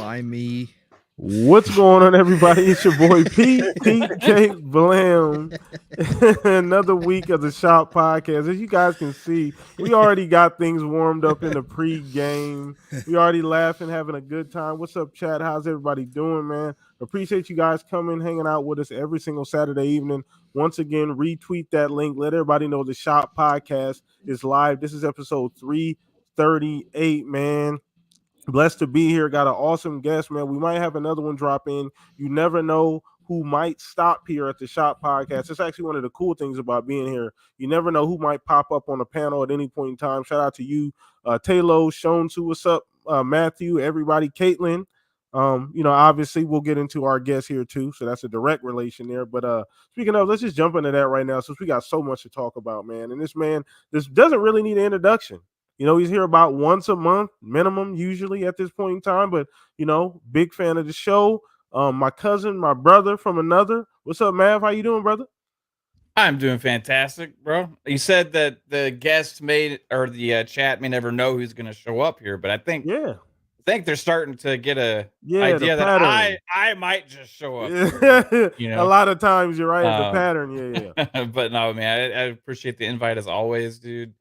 Why me? What's going on, everybody? It's your boy PTK Blam. Another week of the Shop Podcast. As you guys can see, we already got things warmed up in the pre-game. We already laughing, having a good time. What's up, chat? How's everybody doing, man? Appreciate you guys coming, hanging out with us every single Saturday evening. Once again, retweet that link. Let everybody know the Shop Podcast is live. This is episode 338, man. Blessed to be here. Got an awesome guest, man. We might have another one drop in. You never know who might stop here at the Shop Podcast. It's actually one of the cool things about being here. You never know who might pop up on a panel at any point in time. Shout out to you, Taylor, Shonsu. What's up, Matthew? Everybody, Caitlin. Obviously we'll get into our guest here too, so that's a direct relation there. But speaking of, let's just jump into that right now since we got so much to talk about, man. And this doesn't really need an introduction. He's here about once a month minimum, usually at this point in time. But, big fan of the show. My cousin, my brother from another. What's up, Mav? How you doing, brother? I'm doing fantastic, bro. You said that the guest the chat may never know who's going to show up here, but I think they're starting to get a idea that I might just show up. A lot of times you're right. The pattern, yeah. But no, man, I appreciate the invite as always, dude.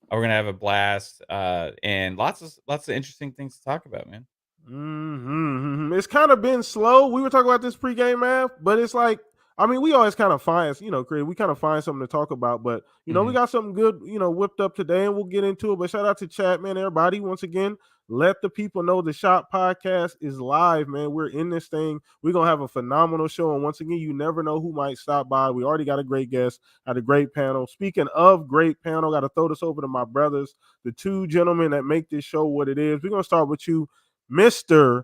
We're gonna have a blast, and lots of interesting things to talk about, man. Mm-hmm. It's kind of been slow. We were talking about this pregame, man, but it's like, we always kind of find, we kind of find something to talk about. But we got something good, whipped up today, and we'll get into it. But shout out to chat, man, everybody. Once again, let the people know the Shop Podcast is live, man. We're in this thing. We're going to have a phenomenal show. And once again, you never know who might stop by. We already got a great guest, had a great panel. Speaking of great panel, got to throw this over to my brothers, the two gentlemen that make this show what it is. We're going to start with you, Mr.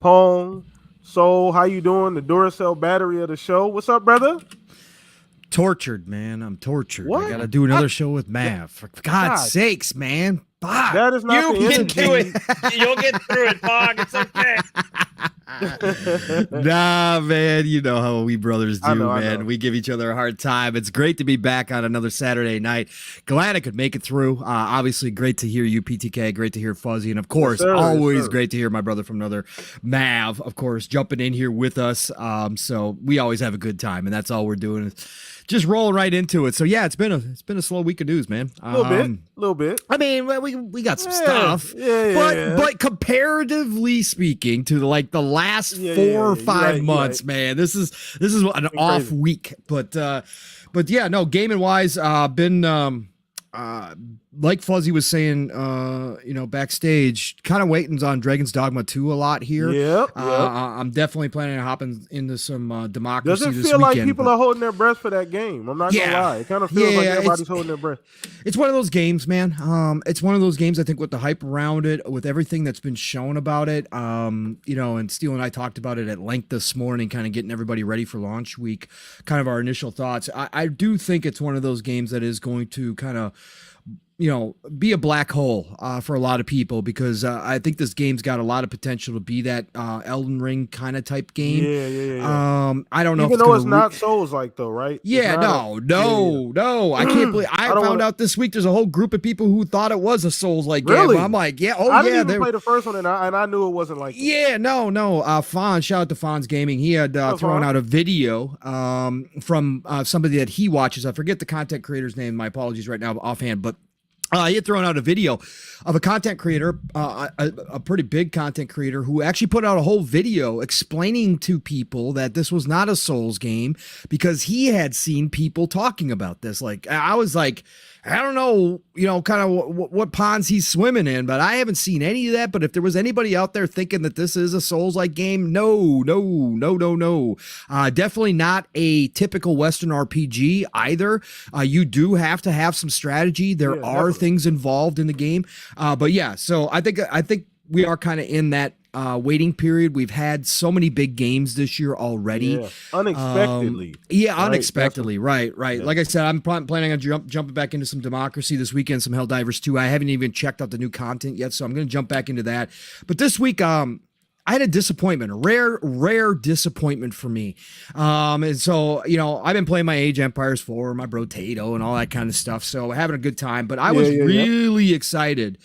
Pong Soul. How you doing? The Duracell battery of the show. What's up, brother? Tortured, man. I'm tortured. What? I got to do another show with Mav. For God's sakes, man. Fuck. That is not you can do it. You'll get through it, Pog. It's okay. Nah, man. You know how we brothers do, I man. We give each other a hard time. It's great to be back on another Saturday night. Glad I could make it through. Obviously, great to hear you, PTK. Great to hear Fuzzy. And, of course, always great to hear my brother from another, Mav, of course, jumping in here with us. So we always have a good time, and that's all we're doing is just rolling right into it. So yeah, it's been a slow week of news, man. A little bit. I mean, we got some stuff, but comparatively speaking to the last 4 or 5 months, man, this is an off week. But yeah, no, gaming wise, been like Fuzzy was saying, backstage, kind of waiting on Dragon's Dogma 2 a lot here. Yep. I'm definitely planning on hopping into some Democracy this weekend. Does it feel like people are holding their breath for that game? I'm not gonna lie. It kind of feels like everybody's holding their breath. It's one of those games, man. It's one of those games, I think, with the hype around it, with everything that's been shown about it, and Steele and I talked about it at length this morning, kind of getting everybody ready for launch week, kind of our initial thoughts. I do think it's one of those games that is going to kind of be a black hole for a lot of people, because I think this game's got a lot of potential to be that Elden Ring kind of type game. Yeah. I don't know. Even though it's not Souls-like, though, right? Yeah, no. I can't believe I found out this week there's a whole group of people who thought it was a Souls-like game. I'm like, I didn't even play the first one, and I knew it wasn't like that. Yeah, no. Fawn, shout out to Fawn's Gaming. He had thrown out a video from somebody that he watches. I forget the content creator's name. My apologies right now offhand, but he had thrown out a video of a content creator, a pretty big content creator, who actually put out a whole video explaining to people that this was not a Souls game because he had seen people talking about this. Like, I was like, I don't know, kind of what ponds he's swimming in, but I haven't seen any of that. But if there was anybody out there thinking that this is a Souls-like game, no. Definitely not a typical Western RPG either. You do have to have some strategy. There are things involved in the game. But yeah, so I think we are kind of in that waiting period. We've had so many big games this year already. Unexpectedly. Unexpectedly. Right. Yeah. Like I said, I'm planning on jumping back into some Democracy this weekend, some Helldivers 2. I haven't even checked out the new content yet, so I'm going to jump back into that. But this week, I had a disappointment, a rare disappointment for me. And so, I've been playing my Age Empires 4, my bro Tato and all that kind of stuff. So having a good time, but I was really excited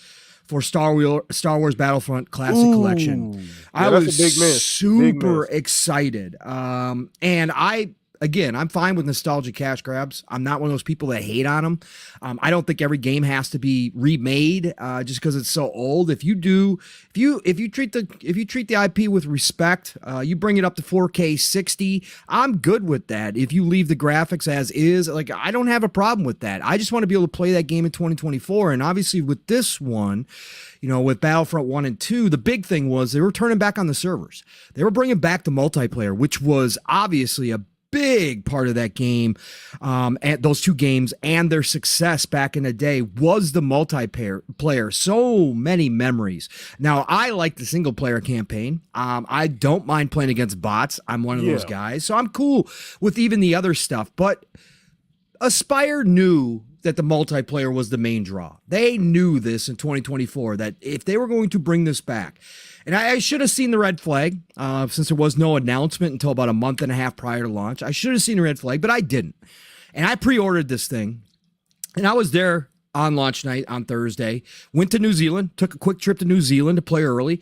for Star Wars Battlefront Classic Collection. I was super excited. And I'm fine with nostalgia cash grabs. I'm not one of those people that hate on them. I don't think every game has to be remade just because it's so old. If you treat the IP with respect, you bring it up to 4K 60, I'm good with that. If you leave the graphics as is, like, I don't have a problem with that. I just want to be able to play that game in 2024. And obviously with this one, with Battlefront 1 and 2, the big thing was they were turning back on the servers. They were bringing back the multiplayer, which was obviously a big part of that game, and those two games, and their success back in the day was the multiplayer. So many memories. Now, I like the single player campaign. I don't mind playing against bots. I'm one of those guys, so I'm cool with even the other stuff. But Aspyr knew that the multiplayer was the main draw. They knew this in 2024, that if they were going to bring this back, and I should have seen the red flag since there was no announcement until about a month and a half prior to launch. I should have seen the red flag, but I didn't. And I pre-ordered this thing, and I was there on launch night on Thursday, went to New Zealand, took a quick trip to New Zealand to play early,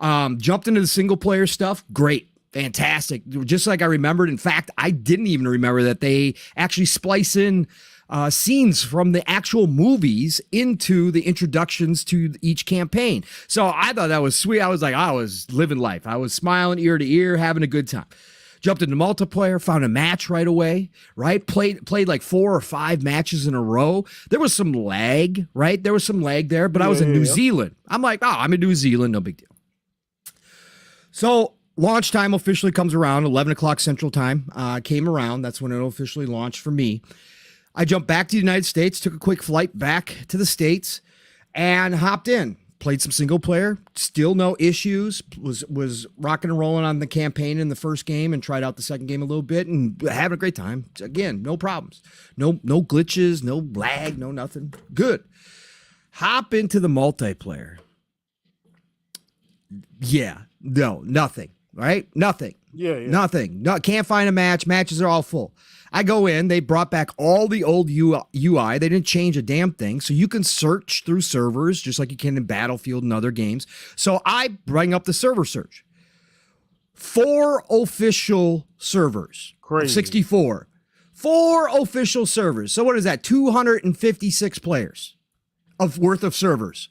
jumped into the single player stuff. Great. Fantastic. Just like I remembered. In fact, I didn't even remember that they actually splice in scenes from the actual movies into the introductions to each campaign. So I thought that was sweet. I was living life. I was smiling ear to ear, having a good time. Jumped into multiplayer, found a match right away, right? Played like 4 or 5 matches in a row. There was some lag, right? There was some lag there, but I was in New Zealand. I'm like, I'm in New Zealand, no big deal. So launch time officially comes around, 11 o'clock Central Time came around. That's when it officially launched for me. I jumped back to the United States, took a quick flight back to the States, and hopped in. Played some single player, still no issues. Was rocking and rolling on the campaign in the first game, and tried out the second game a little bit, and having a great time. Again, no problems, no glitches, no lag, no nothing. Good. Hop into the multiplayer. Nothing. Right? Nothing. Nothing. No, can't find a match. Matches are all full. I go in. They brought back all the old UI. They didn't change a damn thing. So you can search through servers just like you can in Battlefield and other games. So I bring up the server search. 4 official servers. Crazy. 64. 4 official servers. So what is that? 256 players worth of servers.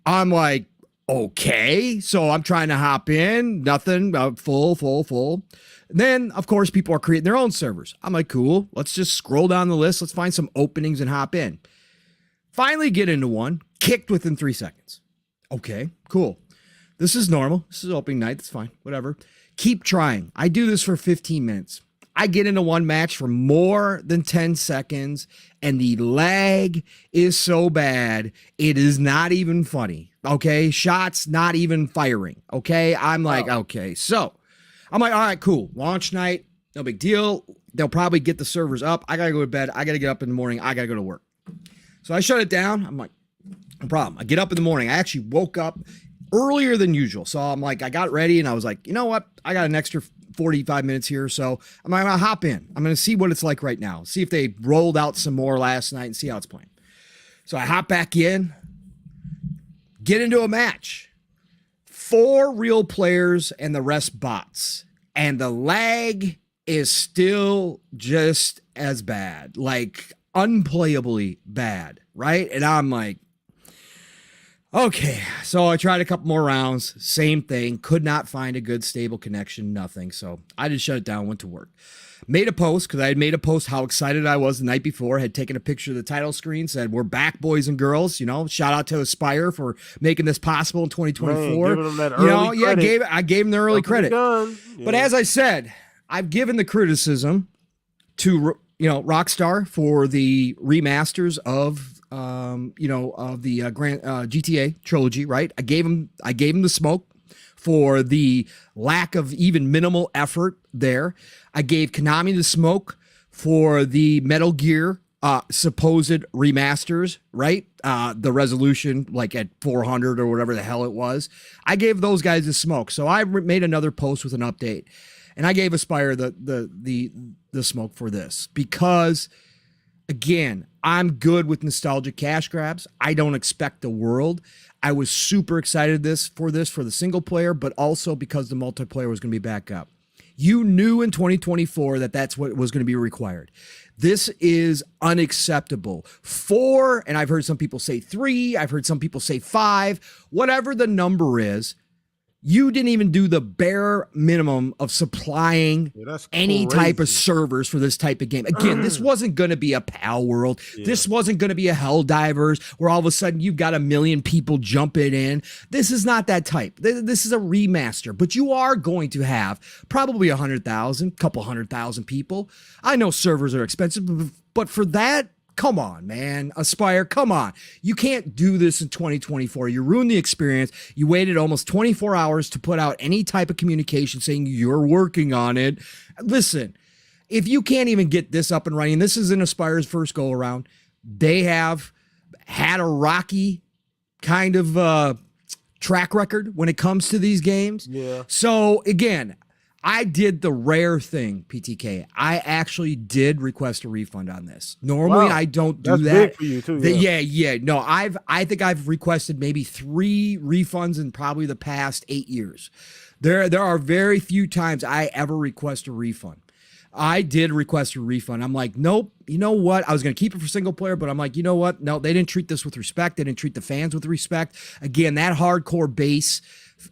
I'm like, okay, so I'm trying to hop in, nothing, full. Then, of course, people are creating their own servers. I'm like, cool, let's just scroll down the list. Let's find some openings and hop in. Finally get into one, kicked within 3 seconds. Okay, cool. This is normal. This is opening night. That's fine, whatever. Keep trying. I do this for 15 minutes. I get into one match for more than 10 seconds, and the lag is so bad, it is not even funny. Okay, shots not even firing. Okay, I'm like, okay, so I'm like, all right, cool. Launch night, no big deal. They'll probably get the servers up. I gotta go to bed. I gotta get up in the morning. I gotta go to work. So I shut it down. I'm like, no problem. I get up in the morning. I actually woke up earlier than usual. So I'm like, I got ready, and I was like, you know what? I got an extra 45 minutes here. So I'm going to hop in. I'm going to see what it's like right now. See if they rolled out some more last night and see how it's playing. So I hop back in, get into a match. 4 real players and the rest bots. And the lag is still just as bad, like unplayably bad, right? And I'm like, okay, so I tried a couple more rounds, same thing, could not find a good stable connection, nothing. So I just shut it down, went to work. Made a post, because I had made a post how excited I was the night before, had taken a picture of the title screen, said, we're back, boys and girls, shout out to Aspyr for making this possible in 2024. Man, giving them that early credit. I gave them the early credit. Yeah. But as I said, I've given the criticism to, Rockstar for the remasters of the Grand GTA trilogy, right? I gave him the smoke for the lack of even minimal effort there. I gave Konami the smoke for the Metal Gear supposed remasters, right? The resolution like at 400 or whatever the hell it was. I gave those guys the smoke. So I made another post with an update, and I gave Aspyr the smoke for this, because Again, I'm good with nostalgic cash grabs. I don't expect the world. I was super excited for the single player, but also because the multiplayer was going to be back up. You knew in 2024 that that's what was going to be required. This is unacceptable. 4, and I've heard some people say 3, I've heard some people say 5, whatever the number is, you didn't even do the bare minimum of supplying any type of servers for this type of game. Again, this wasn't going to be a PAL World. Yeah. This wasn't going to be a Helldivers where all of a sudden you've got 1 million people jumping in. This is not that type. This is a remaster, but you are going to have probably 100,000, couple 100,000 people. I know servers are expensive, but for that, come on, man. Aspyr, come on. You can't do this in 2024. You ruined the experience. You waited almost 24 hours to put out any type of communication saying you're working on it. Listen, if you can't even get this up and running, this isn't Aspyr's first go around. They have had a rocky kind of track record when it comes to these games. Yeah. So again, I did the rare thing, PTK. I actually did request a refund on this. Normally, I don't do that. That's big for you too. Yeah. No, I think I've requested maybe 3 refunds in probably the past 8 years. There are very few times I ever request a refund. I did request a refund. I'm like, nope. You know what? I was going to keep it for single player, but I'm like, you know what? No, they didn't treat this with respect. They didn't treat the fans with respect. Again, that hardcore base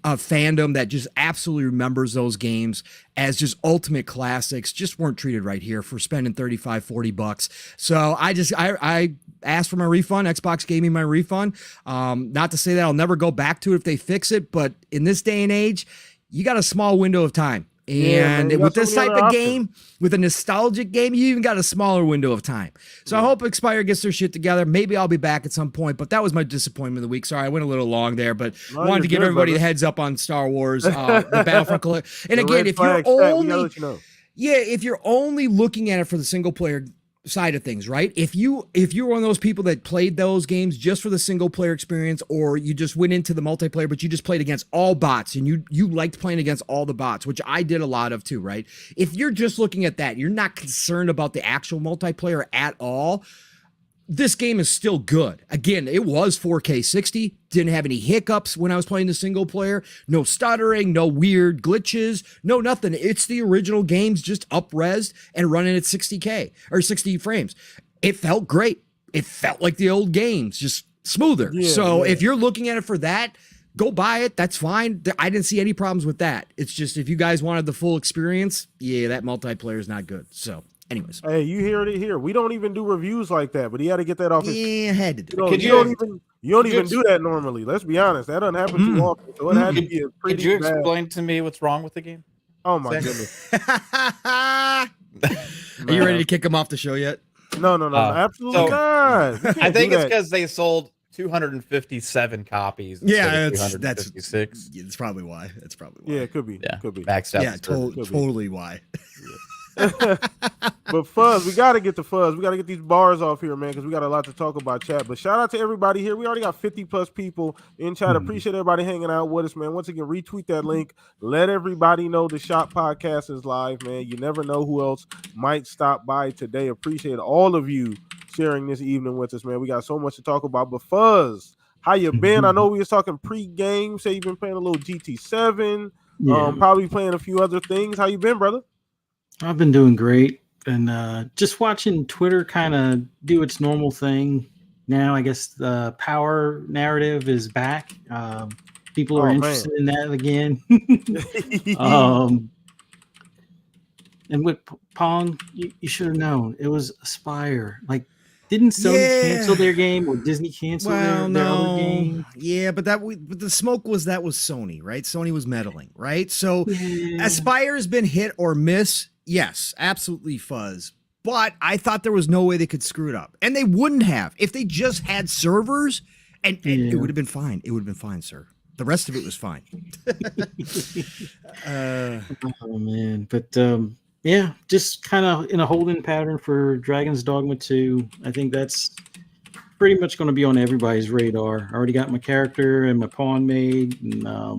of fandom that just absolutely remembers those games as just ultimate classics just weren't treated right here for spending $35-$40. So I asked for my refund. Xbox gave me my refund. Not to say that I'll never go back to it if they fix it, but in this day and age, you got a small window of time. And with this type of game, with a nostalgic game, you even got a smaller window of time. So I hope Aspyr gets their shit together. Maybe I'll be back at some point, but that was my disappointment of the week. Sorry, I went a little long there, but wanted to give everybody the heads up on Star Wars, the Battlefront. And again, if you're only, if you're only looking at it for the single player side of things, right? If you're one of those people that played those games just for the single player experience, or you just went into the multiplayer, but you just played against all bots and you liked playing against all the bots, which I did a lot of too, right? If you're just looking at that, you're not concerned about the actual multiplayer at all, this game is still good. Again, it was 4K 60, didn't have any hiccups when I was playing the single player, no stuttering, no weird glitches, no nothing. It's the original games just up-resed and running at 60K or 60 frames. It felt great. It felt like the old games, just smoother. If you're looking at it for that, go buy it. That's fine. I didn't see any problems with that. It's just if you guys wanted the full experience, that multiplayer is not good. So anyways, hey, you heard it here. We don't even do reviews like that, but he had to get that off his. Yeah, I had to do it. You don't even do that normally. Let's be honest. That doesn't happen too often. So it had to be a pretty. Could you explain to me what's wrong with the game? Oh my goodness. Are you ready to kick him off the show yet? No, absolutely not. I think it's because they sold 257 copies. Yeah, that's probably why. That's probably why. Yeah, it could be. Yeah, could be. Maxed out. Yeah, totally why. But Fuzz, we got to get the Fuzz. We got to get these bars off here, man, because we got a lot to talk about, chat. But shout out to everybody here. We already got 50 plus people in chat. Appreciate everybody hanging out with us, man. Once again, retweet that link. Let everybody know the Shop Podcast is live, man. You never know who else might stop by today. Appreciate all of you sharing this evening with us, man. We got so much to talk about. But Fuzz, how you been? I know we was talking pre-game. Say you've been playing a little GT7. Probably playing a few other things. How you been, brother? I've been doing great, and just watching Twitter kind of do its normal thing. Now, I guess the power narrative is back. People are interested in that again. And with Pong, you should have known it was Aspyr. Like, didn't Sony cancel their game or Disney cancel their other game? Yeah, but the smoke was that was Sony, right? Sony was meddling, right? So Aspyr has been hit or miss. Yes, absolutely, Fuzz. But I thought there was no way they could screw it up. And they wouldn't have. If they just had servers, and it would have been fine. It would have been fine, sir. The rest of it was fine. Oh, man. But, just kind of in a holding pattern for Dragon's Dogma 2. I think that's pretty much going to be on everybody's radar. I already got my character and my pawn made. And I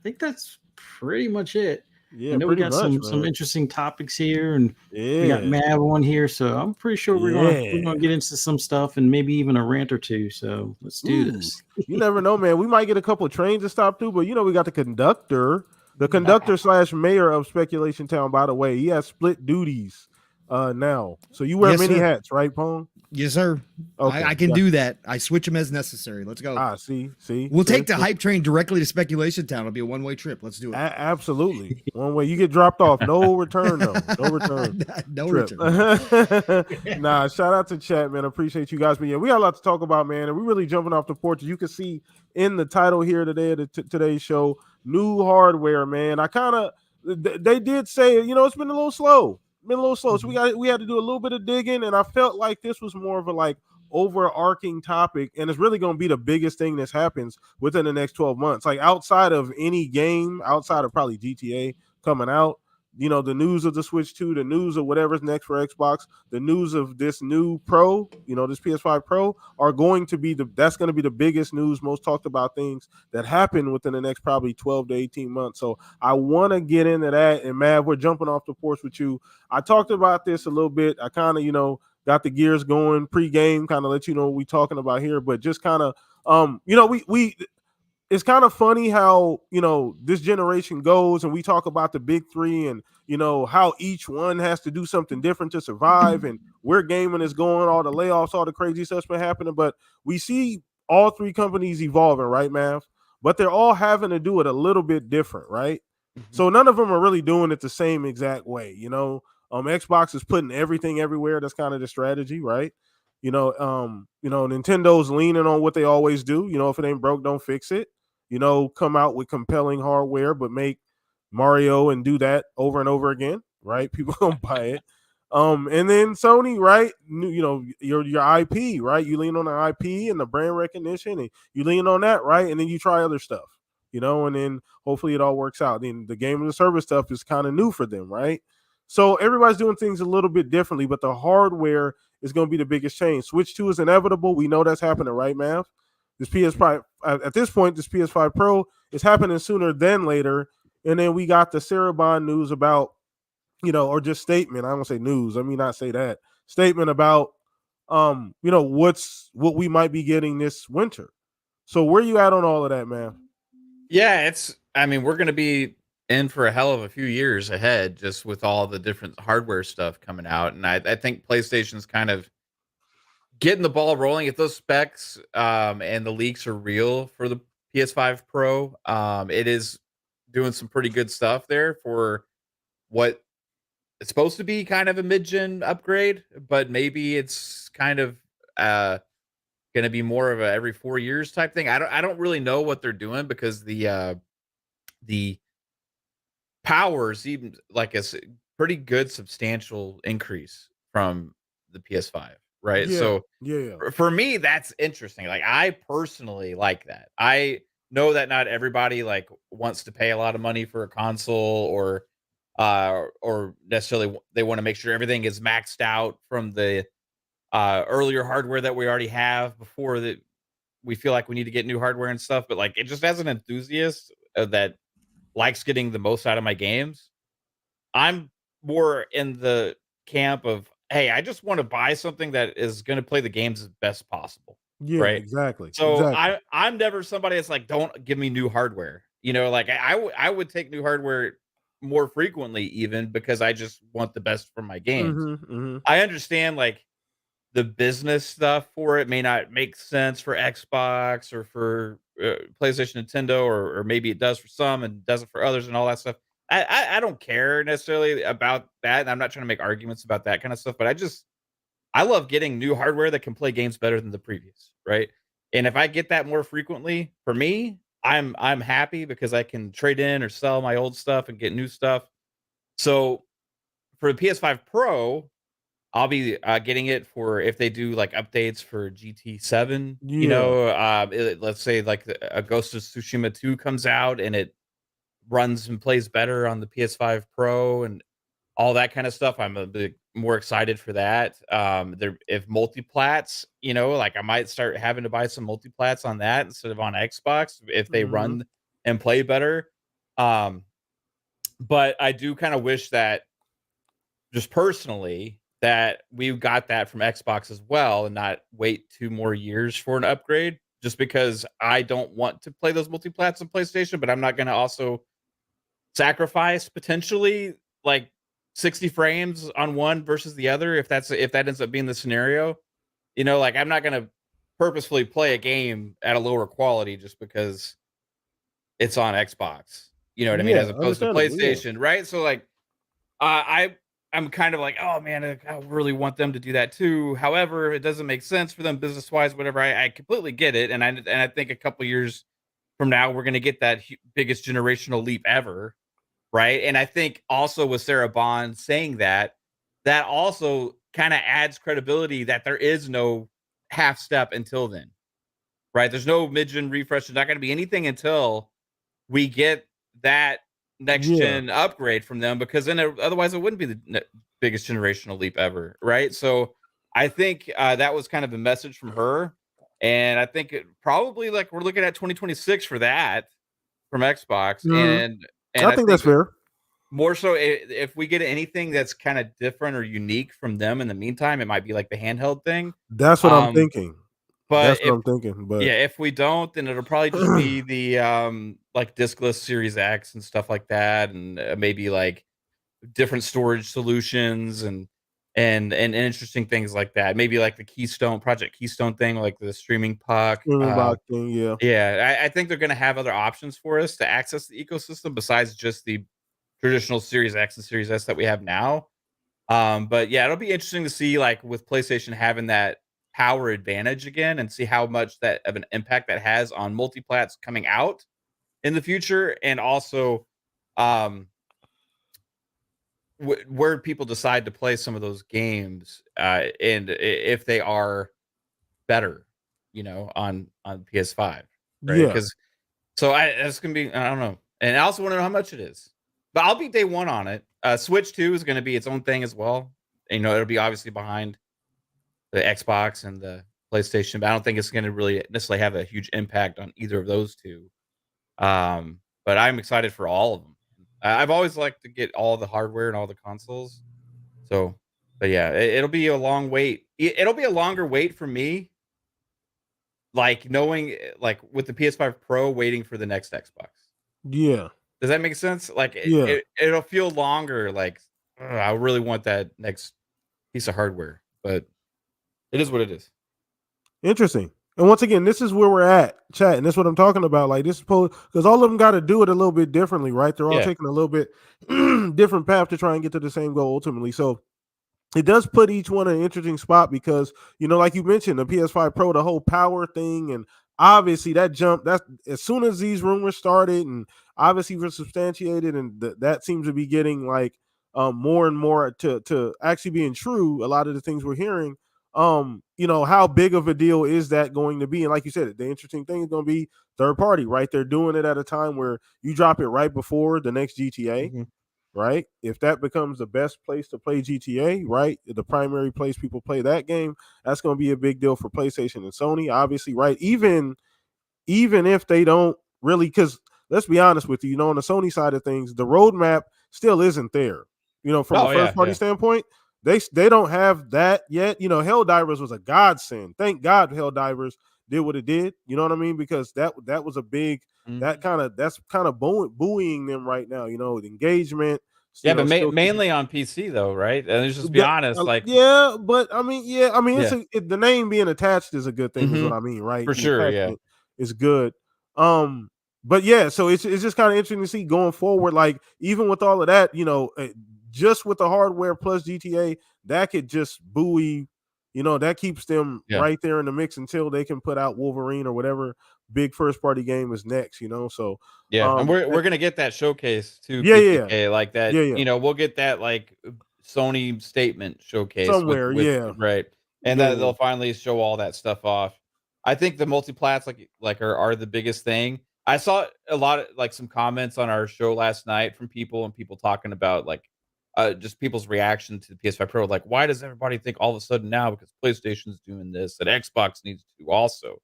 think that's pretty much it. Yeah, I know we got some interesting topics here, and we got Mav on here, so I'm pretty sure we're gonna get into some stuff and maybe even a rant or two. So let's do this. You never know, man. We might get a couple of trains to stop through, but we got the conductor / mayor of Speculation Town. By the way, he has split duties now, so you wear many hats, right, Pong? Yes, sir. Okay, I can do that. I switch them as necessary. Let's go. See. We'll take the hype train directly to Speculation Town. It'll be a one-way trip. Let's do it. Absolutely. One way. You get dropped off. No return, though. No return. No return. Nah, shout out to chat, man. Appreciate you guys being here. We got a lot to talk about, man. And we're really jumping off the porch. You can see in the title here today of today's show, new hardware, man. They did say, it's been a little slow. So we had to do a little bit of digging, and I felt like this was more of a overarching topic, and it's really going to be the biggest thing that happens within the next 12 months. Like outside of any game, outside of probably GTA coming out, the news of the Switch 2, the news of whatever's next for Xbox, the news of this new Pro, this PS5 Pro are going to be that's going to be the biggest news, most talked about things that happen within the next probably 12 to 18 months. So I want to get into that. And Mav, we're jumping off the porch with you. I talked about this a little bit. I kind of, got the gears going pre-game, kind of let you know what we're talking about here, but just kind of, it's kind of funny how, this generation goes and we talk about the big three and, how each one has to do something different to survive and where gaming is going, all the layoffs, all the crazy stuff's been happening. But we see all three companies evolving, right, Mav? But they're all having to do it a little bit different, right? Mm-hmm. So none of them are really doing it the same exact way, Xbox is putting everything everywhere. That's kind of the strategy, right? Nintendo's leaning on what they always do. If it ain't broke, don't fix it. Come out with compelling hardware, but make Mario and do that over and over again, right? People don't buy it. And then Sony, right? Your IP, right? You lean on the IP and the brand recognition, and you lean on that, right? And then you try other stuff, and then hopefully it all works out. Then the game and the service stuff is kind of new for them, right? So everybody's doing things a little bit differently, but the hardware is going to be the biggest change. Switch 2 is inevitable. We know that's happening, right, Mav? This PS5, at this point, this PS5 Pro is happening sooner than later. And then we got the Cinnabon news about, or just statement. I don't say news. Let me not say that. Statement about, what we might be getting this winter. So where you at on all of that, man? Yeah, we're going to be in for a hell of a few years ahead, just with all the different hardware stuff coming out. And I think PlayStation's kind of getting the ball rolling. If those specs and the leaks are real for the PS5 Pro, it is doing some pretty good stuff there for what it's supposed to be kind of a mid-gen upgrade, but maybe it's kind of going to be more of a every 4 years type thing. I don't really know what they're doing because the power seems like a pretty good substantial increase from the PS5, right? Yeah, so yeah, for me, that's interesting. Like I personally like that. I know that not everybody wants to pay a lot of money for a console or necessarily they want to make sure everything is maxed out from the earlier hardware that we already have before that we feel like we need to get new hardware and stuff. But it just as an enthusiast that likes getting the most out of my games, I'm more in the camp of, hey, I just want to buy something that is going to play the games as best possible. Yeah, right. Exactly. So I'm never somebody that's don't give me new hardware. I would take new hardware more frequently, even because I just want the best for my games. I understand the business stuff for it may not make sense for Xbox or for PlayStation, Nintendo, or maybe it does for some and doesn't for others and all that stuff. I don't care necessarily about that. And I'm not trying to make arguments about that kind of stuff, but I love getting new hardware that can play games better than the previous, right? And if I get that more frequently, for me, I'm happy because I can trade in or sell my old stuff and get new stuff. So for the PS5 Pro, I'll be getting it for if they do updates for GT7. Let's say a Ghost of Tsushima 2 comes out and it runs and plays better on the PS5 Pro and all that kind of stuff. I'm a bit more excited for that. If multiplats, I might start having to buy some multiplats on that instead of on Xbox if they run and play better. But I do kind of wish that, just personally, that we got that from Xbox as well and not wait 2 more years for an upgrade, just because I don't want to play those multi-plats on PlayStation, but I'm not going to also sacrifice potentially like 60 frames on one versus the other if that ends up being the scenario. Like I'm not going to purposefully play a game at a lower quality just because it's on Xbox. You know what I mean? As opposed to PlayStation, right? So like I'm kind of like, oh man, I really want them to do that too. However, it doesn't make sense for them business wise, whatever. I completely get it, and I think a couple years from now we're going to get that biggest generational leap ever, right? And I think also with Sarah Bond saying that also kind of adds credibility that there is no half step until then, right? There's no mid-gen refresh. There's not going to be anything until we get that next gen upgrade from them, because then otherwise it wouldn't be the biggest generational leap ever, right? So I think that was kind of a message from her, and I think probably like we're looking at 2026 for that from Xbox, and I think that's fair. More so, if we get anything that's kind of different or unique from them in the meantime, it might be like the handheld thing. That's what I'm thinking. But that's what I'm thinking. But if we don't, then it'll probably just be the like diskless Series X and stuff like that, and maybe like different storage solutions and interesting things like that. Maybe like the Project Keystone thing, like the streaming puck. Thing, yeah. I think they're going to have other options for us to access the ecosystem besides just the traditional Series X and Series S that we have now. But yeah, it'll be interesting to see, like with PlayStation having that power advantage again, and see how much that of an impact that has on multiplats coming out in the future, and also where people decide to play some of those games, and if they are better, on PS5, right? Because that's gonna be, I don't know, and I also want to know how much it is, but I'll be day one on it. Switch 2 is going to be its own thing as well. It'll be obviously behind the Xbox and the PlayStation, but I don't think it's going to really necessarily have a huge impact on either of those two. But I'm excited for all of them. I've always liked to get all the hardware and all the consoles. So, but yeah, it'll be a long wait. It'll be a longer wait for me, like knowing, like with the PS5 Pro waiting for the next Xbox. Yeah. Does that make sense? Like, it'll feel longer. Like, I really want that next piece of hardware, but it is what it is. Interesting. And once again, this is where we're at, chat, and that's what I'm talking about. Like, this is because all of them got to do it a little bit differently, right? They're all taking a little bit different path to try and get to the same goal ultimately. So it does put each one in an interesting spot because, like you mentioned, the PS5 Pro, the whole power thing, and obviously that jump, that's as soon as these rumors started and obviously were substantiated, and that seems to be getting like more and more to actually being true. A lot of the things we're hearing. How big of a deal is that going to be? And like you said, the interesting thing is going to be third party, right? They're doing it at a time where you drop it right before the next GTA, right? If that becomes the best place to play GTA, right? The primary place people play that game, that's going to be a big deal for PlayStation and Sony, obviously, right? Even if they don't really, because let's be honest with you, on the Sony side of things, the roadmap still isn't there, from a first party standpoint. They don't have that yet. Helldivers was a godsend. Thank God Helldivers did what it did. You know what I mean? Because that was a big that's kind of buoying them right now. The engagement. Yeah, but mainly on PC though, right? And let's just be honest, like but it's the name being attached is a good thing. Is what I mean, right? For sure, yeah, it's good. But yeah, so it's just kind of interesting to see going forward. Like even with all of that, just with the hardware plus GTA, that could just buoy, that keeps them right there in the mix until they can put out Wolverine or whatever big first party game is next, So and we're gonna get that showcase too. Like that. We'll get that like Sony statement showcase somewhere, right, and that they'll finally show all that stuff off. I think the multiplats are the biggest thing. I saw a lot of like some comments on our show last night from people talking about like. Just people's reaction to the PS5 Pro, like, why does everybody think all of a sudden now because PlayStation's doing this that Xbox needs to do also?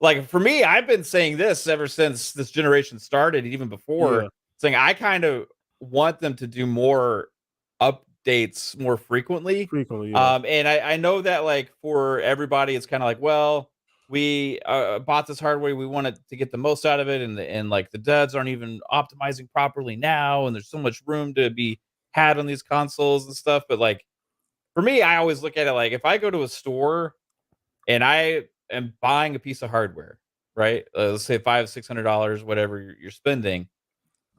Like for me, I've been saying this ever since this generation started, even before, saying I kind of want them to do more updates more frequently. Yeah. And I know that like for everybody, it's kind of like, well, we bought this hardware, we wanted to get the most out of it, and like the devs aren't even optimizing properly now, and there's so much room to be had on these consoles and stuff. But like for me, I always look at it like if I go to a store and I am buying a piece of hardware, right? Let's say $500-$600, whatever you're spending.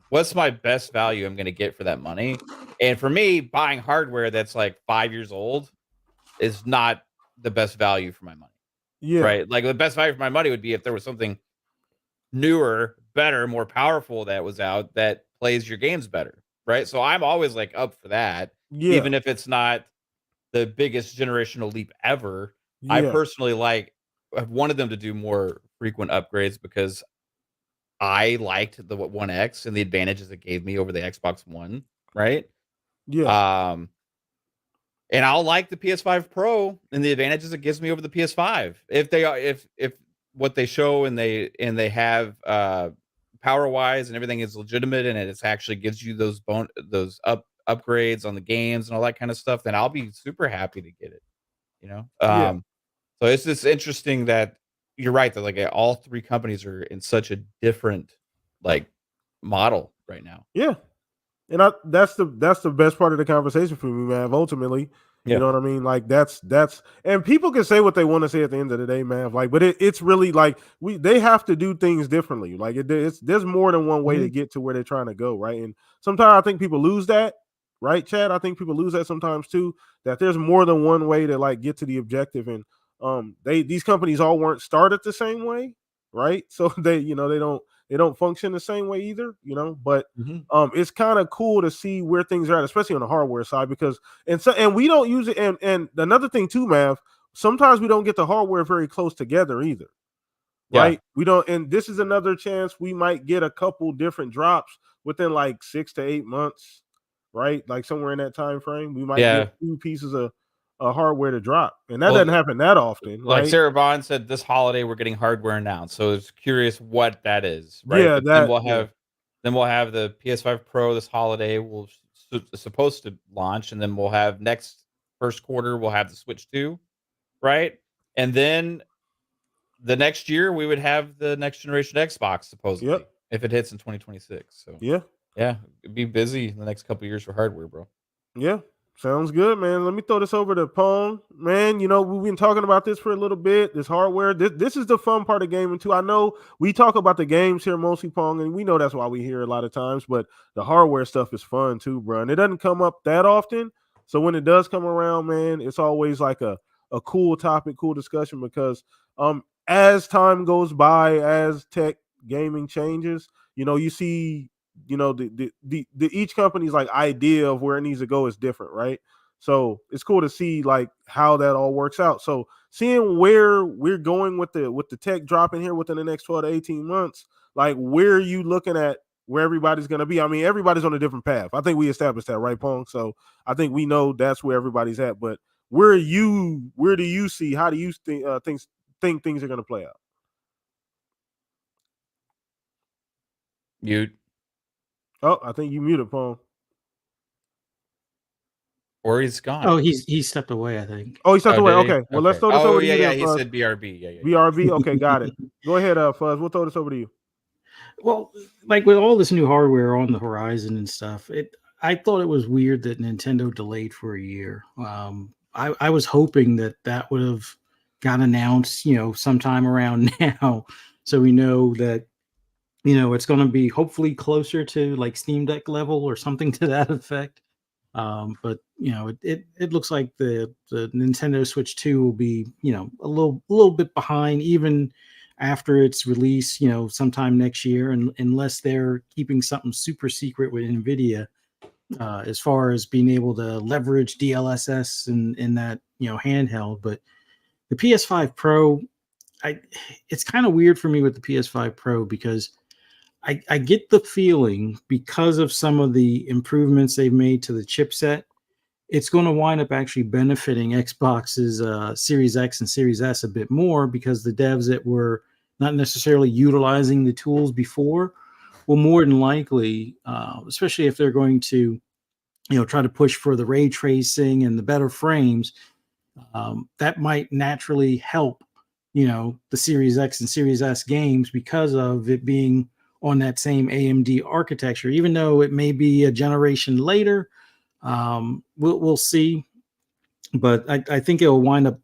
What's my best value I'm going to get for that money? And for me, buying hardware that's like 5 years old is not the best value for my money. Yeah. Right. Like the best value for my money would be if there was something newer, better, more powerful that was out that plays your games better. Right. So I'm always like up for that. Yeah. Even if it's not the biggest generational leap ever. Yeah. I personally I've wanted them to do more frequent upgrades because I liked the One X and the advantages it gave me over the Xbox One. Right. Yeah. And I'll like the PS5 Pro and the advantages it gives me over the PS5. If they are, if what they show and they have power wise and everything is legitimate and it actually gives you those upgrades on the games and all that kind of stuff, then I'll be super happy to get it. You know, yeah. So it's just interesting that you're right that like all three companies are in such a different like model right now. Yeah. And that's the best part of the conversation for me, man. Ultimately, you know what I mean? Like that's and people can say what they want to say at the end of the day, man. Like, but it's really like they have to do things differently. Like there's more than one way to get to where they're trying to go, right? And sometimes I think people lose that, right, Chad? I think people lose that sometimes too. That there's more than one way to like get to the objective, and these companies all weren't started the same way, right? So they don't function the same way either, but it's kind of cool to see where things are at, especially on the hardware side, because and we don't use it. And another thing too, Mav, sometimes we don't get the hardware very close together either. Right. Yeah. We don't, and this is another chance we might get a couple different drops within like 6 to 8 months, right? Like somewhere in that time frame, we might get 2 pieces of hardware to drop, and that doesn't happen that often. Like right? Sarah Vaughn said, this holiday we're getting hardware announced, so it's curious what that is, right? Yeah, then we'll have the PS5 Pro this holiday. It's supposed to launch, and then we'll have next first quarter we'll have the Switch 2, right? And then the next year we would have the next generation Xbox supposedly if it hits in 2026. So yeah, it'd be busy in the next couple of years for hardware, bro. Yeah. Sounds good, man. Let me throw this over to Pong. Man, we've been talking about this for a little bit, this hardware. This is the fun part of gaming, too. I know we talk about the games here mostly, Pong, and we know that's why we hear a lot of times, but the hardware stuff is fun, too, bro. And it doesn't come up that often. So when it does come around, man, it's always like a cool topic, cool discussion, because as time goes by, as tech gaming changes, you see the each company's like idea of where it needs to go is different, right? So it's cool to see like how that all works out. So seeing where we're going with the tech dropping here within the next 12 to 18 months, like where are you looking at where everybody's going to be? I mean, everybody's on a different path. I think we established that, right, Pong? So I think we know that's where everybody's at, but where do you see, how do you think things are going to play out? Mute. Oh, I think you muted, Pong. Or he's gone. Oh, he stepped away, I think. Oh, he stepped away. Okay. Well, let's throw this over to you. Yeah, he said BRB. Yeah. BRB. Okay, got it. Go ahead, Fuzz. We'll throw this over to you. Well, like with all this new hardware on the horizon and stuff, I thought it was weird that Nintendo delayed for a year. I was hoping that would have got announced, sometime around now, so we know that it's going to be hopefully closer to like Steam Deck level or something to that effect. But it looks like the Nintendo Switch 2 will be a little bit behind even after its release, sometime next year, and unless they're keeping something super secret with NVIDIA as far as being able to leverage DLSS in that handheld. But the PS5 Pro, it's kind of weird for me with the PS5 Pro because I get the feeling, because of some of the improvements they've made to the chipset, it's going to wind up actually benefiting Xbox's Series X and Series S a bit more, because the devs that were not necessarily utilizing the tools before will more than likely, especially if they're going to, try to push for the ray tracing and the better frames, that might naturally help, the Series X and Series S games because of it being on that same AMD architecture, even though it may be a generation later. We'll see. But I think it'll wind up,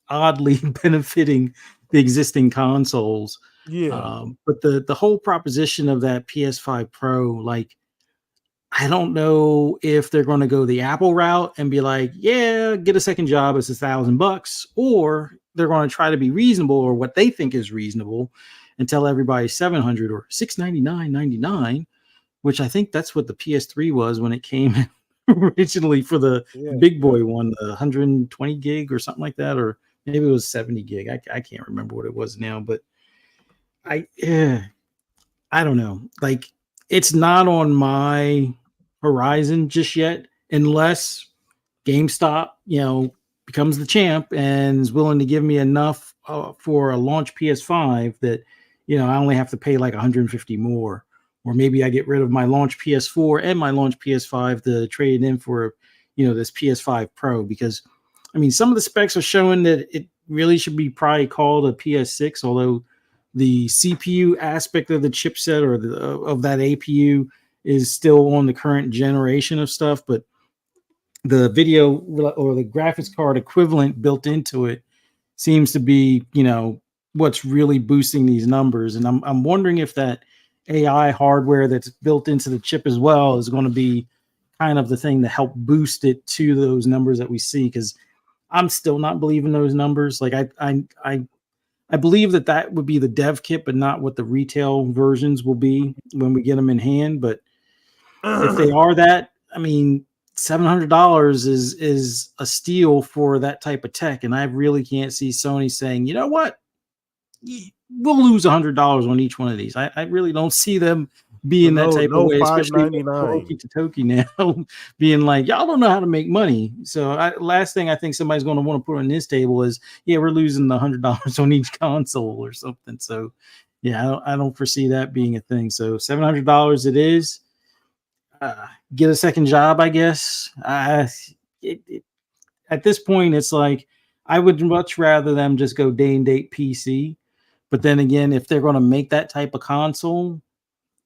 oddly benefiting the existing consoles. Yeah. But the whole proposition of that PS5 Pro, like, I don't know if they're going to go the Apple route and be like, yeah, get a second job, it's $1,000, or they're going to try to be reasonable, or what they think is reasonable, and tell everybody $700 or $699.99, which I think that's what the PS3 was when it came originally for the big boy one, the 120 gig or something like that, or maybe it was 70 gig. I can't remember what it was now, but I don't know. Like, it's not on my horizon just yet, unless GameStop, becomes the champ and is willing to give me enough for a launch PS5 that, I only have to pay like $150 more. Or maybe I get rid of my launch PS4 and my launch PS5 to trade it in for, this PS5 Pro. Because, I mean, some of the specs are showing that it really should be probably called a PS6, although the CPU aspect of the chipset or of that APU is still on the current generation of stuff. But the video or the graphics card equivalent built into it seems to be, what's really boosting these numbers. And I'm wondering if that AI hardware that's built into the chip as well is going to be kind of the thing to help boost it to those numbers that we see. Because I'm still not believing those numbers. Like, I believe that would be the dev kit, but not what the retail versions will be when we get them in hand. But if they are that, I mean, $700 is a steal for that type of tech. And I really can't see Sony saying, you know what, we'll lose $100 on each one of these. I really don't see them being that type of way, especially Toki now, being like, y'all don't know how to make money. So last thing I think somebody's going to want to put on this table is, we're losing the $100 on each console or something. So yeah, I don't foresee that being a thing. So $700 it is. Get a second job, I guess. At this point, it's like, I would much rather them just go day and date PC. But then again, if they're going to make that type of console,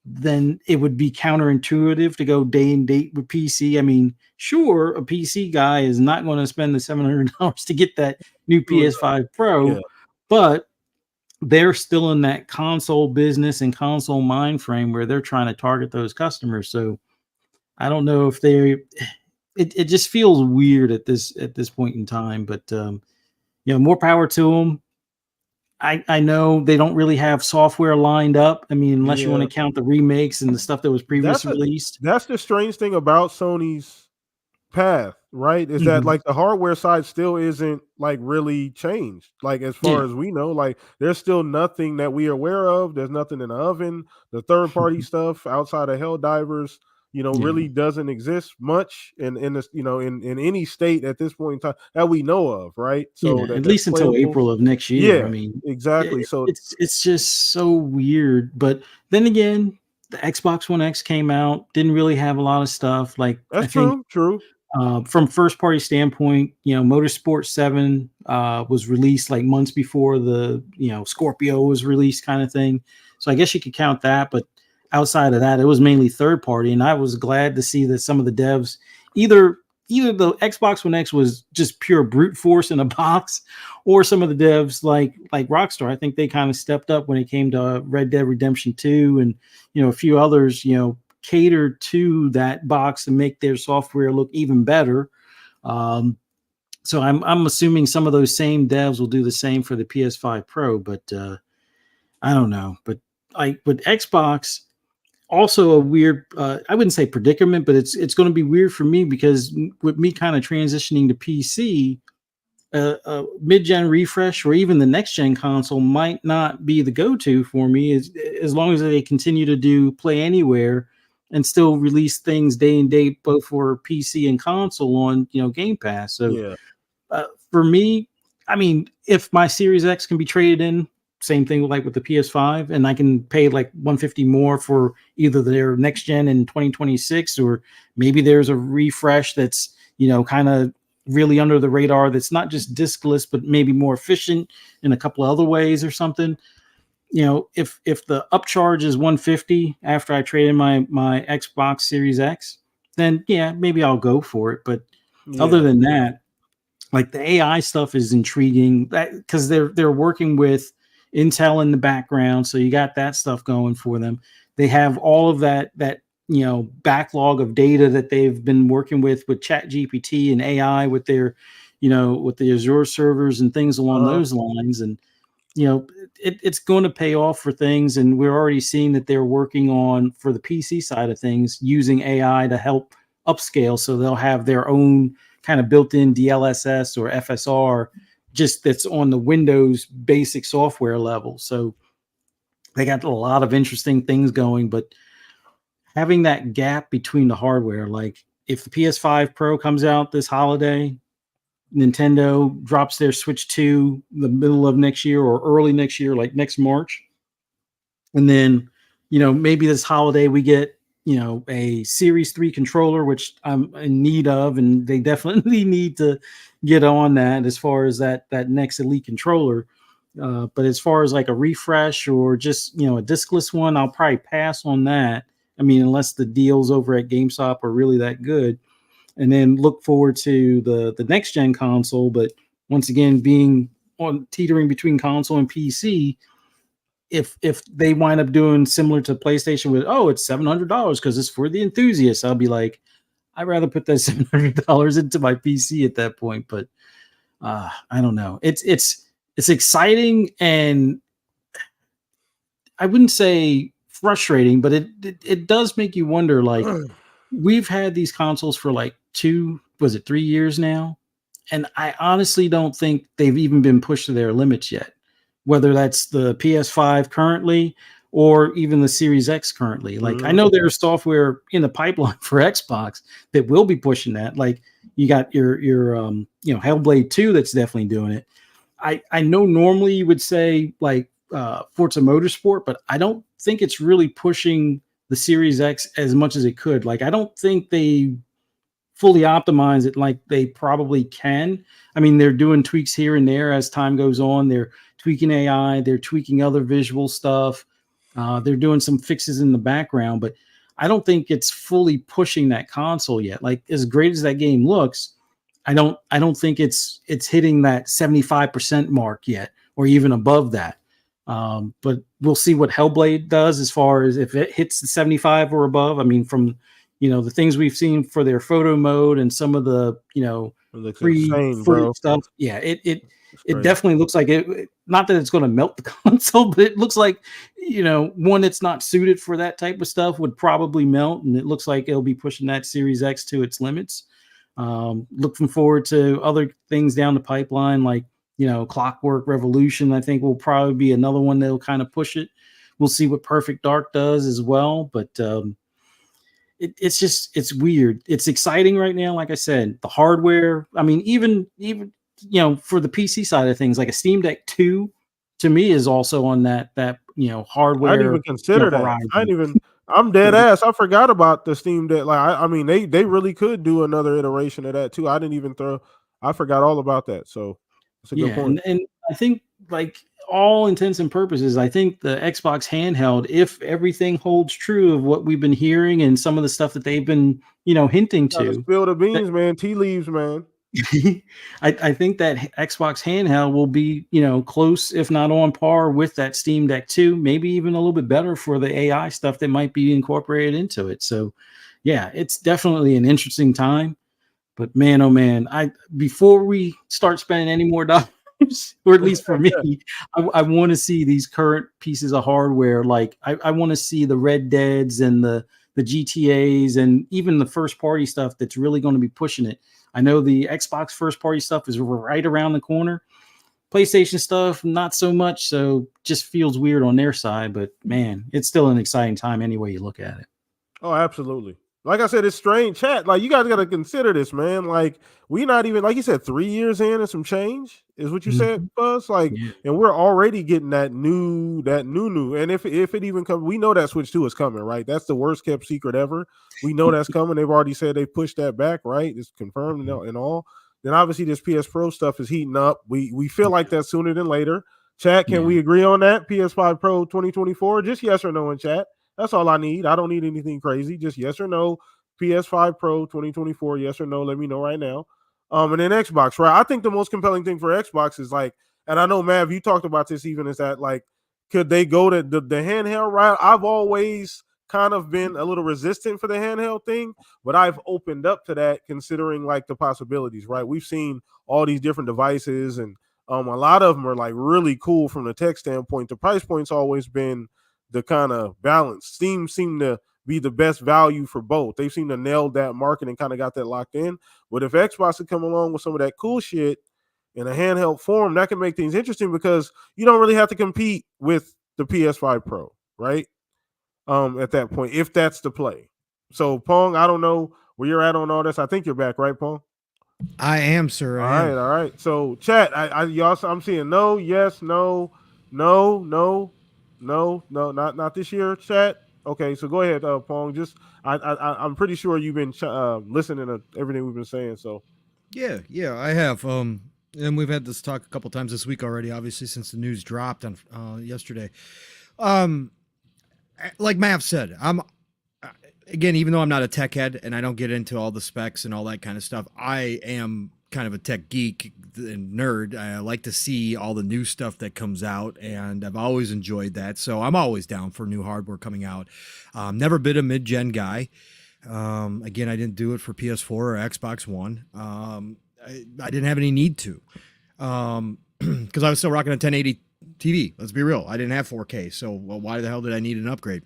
then it would be counterintuitive to go day and date with PC. I mean, sure, a PC guy is not going to spend the $700 to get that new PS5 Pro, but they're still in that console business and console mind frame where they're trying to target those customers. So I don't know if it just feels weird at this point in time, but more power to them. I know they don't really have software lined up. I mean, unless you want to count the remakes and the stuff that was previously released. That's the strange thing about Sony's path, right? Is that like the hardware side still isn't like really changed. Like, as far as we know, like there's still nothing that we are aware of. There's nothing in the oven. The third party stuff outside of Helldivers, really doesn't exist much in this, in any state at this point in time that we know of, right? So at least until April of next year. Yeah, I mean, exactly. So it's just so weird. But then again, the Xbox One X came out, didn't really have a lot of stuff. Like, that's true. From first party standpoint, Motorsport 7 was released like months before the Scorpio was released, kind of thing. So I guess you could count that, but outside of that, it was mainly third party, and I was glad to see that some of the devs, either the Xbox One X was just pure brute force in a box, or some of the devs like Rockstar, I think they kind of stepped up when it came to Red Dead Redemption 2 and a few others, catered to that box to make their software look even better. So I'm assuming some of those same devs will do the same for the PS5 Pro, but I don't know. But with Xbox, also a weird, I wouldn't say predicament, but it's going to be weird for me because with me kind of transitioning to PC, a mid-gen refresh or even the next-gen console might not be the go-to for me as long as they continue to do Play Anywhere and still release things day and date both for PC and console on Game Pass. So for me, I mean, if my Series X can be traded in same thing like with the PS5, and I can pay like $150 more for either their next gen in 2026, or maybe there's a refresh that's, you know, kind of really under the radar, that's not just diskless, but maybe more efficient in a couple of other ways or something. You know, if the upcharge is $150 after I trade in my Xbox Series X, then yeah, maybe I'll go for it. But other than that, like the AI stuff is intriguing, because they're working with Intel in the background, so you got that stuff going for them. They have all of that you know, backlog of data that they've been working with ChatGPT and AI with their, you know, with the Azure servers and things along those lines. And you know, it's going to pay off for things, and we're already seeing that they're working on, for the PC side of things, using AI to help upscale, so they'll have their own kind of built-in DLSS or FSR, just that's on the Windows basic software level. So they got a lot of interesting things going, but having that gap between the hardware, like if the PS5 Pro comes out this holiday, Nintendo drops their Switch 2 the middle of next year or early next year, like next March, and then, you know, maybe this holiday we get, you know, a Series 3 controller, which I'm in need of, and they definitely need to get on that as far as that next Elite controller. But as far as like a refresh or just, you know, a diskless one, I'll probably pass on that. I mean, unless the deals over at GameStop are really that good, and then look forward to the next gen console. But once again, being on teetering between console and PC, if they wind up doing similar to PlayStation with, oh, it's $700 because it's for the enthusiasts, I'll be like, I'd rather put that $700 into my PC at that point. But I don't know. It's exciting, and I wouldn't say frustrating, but it does make you wonder. Like, we've had these consoles for like 3 years now, and I honestly don't think they've even been pushed to their limits yet, whether that's the PS5 currently or even the Series X currently. Like, I know there's software in the pipeline for Xbox that will be pushing that. Like, you got your you know, Hellblade 2 that's definitely doing it. I know normally you would say like Forza Motorsport, but I don't think it's really pushing the Series X as much as it could. Like, I don't think they fully optimize it like they probably can. I mean, they're doing tweaks here and there as time goes on. They're tweaking AI, they're tweaking other visual stuff. They're doing some fixes in the background, but I don't think it's fully pushing that console yet. Like, as great as that game looks, I don't think it's hitting that 75% mark yet, or even above that. But we'll see what Hellblade does as far as if it hits the 75 or above. I mean, from, you know, the things we've seen for their photo mode and some of the, you know, free stuff. Yeah, it definitely looks like it. Not that it's going to melt the console, but it looks like, you know, one that's not suited for that type of stuff would probably melt, and it looks like it'll be pushing that Series X to its limits. Looking forward to other things down the pipeline, like, you know, Clockwork Revolution, I think, will probably be another one that'll kind of push it. We'll see what Perfect Dark does as well, but it's weird. It's exciting right now. Like I said, the hardware, I mean, even, you know, for the PC side of things, like a Steam Deck 2 to me is also on that, you know, hardware. I didn't even consider that. I'm dead ass. I forgot about the Steam Deck. Like, I mean, they really could do another iteration of that too. I forgot all about that. So that's a good point. And I think, like, all intents and purposes, I think the Xbox handheld, if everything holds true of what we've been hearing and some of the stuff that they've been, you know, hinting to, spill the beans, man. Tea leaves, man. I think that Xbox handheld will be, you know, close, if not on par with that Steam Deck 2, maybe even a little bit better for the AI stuff that might be incorporated into it. So yeah, it's definitely an interesting time. But man, oh man, before we start spending any more dollars, or at least for me, I want to see these current pieces of hardware. Like, I want to see the Red Deads and the GTAs and even the first party stuff that's really going to be pushing it. I know the Xbox first party stuff is right around the corner. PlayStation stuff, not so much. So just feels weird on their side. But man, it's still an exciting time any way you look at it. Oh, absolutely. Like I said, it's strange. Chat, like you guys got to consider this, man. Like we not even, like you said, 3 years in and some change is what you said, Buzz. Like, and we're already getting that new. And if it even comes, we know that Switch 2 is coming, right? That's the worst kept secret ever. We know that's coming. They've already said they pushed that back, right? It's confirmed and all. Then obviously this PS Pro stuff is heating up. We feel like that sooner than later. Chat, can we agree on that? PS5 Pro 2024? Just yes or no in chat. That's all I need. I don't need anything crazy. Just yes or no. PS5 Pro 2024. Yes or no. Let me know right now. And then Xbox, right? I think the most compelling thing for Xbox is like, and I know, Mav, you talked about this even, is that like, could they go to the handheld route? I've always kind of been a little resistant for the handheld thing, but I've opened up to that considering like the possibilities, right? We've seen all these different devices, and a lot of them are like really cool from the tech standpoint. The price point's always been the kind of balance. Steam seemed to be the best value for both. They seem to nail that market and kind of got that locked in. But if Xbox could come along with some of that cool shit in a handheld form, that can make things interesting because you don't really have to compete with the PS5 Pro, right? At that point, if that's the play. So Pong, I don't know where you're at on all this. I think you're back, right, Pong? I am, sir. All right. So chat, y'all, I'm seeing no, yes, no, not this year, chat. Okay, so go ahead, Pong. Just I'm pretty sure you've been listening to everything we've been saying. So yeah, I have. And we've had this talk a couple times this week already, obviously, since the news dropped on yesterday. Like Mav said, again, even though I'm not a tech head and I don't get into all the specs and all that kind of stuff, I am kind of a tech geek and nerd. I like to see all the new stuff that comes out, and I've always enjoyed that. So I'm always down for new hardware coming out. Never been a mid-gen guy. Again, I didn't do it for PS4 or Xbox One. I didn't have any need to, because I was still rocking a 1080 TV. Let's be real. I didn't have 4K. So why the hell did I need an upgrade?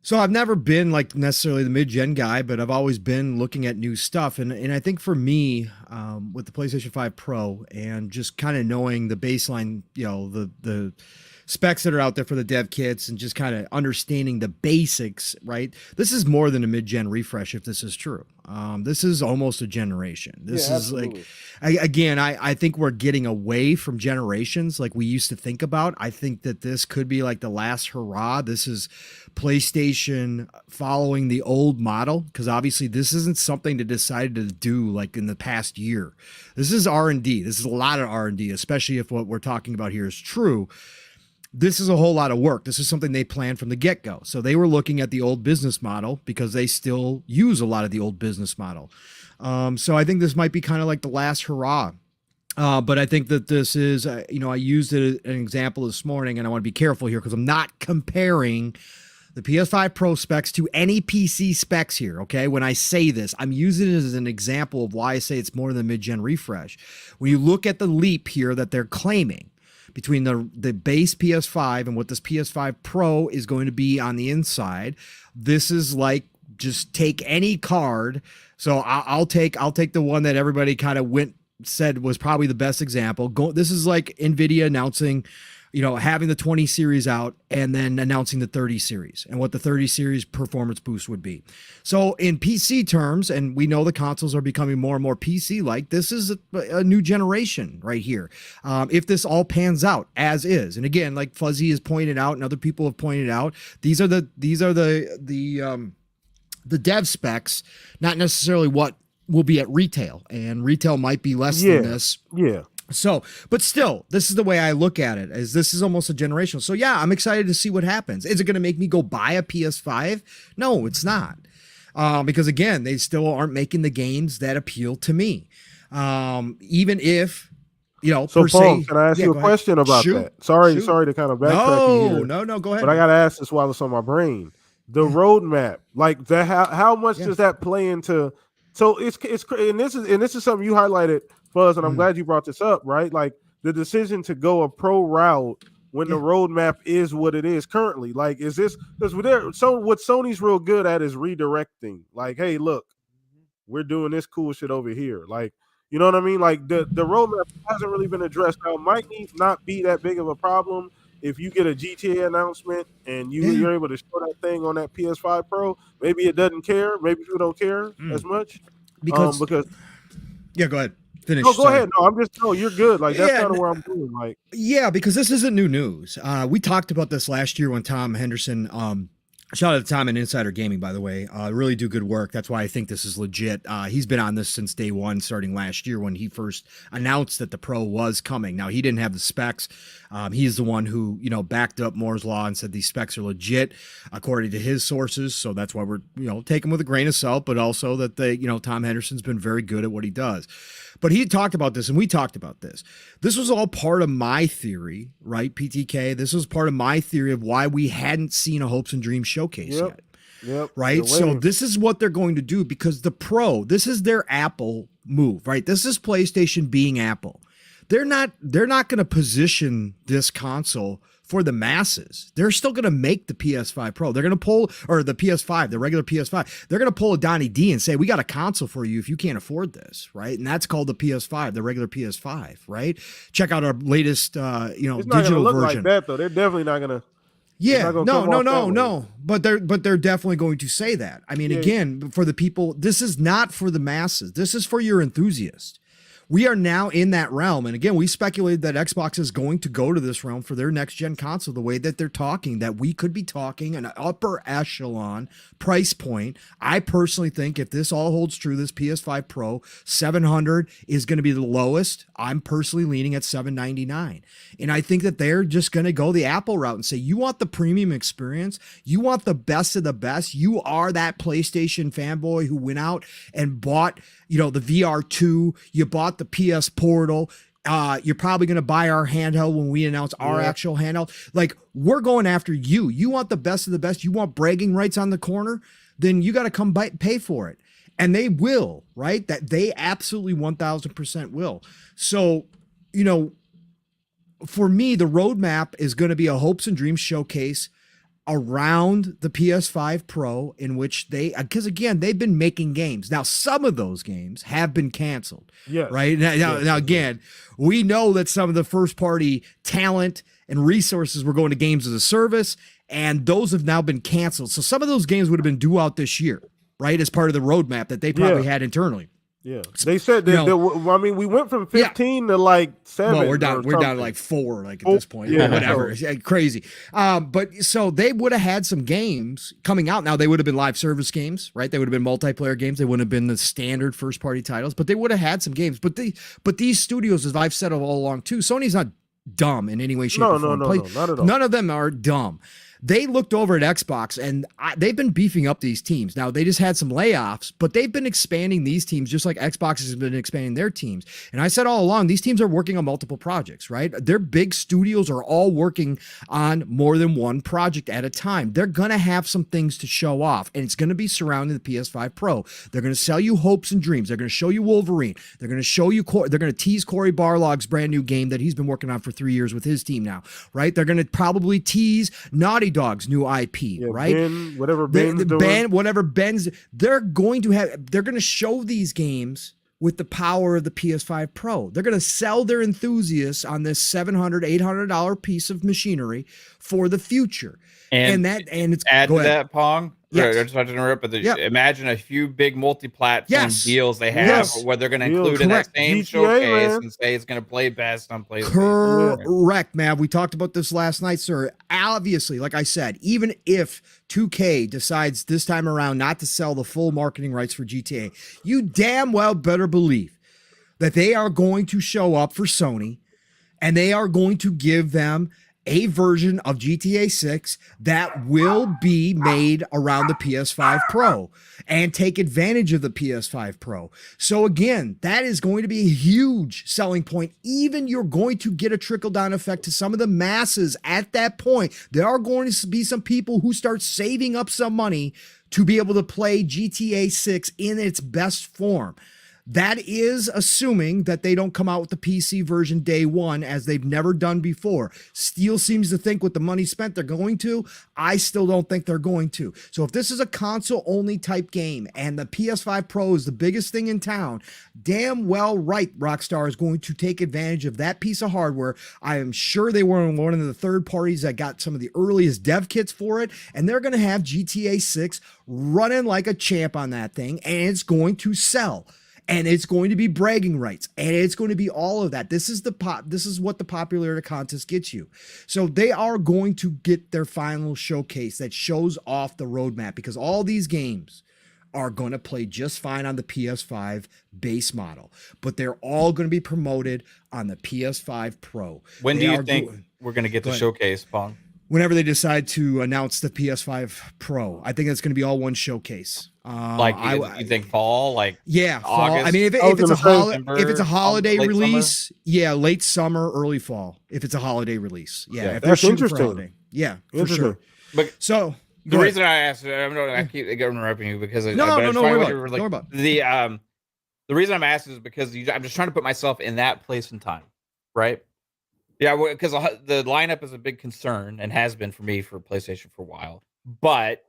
So I've never been like necessarily the mid-gen guy, but I've always been looking at new stuff. And I think for me, with the PlayStation 5 Pro and just kind of knowing the baseline, you know, the specs that are out there for the dev kits and just kind of understanding the basics, right? This is more than a mid-gen refresh if this is true. This is almost a generation. This is absolutely. Like, I think we're getting away from generations like we used to think about. I think that this could be like the last hurrah. This is PlayStation following the old model, because obviously this isn't something they decided to do like in the past year. This is R&D. This is a lot of R&D, especially if what we're talking about here is true. This is a whole lot of work. This is something they planned from the get-go. So they were looking at the old business model because they still use a lot of the old business model. So I think this might be kind of like the last hurrah. But I think that this is, you know, I used it as an example this morning, and I want to be careful here because I'm not comparing the PS5 Pro specs to any PC specs here, okay? When I say this, I'm using it as an example of why I say it's more than a mid-gen refresh. When you look at the leap here that they're claiming, between the base PS5 and what this PS5 Pro is going to be on the inside, this is like just take any card. So I'll take the one that everybody kind of said was probably the best example. This is like NVIDIA announcing, you know, having the 20 series out and then announcing the 30 series and what the 30 series performance boost would be. So in PC terms, and we know the consoles are becoming more and more PC-like, this is a new generation right here. If this all pans out as is, and again, like Fuzzy has pointed out and other people have pointed out, these are the dev specs, not necessarily what will be at retail, and retail might be less than this. Yeah. So, but still, this is the way I look at it, as this is almost a generational. So yeah, I'm excited to see what happens. Is it going to make me go buy a PS5? No, it's not. Because again, they still aren't making the games that appeal to me. Even if, you know, so Paul, can I ask you a question about that? Sorry to kind of backtrack you here. No, go ahead. But I got to ask this while it's on my brain. The roadmap, like that, how much does that play into? So it's and this is something you highlighted, Fuzz, and I'm glad you brought this up, right? Like the decision to go a pro route when the roadmap is what it is currently. Like, is this because what Sony's real good at is redirecting. Like, hey, look, we're doing this cool shit over here. Like, you know what I mean? Like the roadmap hasn't really been addressed. Now, it might not be that big of a problem if you get a GTA announcement and you're able to show that thing on that PS5 Pro, maybe it doesn't care. Maybe people don't care as much because yeah, go ahead. Finish. No, go ahead. No, I'm just you're good. Like that's kind of where I'm going. Like because this isn't new news. We talked about this last year when Tom Henderson. Shout out to Tom and Insider Gaming, by the way. Really do good work. That's why I think this is legit. He's been on this since day one, starting last year when he first announced that the Pro was coming. Now, he didn't have the specs. He's the one who, backed up Moore's Law and said these specs are legit according to his sources. So that's why we're, take them with a grain of salt, but also that Tom Henderson's been very good at what he does. But he talked about this and we talked about this. This was all part of my theory, right, PTK? This was part of my theory of why we hadn't seen a Hopes and Dreams showcase yet. Yep. Right. So this is what they're going to do because the Pro, this is their Apple move, right? This is PlayStation being Apple. They're not going to position this console for the masses. They're still going to make the PS5 Pro. They're going to pull, or the PS5, the regular PS5. They're going to pull a Donnie D and say, we got a console for you if you can't afford this, right? And that's called the PS5, the regular PS5, right? Check out our latest, it's not digital gonna look version. Like that though. They're definitely not going to. Yeah, no. But they're definitely going to say that. I mean, again, for the people, this is not for the masses. This is for your enthusiasts. We are now in that realm. And again, we speculated that Xbox is going to go to this realm for their next gen console, the way that they're talking, that we could be talking an upper echelon price point. I personally think if this all holds true, this PS5 Pro 700 is going to be the lowest. I'm personally leaning at 799. And I think that they're just going to go the Apple route and say, you want the premium experience? You want the best of the best? You are that PlayStation fanboy who went out and bought, the VR2, you bought the PS Portal. You're probably going to buy our handheld when we announce our actual handheld. Like, we're going after you. You want the best of the best. You want bragging rights on the corner, then you got to come pay for it. And they will, right? That they absolutely 1000% will. So, for me, the roadmap is going to be a Hopes and Dreams showcase around the PS5 Pro, in which because again, they've been making games. Now, some of those games have been canceled. Yes. Right. Now, again, we know that some of the first party talent and resources were going to games as a service, and those have now been canceled. So some of those games would have been due out this year, right? As part of the roadmap that they probably had internally. Yeah, they said that. We went from 15 to like 7. Well, we're down to like 4, like at this point. Yeah, whatever. It's crazy. But so they would have had some games coming out. Now they would have been live service games, right? They would have been multiplayer games. They wouldn't have been the standard first party titles, but they would have had some games. But these studios, as I've said all along too, Sony's not dumb in any way, shape, or form. No, not at all. None of them are dumb. They looked over at Xbox and they've been beefing up these teams. Now, they just had some layoffs, but they've been expanding these teams just like Xbox has been expanding their teams. And I said all along, these teams are working on multiple projects, right? Their big studios are all working on more than one project at a time. They're going to have some things to show off, and it's going to be surrounding the PS5 Pro. They're going to sell you Hopes and Dreams. They're going to show you Wolverine. They're going to show you, they're going to tease Cory Barlog's brand new game that he's been working on for 3 years with his team now, right? They're going to probably tease Naughty Dog's new IP, right? Whatever Ben's they're going to show these games with the power of the PS5 Pro. They're going to sell their enthusiasts on this $700, $800 piece of machinery for the future. And it's add to that, Pong. Yes. I just want to interrupt, but imagine a few big multi-platform deals they have where they're going to include in that same GTA, showcase and say it's going to play best on PlayStation. Correct, Mav. We talked about this last night, sir. Obviously, like I said, even if 2K decides this time around not to sell the full marketing rights for GTA, you damn well better believe that they are going to show up for Sony and they are going to give them a version of GTA 6 that will be made around the PS5 Pro and take advantage of the PS5 Pro. So again, that is going to be a huge selling point. Even you're going to get a trickle-down effect to some of the masses at that point. There are going to be some people who start saving up some money to be able to play GTA 6 in its best form. That is assuming that they don't come out with the PC version day one, as they've never done before. Steel seems to think with the money spent they're going to. I still don't think they're going to. So if this is a console-only type game and the PS5 Pro is the biggest thing in town, damn well right Rockstar is going to take advantage of that piece of hardware. I am sure they were one of the third parties that got some of the earliest dev kits for it, and they're going to have GTA 6 running like a champ on that thing, and it's going to sell. And it's going to be bragging rights, and it's going to be all of that. This is what the popularity contest gets you. So they are going to get their final showcase that shows off the roadmap, because all these games are going to play just fine on the PS5 base model, but they're all going to be promoted on the PS5 Pro. When do you think we're going to get the showcase, Pong? Whenever they decide to announce the PS5 Pro. I think it's going to be all one showcase. You think fall? Like August? Fall. I mean, if it's a holiday release, late summer, early fall. If it's a holiday release, if they're shooting for holiday, for sure. But so the reason I asked, I keep interrupting you because no, worry about it. The reason I'm asking is because I'm just trying to put myself in that place and time, right? Yeah, because the lineup is a big concern and has been for me for PlayStation for a while. But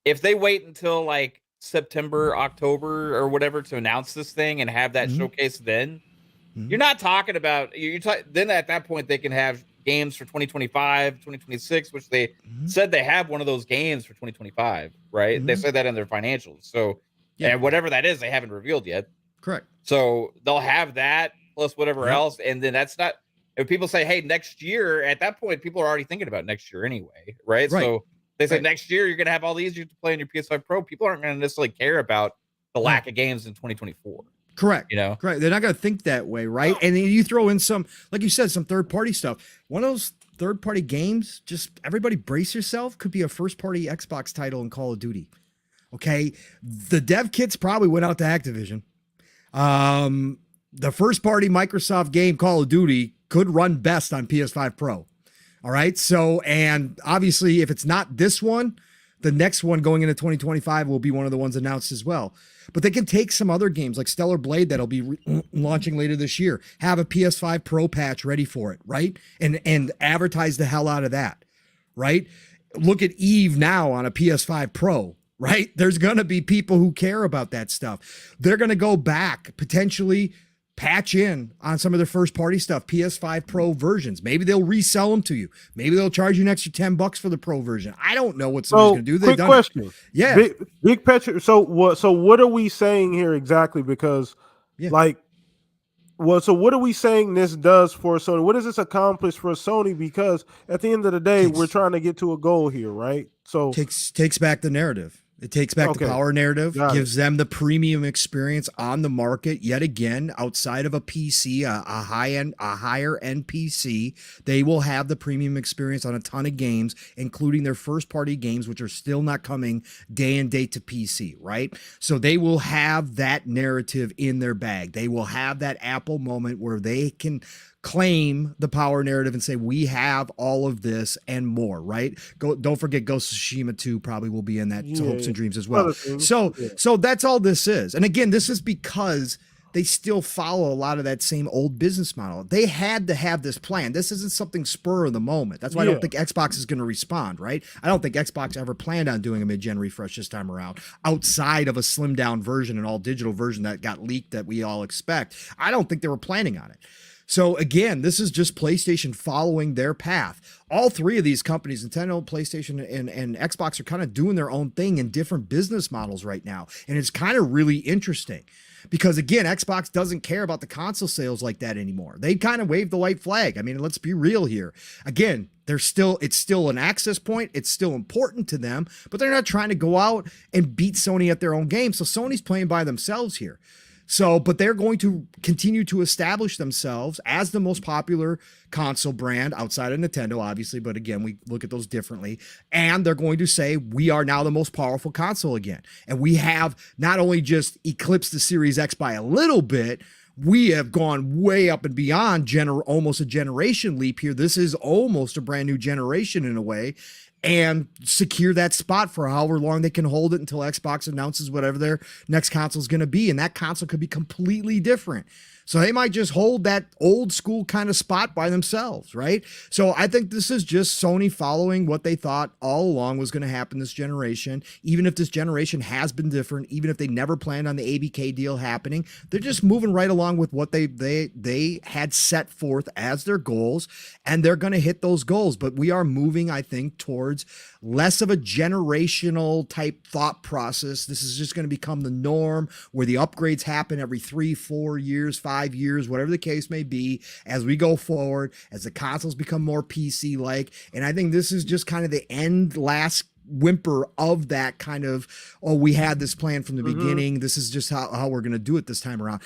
if they wait until like September, October, or whatever to announce this thing and have that showcase, then you're not talking about then at that point they can have games for 2025, 2026, which they said they have one of those games for 2025, right? They said that in their financials. So and whatever that is, they haven't revealed yet. Correct. So they'll have that plus whatever else, and then that's not. If people say, hey, next year, at that point, people are already thinking about next year anyway, right? So they say next year, you're going to have all these you to play on your PS5 Pro. People aren't going to necessarily care about the lack of games in 2024. Correct. Correct. They're not going to think that way, right? And then you throw in some, like you said, some third-party stuff. One of those third-party games, just everybody brace yourself, could be a first-party Xbox title in Call of Duty. Okay? The dev kits probably went out to Activision. The first-party Microsoft game, Call of Duty, could run best on PS5 Pro. All right. So, and obviously if it's not this one, the next one going into 2025 will be one of the ones announced as well. But they can take some other games like Stellar Blade that'll be launching later this year, have a PS5 Pro patch ready for it, right? And advertise the hell out of that, right? Look at Eve now on a PS5 Pro, right? There's going to be people who care about that stuff. They're going to go back, potentially patch in on some of their first party stuff, PS5 Pro versions. Maybe they'll resell them to you. Maybe they'll charge you an extra $10 for the Pro version. I don't know what somebody's going to do. Quick question. Yeah. Big picture. So what are we saying here exactly? Because so what are we saying this does for Sony? What does this accomplish for Sony? Because at the end of the day, we're trying to get to a goal here, right? So takes back the narrative. It takes back the power narrative, gives them the premium experience on the market yet again, outside of a PC, a higher end PC. They will have the premium experience on a ton of games, including their first party games, which are still not coming day and date to PC, right? So they will have that narrative in their bag. They will have that Apple moment where they can claim the power narrative and say, we have all of this and more, right? Don't forget Ghost of Tsushima 2 probably will be in that hopes and dreams as well. So that's all this is. And again, this is because they still follow a lot of that same old business model. They had to have this plan. This isn't something spur of the moment. That's why I don't think Xbox is going to respond, right? I don't think Xbox ever planned on doing a mid-gen refresh this time around, outside of a slimmed down version, an all digital version that got leaked that we all expect. I don't think they were planning on it. So again, this is just PlayStation following their path. All three of these companies, Nintendo, PlayStation, and Xbox, are kind of doing their own thing in different business models right now. And it's kind of really interesting because, again, Xbox doesn't care about the console sales like that anymore. They kind of waved the white flag. I mean, let's be real here. Again, it's still an access point. It's still important to them, but they're not trying to go out and beat Sony at their own game. So Sony's playing by themselves here. So, but they're going to continue to establish themselves as the most popular console brand outside of Nintendo, obviously. But again, we look at those differently. And they're going to say, we are now the most powerful console again. And we have not only just eclipsed the Series X by a little bit, we have gone way up and beyond almost a generation leap here. This is almost a brand new generation in a way. and secure that spot for however long they can hold it until Xbox announces whatever their next console is going to be. And that console could be completely different. So they might just hold that old school kind of spot by themselves, right? So I think this is just Sony following what they thought all along was going to happen this generation. Even if this generation has been different, even if they never planned on the ABK deal happening, they're just moving right along with what they had set forth as their goals, and they're going to hit those goals. But we are moving, I think, towards less of a generational type thought process. This is just going to become the norm, where the upgrades happen every 3-4 years, 5 years, whatever the case may be, as we go forward, as the consoles become more PC like. And I think this is just kind of the last whimper of that kind of, oh, we had this plan from the beginning. This is just how we're going to do it this time around.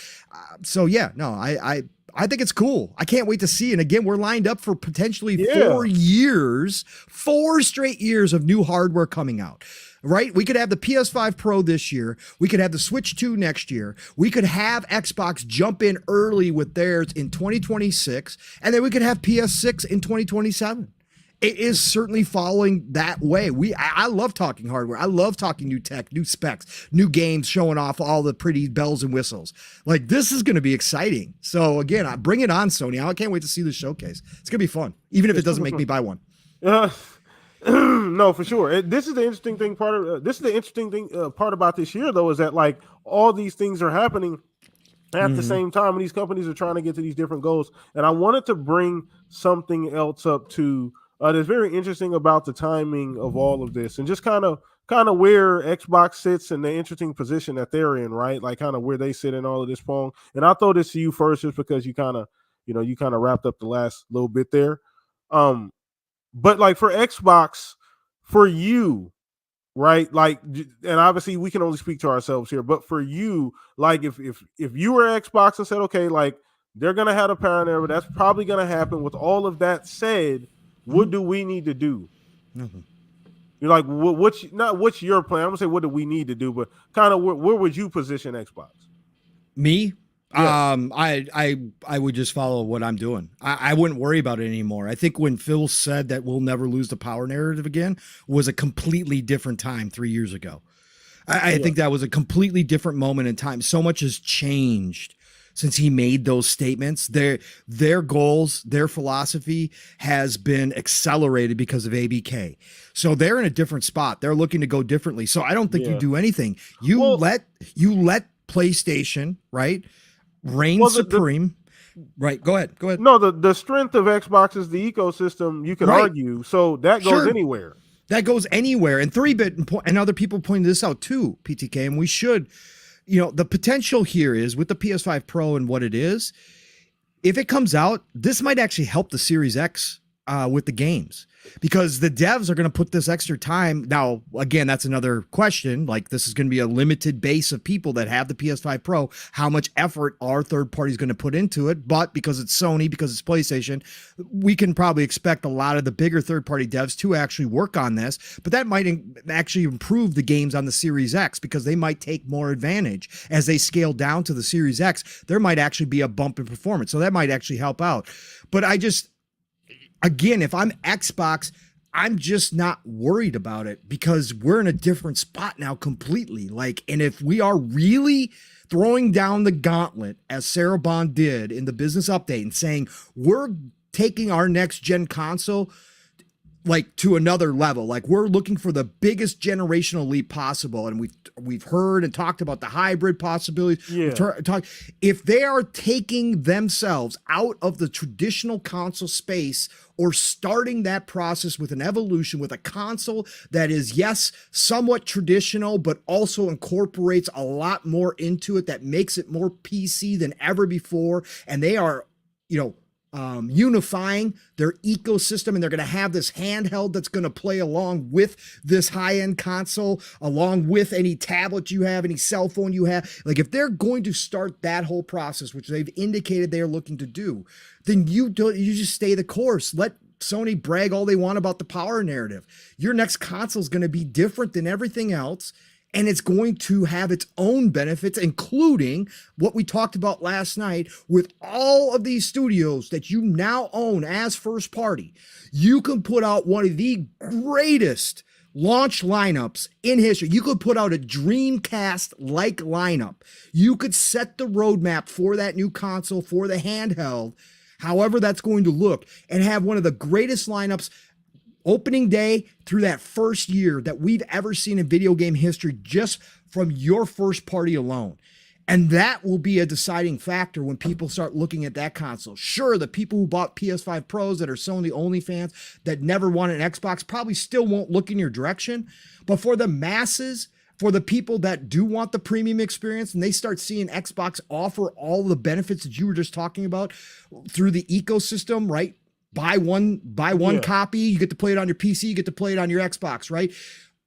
So yeah, no, I think it's cool. I can't wait to see. And again, we're lined up for potentially 4 straight years of new hardware coming out, right? We could have the PS5 Pro this year. We could have the Switch 2 next year. We could have Xbox jump in early with theirs in 2026. And then we could have PS6 in 2027. It is certainly following that way. I love talking hardware. I love talking new tech, new specs, new games, showing off all the pretty bells and whistles. Like, this is going to be exciting. So again, bring it on, Sony. I can't wait to see the showcase. It's going to be fun, even if it doesn't make me buy one. No, for sure. This is the interesting thing. Part about this year, though, is that like all these things are happening at the same time, and these companies are trying to get to these different goals. And I wanted to bring something else up too. That's very interesting about the timing of all of this, and just kind of where Xbox sits and the interesting position that they're in, right? Like kind of where they sit in all of this, Pong. And I'll throw this to you first, just because you kind of wrapped up the last little bit there. But like for Xbox, for you, right? Like, and obviously we can only speak to ourselves here, but for you, like if you were Xbox and said, okay, like they're gonna have a power narrative, that's probably gonna happen. With all of that said, what do we need to do? You're like, what's your plan? I'm gonna say, what do we need to do? But kind of where would you position Xbox? Me? Yeah. I would just follow what I'm doing. I wouldn't worry about it anymore. I think when Phil said that we'll never lose the power narrative again was a completely different time 3 years ago. I think that was a completely different moment in time. So much has changed since he made those statements. Their goals, their philosophy has been accelerated because of ABK. So they're in a different spot. They're looking to go differently. So I don't think you do anything. You let PlayStation, right, reign supreme. Right. Go ahead. No, the strength of Xbox is the ecosystem, you could argue. So that goes anywhere. That goes anywhere. And 3-bit and other people pointed this out too, PTK, and we should. The potential here is with the PS5 Pro and what it is, if it comes out, this might actually help the Series X with the games, because the devs are going to put this extra time. Now, again, that's another question. Like, this is going to be a limited base of people that have the PS5 Pro. How much effort are third parties going to put into it? But because it's Sony, because it's PlayStation, we can probably expect a lot of the bigger third-party devs to actually work on this. But that might actually improve the games on the Series X, because they might take more advantage as they scale down to the Series X. There might actually be a bump in performance, so that might actually help out. But again, if I'm Xbox, I'm just not worried about it, because we're in a different spot now completely. Like, and if we are really throwing down the gauntlet, as Sarah Bond did in the business update, and saying we're taking our next gen console like to another level, like we're looking for the biggest generational leap possible, and we've heard and talked about the hybrid possibilities. If they are taking themselves out of the traditional console space, or starting that process with an evolution, with a console that is, yes, somewhat traditional, but also incorporates a lot more into it, that makes it more PC than ever before, and they are, unifying their ecosystem, and they're going to have this handheld that's going to play along with this high-end console, along with any tablet you have, any cell phone you have. Like, if they're going to start that whole process, which they've indicated they're looking to do, then you just stay the course. Let Sony brag all they want about the power narrative. Your next console is going to be different than everything else, And it's going to have its own benefits, including what we talked about last night with all of these studios that you now own as first party. You can put out one of the greatest launch lineups in history. You could put out a Dreamcast-like lineup. You could set the roadmap for that new console, for the handheld, however that's going to look, and have one of the greatest lineups opening day through that first year that we've ever seen in video game history, just from your first party alone. And that will be a deciding factor when people start looking at that console. Sure, the people who bought PS5 Pros that are Sony only fans that never wanted an Xbox probably still won't look in your direction. But for the masses, for the people that do want the premium experience, and they start seeing Xbox offer all the benefits that you were just talking about through the ecosystem, right? Buy one copy, you get to play it on your PC, you get to play it on your Xbox, right?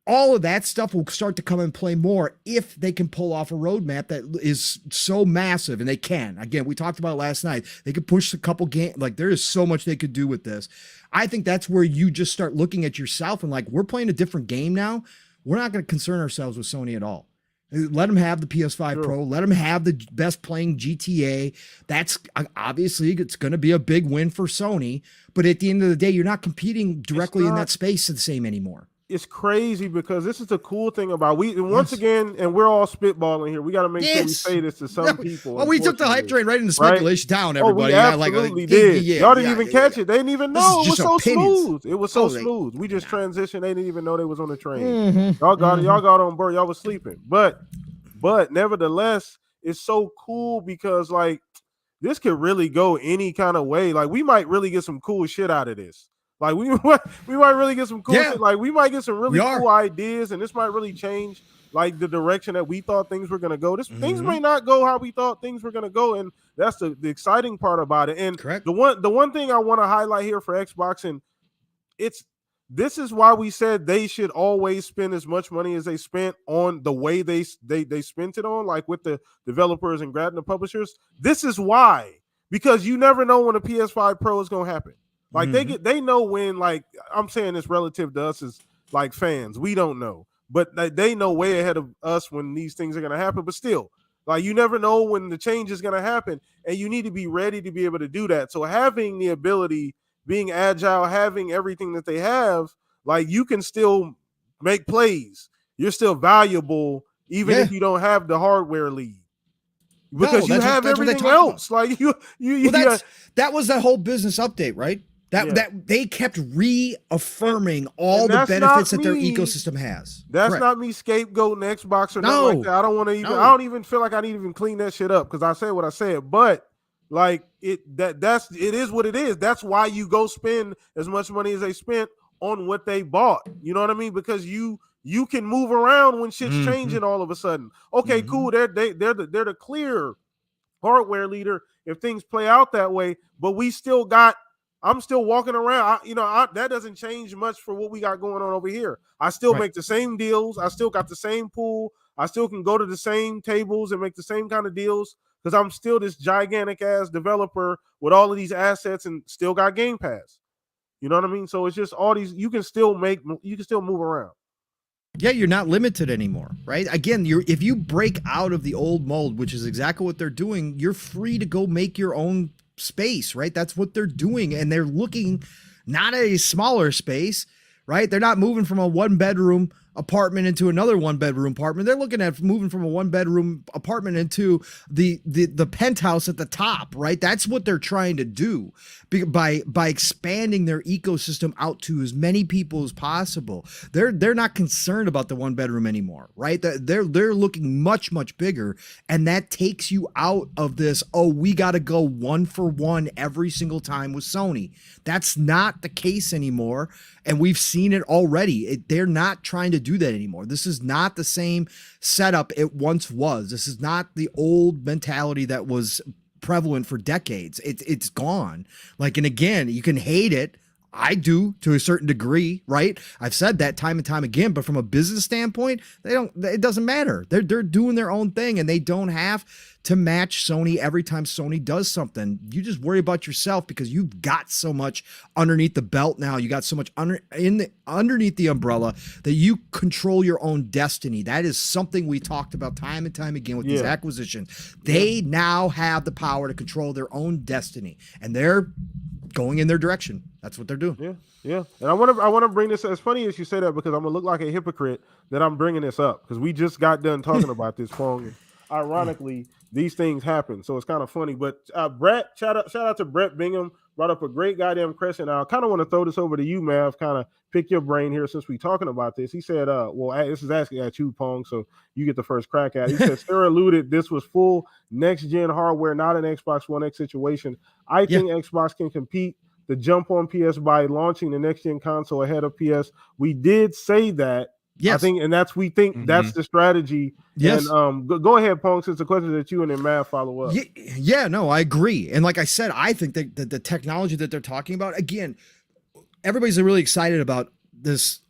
All of that stuff will start to come and play more if they can pull off a roadmap that is so massive, and they can. Again, we talked about it last night. They could push a couple games. Like, there is so much they could do with this. I think that's where you just start looking at yourself and like, we're playing a different game now. We're not going to concern ourselves with Sony at all. Let them have the PS5 Pro. Let them have the best playing GTA. That's obviously, it's going to be a big win for Sony. But at the end of the day, you're not competing directly in that space the same anymore. It's crazy because this is the cool thing about once again, and we're all spitballing here. We got to make sure we say this to some people. Well, we took the hype train right into speculation down, everybody. We absolutely did. Y'all didn't even catch it. They didn't even know. It was so smooth. It was so smooth. We just transitioned. They didn't even know they was on the train. Y'all got on board. Y'all was sleeping. But nevertheless, it's so cool because like this could really go any kind of way. Like we might really get some cool shit out of this. Like we might really get some cool shit. Like we might get some really cool ideas, and this might really change like the direction that we thought things were gonna go. Things may not go how we thought things were gonna go, and that's the exciting part about it. And the one thing I want to highlight here for Xbox, and this is why we said they should always spend as much money as they spent on the way they spent it on, like with the developers and grabbing the publishers. This is why, because you never know when a PS5 Pro is gonna happen. Like they know when, like I'm saying this relative to us as like fans, we don't know, but they know way ahead of us when these things are going to happen. But still, like you never know when the change is going to happen, and you need to be ready to be able to do that. So having the ability, being agile, having everything that they have, like you can still make plays. You're still valuable even if you don't have the hardware lead. Because you have everything else. About. Like that was that whole business update, right? That they kept reaffirming all the benefits that their ecosystem has. That's not me scapegoating Xbox or nothing like that. I don't want to even. I don't even feel like I need to even clean that shit up because I said what I said. But like it is what it is. That's why you go spend as much money as they spent on what they bought. You know what I mean? Because you can move around when shit's changing all of a sudden. Okay, cool. They're the clear hardware leader if things play out that way. But we still got. I'm still walking around. That doesn't change much for what we got going on over here. I still make the same deals. I still got the same pool. I still can go to the same tables and make the same kind of deals because I'm still this gigantic ass developer with all of these assets and still got Game Pass. You know what I mean? So it's just all these. You can still move around. Yeah, you're not limited anymore, right? Again, if you break out of the old mold, which is exactly what they're doing, you're free to go make your own space, right? That's what they're doing, and they're looking not at a smaller space, right? They're not moving from a one-bedroom apartment into another one-bedroom apartment. They're looking at moving from a one-bedroom apartment into the penthouse at the top, right? That's what they're trying to do by expanding their ecosystem out to as many people as possible. They're not concerned about the one-bedroom anymore, right? They're looking much, much bigger, and that takes you out of this, we got to go one for one every single time with Sony. That's not the case anymore, and we've seen it already. They're not trying to do that anymore. This is not the same setup it once was. This is not the old mentality that was prevalent for decades. It's gone. Like, and again, you can hate it. I do to a certain degree, right? I've said that time and time again, but from a business standpoint, it doesn't matter. They're doing their own thing, and they don't have to match Sony every time Sony does something. You just worry about yourself because you've got so much underneath the belt now. You got so much underneath the umbrella that you control your own destiny. That is something we talked about time and time again with these acquisitions. They now have the power to control their own destiny, and they're going in their direction. That's what they're doing. Yeah. And I want to bring this. As funny as you say that, because I'm gonna look like a hypocrite that I'm bringing this up because we just got done talking about this phone. Ironically, these things happen, so it's kind of funny. But Brett, shout out to Brett Bingham, brought up a great goddamn question. I kind of want to throw this over to you, Mav. Kind of pick your brain here since we're talking about this. He said, well, this is asking at you, Pong, so you get the first crack at it. He said, Sarah alluded this was full next-gen hardware, not an Xbox One X situation. I think Xbox can compete the jump on PS by launching the next-gen console ahead of PS. We did say that. Yes. I think, and we think that's the strategy. Yes. And go ahead, Pong, since the question that you and then Matt follow up. Yeah, no, I agree. And like I said, I think that the technology that they're talking about, again, everybody's really excited about this,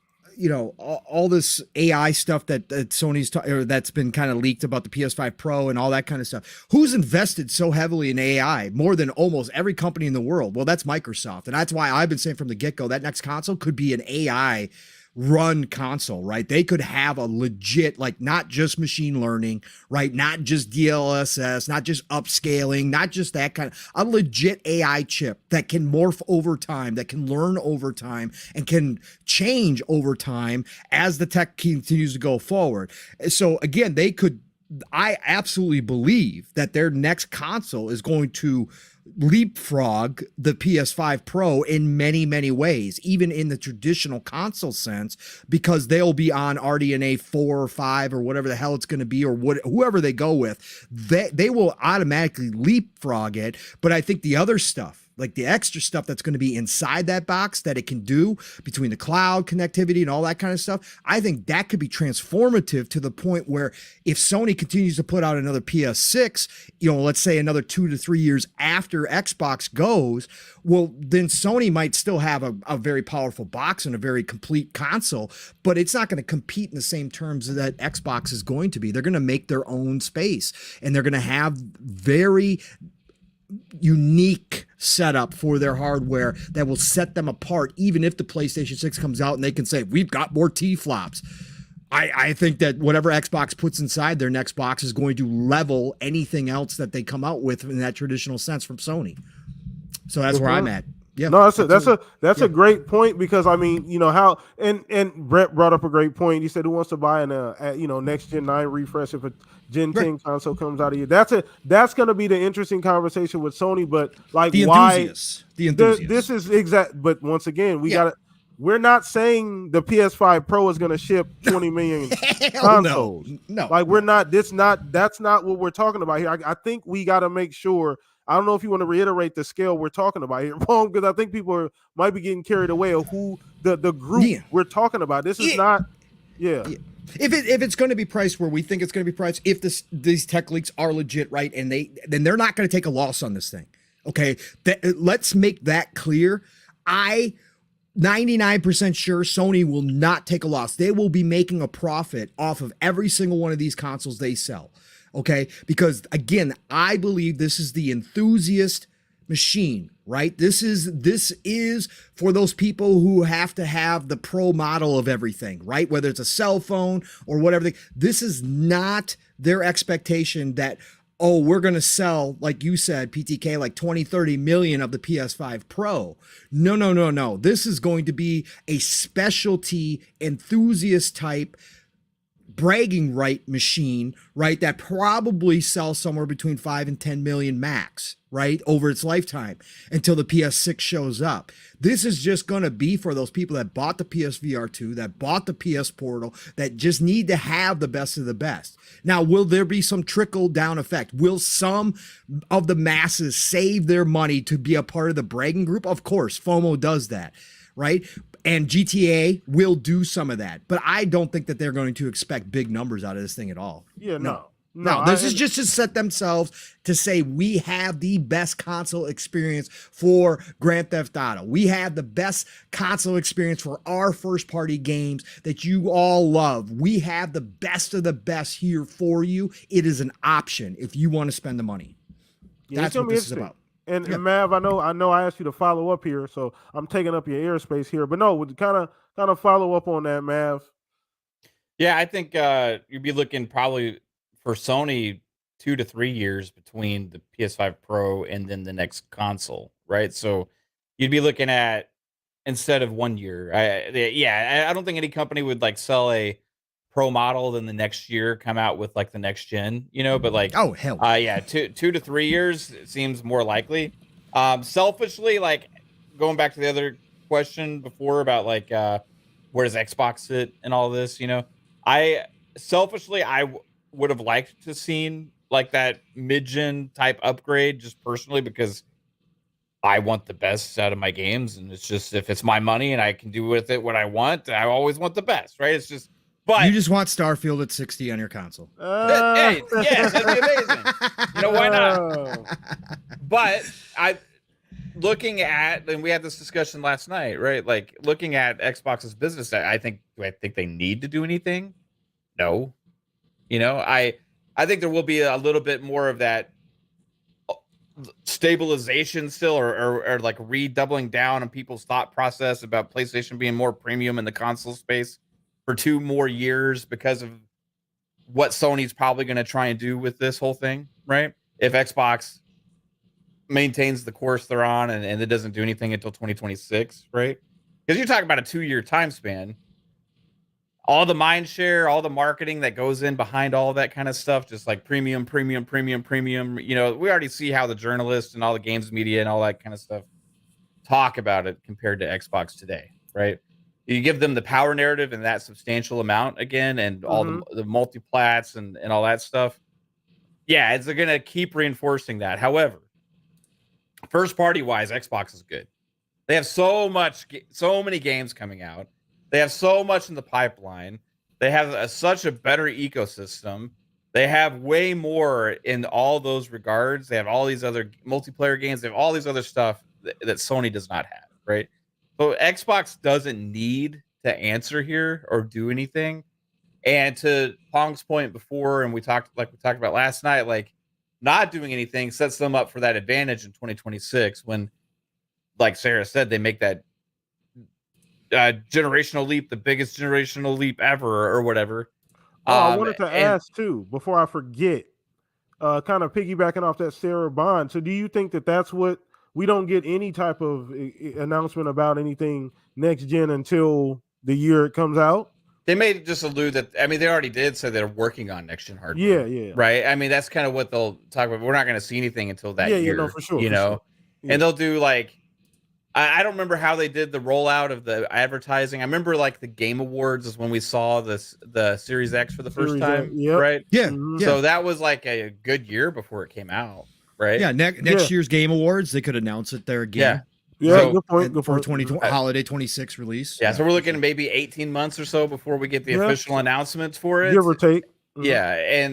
all this AI stuff that Sony's or that's been kind of leaked about the PS5 Pro and all that kind of stuff. Who's invested so heavily in AI more than almost every company in the world? Well, that's Microsoft. And that's why I've been saying from the get-go that next console could be an AI run console, right? They could have a legit, like, not just machine learning, right? Not just DLSS, not just upscaling, not just that kind of, a legit AI chip that can morph over time, that can learn over time, and can change over time as the tech continues to go forward. So again, I absolutely believe that their next console is going to leapfrog the PS5 Pro in many, many ways, even in the traditional console sense, because they'll be on RDNA 4 or 5 or whatever the hell it's going to be, or whoever they go with, they will automatically leapfrog it. But I think the other stuff, like the extra stuff that's going to be inside that box that it can do between the cloud connectivity and all that kind of stuff, I think that could be transformative to the point where if Sony continues to put out another PS6, let's say another 2 to 3 years after Xbox goes, well, then Sony might still have a very powerful box and a very complete console, but it's not going to compete in the same terms that Xbox is going to be. They're going to make their own space, and they're going to have very unique setup for their hardware that will set them apart, even if the PlayStation 6 comes out and they can say, we've got more T-flops. I think that whatever Xbox puts inside their next box is going to level anything else that they come out with in that traditional sense from Sony. So that's where I'm at. Yeah, no, that's a great point, because I mean, how and Brett brought up a great point. He said, who wants to buy next gen 9 refresh if a Gen 10 console comes out of you? That's going to be the interesting conversation with Sony. But like, the enthusiasts. This is exact. But once again, we're not saying the PS5 Pro is going to ship 20 million consoles. No, like we're not. That's not what we're talking about here. I think we got to make sure. I don't know if you want to reiterate the scale we're talking about here, because I think people might be getting carried away of who the group we're talking about. This is not. Yeah. If it's going to be priced where we think it's going to be priced, if these tech leaks are legit, right, and then they're not going to take a loss on this thing. Okay, let's make that clear. 99% sure Sony will not take a loss. They will be making a profit off of every single one of these consoles they sell. Okay, because again, I believe this is the enthusiast machine, right? This is for those people who have to have the pro model of everything, right? Whether it's a cell phone or whatever. This is not their expectation that, oh, we're going to sell, like you said, PTK, like 20, 30 million of the PS5 Pro. No. This is going to be a specialty enthusiast type bragging right machine, right, that probably sells somewhere between 5 and 10 million max, right, over its lifetime until the PS6 shows up. This is just going to be for those people that bought the PSVR 2, that bought the PS Portal, that just need to have the best of the best. Now, will there be some trickle down effect? Will some of the masses save their money to be a part of the bragging group? Of course, FOMO does that, right? And GTA will do some of that, but I don't think that they're going to expect big numbers out of this thing at all. Yeah, no. No, this is just to set themselves to say we have the best console experience for Grand Theft Auto. We have the best console experience for our first-party games that you all love. We have the best of the best here for you. It is an option if you want to spend the money. That's what this is about. And Mav, I know I asked you to follow up here, so I'm taking up your airspace here. But no, would kind of follow up on that, Mav. Yeah, I think you'd be looking probably for Sony 2 to 3 years between the PS5 Pro and then the next console, right? So you'd be looking at, instead of 1 year, I don't think any company would like sell a Pro model, then the next year come out with like the next gen, but like, oh hell, yeah, 2 to 3 years seems more likely. Selfishly, like going back to the other question before about like where does Xbox sit and all this, I selfishly would have liked to seen like that mid-gen type upgrade, just personally, because I want the best out of my games, and it's just, if it's my money and I can do with it what I want, I always want the best, right? It's just, but you just want Starfield at 60 on your console. Hey, yes, that'd be amazing. Why not? But looking at, and we had this discussion last night, right? Like looking at Xbox's business, do I think they need to do anything? No. I think there will be a little bit more of that stabilization still, or like redoubling down on people's thought process about PlayStation being more premium in the console space for 2 more years because of what Sony's probably going to try and do with this whole thing, right? If Xbox maintains the course they're on and it doesn't do anything until 2026, right? Because you're talking about a 2-year time span. All the mind share, all the marketing that goes in behind all that kind of stuff, just like premium. We already see how the journalists and all the games media and all that kind of stuff talk about it compared to Xbox today, right? You give them the power narrative and that substantial amount again, and all the multiplats and all that stuff. Yeah, it's going to keep reinforcing that. However, first party wise, Xbox is good. They have so many games coming out. They have so much in the pipeline. They have such a better ecosystem. They have way more in all those regards. They have all these other multiplayer games. They have all these other stuff that Sony does not have, right? So Xbox doesn't need to answer here or do anything. And to Pong's point before, and we talked about last night, like not doing anything sets them up for that advantage in 2026 when, like Sarah said, they make that generational leap, the biggest generational leap ever, or whatever. I wanted to ask too, before I forget, kind of piggybacking off that Sarah Bond. So do you think that that's what we don't get any type of announcement about anything next gen until the year it comes out? They may just allude that, I mean, they already did say they're working on next gen hardware. Yeah. Right. I mean, that's kind of what they'll talk about. We're not going to see anything until that year. Yeah, no, for sure. Yeah. And they'll do like, I don't remember how they did the rollout of the advertising. I remember like the Game Awards is when we saw the Series X for the first time, right? Yeah. So that was like a good year before it came out, right? Yeah. Next year's Game Awards, they could announce it there again. Yeah. So, good point. For 2020 holiday 26 release. Yeah. So we're looking at maybe 18 months or so before we get the official announcements for it. Give or take. Yeah.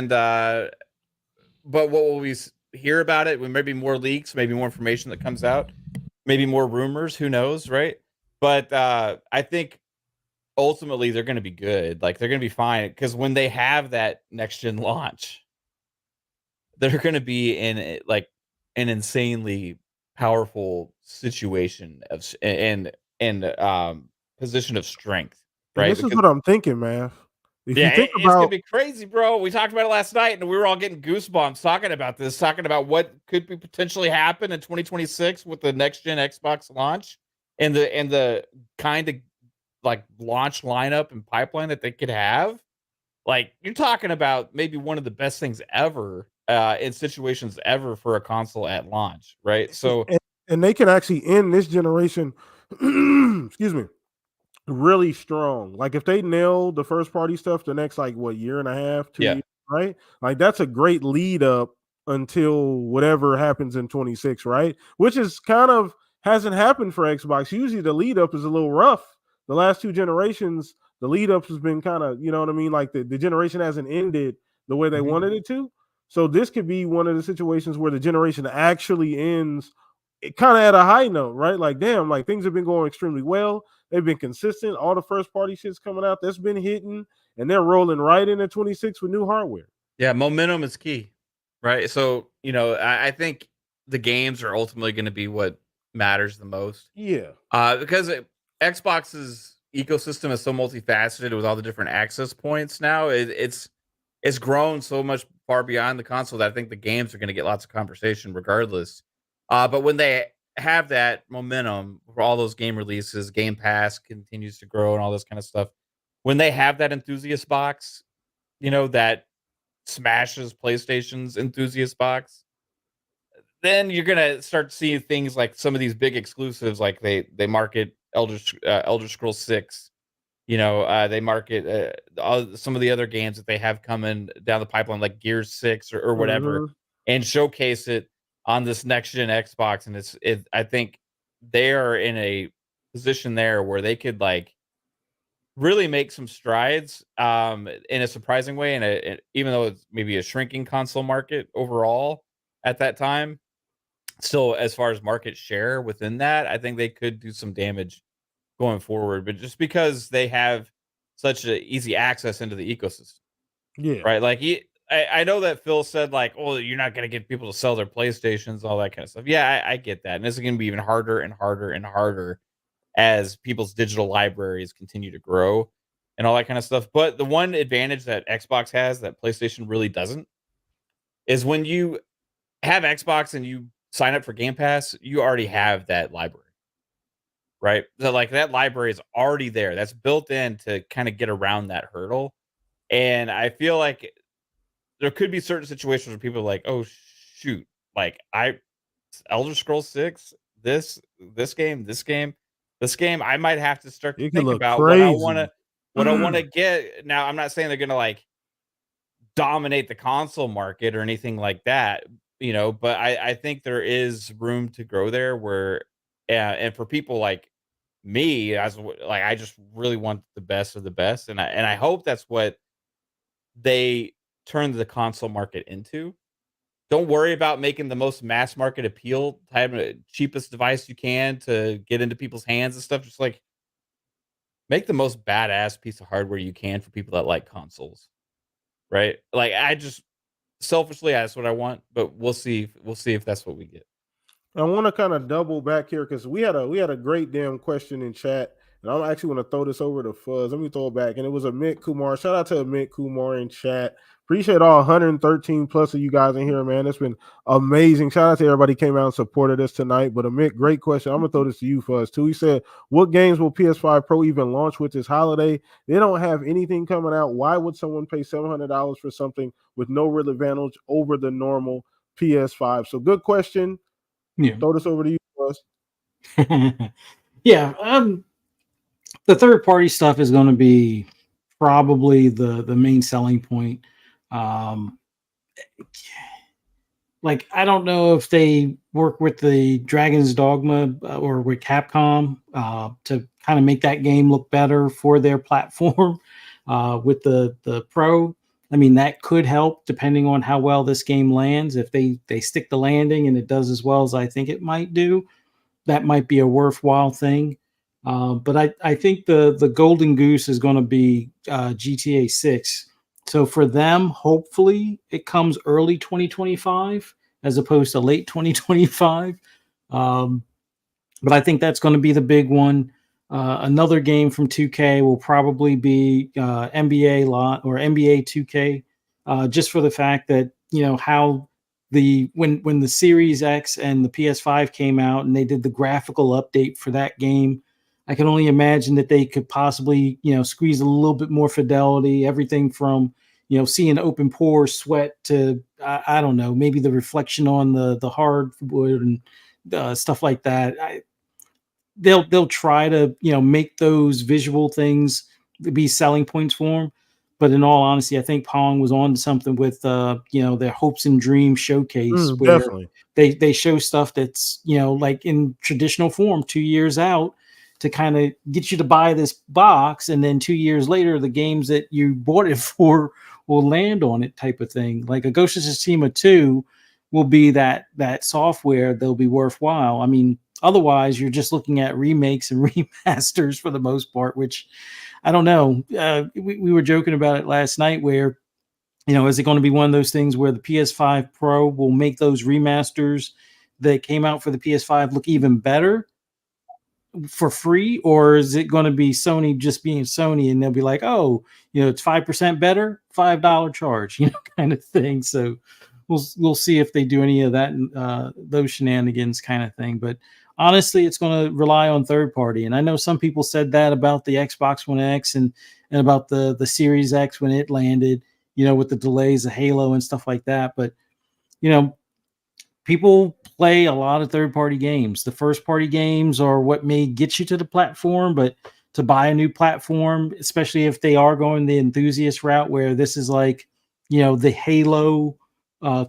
But what will we hear about it? Maybe more leaks, maybe more information that comes out, maybe more rumors, who knows, right? But I think ultimately they're going to be good. Like they're going to be fine, because when they have that next gen launch, they're going to be in like an insanely powerful situation of and position of strength, right? And this is what I'm thinking, man. It's gonna be crazy, bro. We talked about it last night, and we were all getting goosebumps talking about what could be potentially happen in 2026 with the next gen Xbox launch and the kind of like launch lineup and pipeline that they could have. Like you're talking about maybe one of the best things ever in situations ever for a console at launch, right? So and they can actually end this generation. Excuse me. Really strong. Like if they nail the first party stuff the next year and a half, 2 years, right? Like that's a great lead up until whatever happens in 26, right? Which is kind of hasn't happened for Xbox. Usually the lead up is a little rough. The last 2 generations, the lead up has been kind of, you know what I mean? Like the generation hasn't ended the way they wanted it to. So this could be one of the situations where the generation actually ends kind of at a high note, right? Like, damn, like things have been going extremely well. They've been consistent. All the first party shit's coming out that's been hitting, and they're rolling right into 26 with new hardware. Yeah, momentum is key, right? So, I think the games are ultimately going to be what matters the most. Yeah. Because Xbox's ecosystem is so multifaceted with all the different access points now. It's grown so much far beyond the console that I think the games are going to get lots of conversation regardless. But when they have that momentum for all those game releases, Game Pass continues to grow and all this kind of stuff. When they have that enthusiast box, that smashes PlayStation's enthusiast box, then you're gonna start seeing things like some of these big exclusives, like they market Elder Scrolls 6. They market some of the other games that they have coming down the pipeline, like Gears 6 or whatever, and showcase it on this next gen Xbox. And I think they are in a position there where they could like really make some strides in a surprising way. And even though it's maybe a shrinking console market overall at that time, still as far as market share within that, I think they could do some damage going forward. But just because they have such an easy access into the ecosystem, right? Like I know that Phil said like, "Oh, you're not going to get people to sell their PlayStations, all that kind of stuff." Yeah, I get that, and this is going to be even harder and harder and harder as people's digital libraries continue to grow and all that kind of stuff. But the one advantage that Xbox has that PlayStation really doesn't is when you have Xbox and you sign up for Game Pass, you already have that library, right? So like that library is already there. That's built in to kind of get around that hurdle. And I feel like there could be certain situations where people are like, oh shoot, like Elder Scrolls 6, this game, I might have to start to think about crazy. what I want to get. Now, I'm not saying they're gonna like dominate the console market or anything like that, but I think there is room to grow there where and for people like me, I just really want the best of the best, and I hope that's what they turn the console market into. Don't worry about making the most mass market appeal, having the cheapest device you can to get into people's hands and stuff. Just like make the most badass piece of hardware you can for people that like consoles, right? Like I just selfishly, that's what I want, but we'll see if that's what we get. I want to kind of double back here because we had a great damn question in chat, and I'm actually going to throw this over to Fuzz. Let me throw it back, and it was Amit Kumar. Shout out to Amit Kumar in chat. Appreciate all 113 plus of you guys in here, man. It's been amazing. Shout out to everybody who came out and supported us tonight. But Amit, great question. I'm gonna throw this to you, Fuzz, too. He said, "What games will PS5 Pro even launch with this holiday? They don't have anything coming out. Why would someone pay $700 for something with no real advantage over the normal PS5?" So good question. Yeah. Throw this over to you, Fuzz. Yeah. The third party stuff is going to be probably the main selling point. Like I don't know if they work with the Dragon's Dogma or with Capcom to kind of make that game look better for their platform with the Pro. I mean, that could help depending on how well this game lands. If they stick the landing and it does as well as I think it might do, that might be a worthwhile thing. But I think the golden goose is going to be GTA 6. So for them, hopefully it comes early 2025 as opposed to late 2025. But I think that's going to be the big one. Another game from 2K will probably be NBA 2K, just for the fact that how when the Series X and the PS5 came out and they did the graphical update for that game, I can only imagine that they could possibly, squeeze a little bit more fidelity, everything from, seeing open pores sweat to, I don't know, maybe the reflection on the hardwood and stuff like that. They'll try to, make those visual things be selling points for them. But in all honesty, I think Pong was on to something with, their hopes and dreams showcase where definitely. They show stuff that's, like in traditional form 2 years out, to kind of get you to buy this box, and then 2 years later, the games that you bought it for will land on it type of thing. Like a Ghost of Tsushima 2 will be that software that'll be worthwhile. I mean, otherwise you're just looking at remakes and remasters for the most part, which I don't know. We were joking about it last night where, is it going to be one of those things where the PS5 Pro will make those remasters that came out for the PS5 look even better for free, or is it going to be Sony just being Sony and they'll be like, oh, it's 5% better, $5 charge, kind of thing. So we'll see if they do any of that, those shenanigans kind of thing. But honestly, it's going to rely on third party. And I know some people said that about the Xbox One X and about the Series X when it landed, with the delays of Halo and stuff like that. But, people play a lot of third-party games. The first-party games are what may get you to the platform, but to buy a new platform, especially if they are going the enthusiast route where this is like, the Halo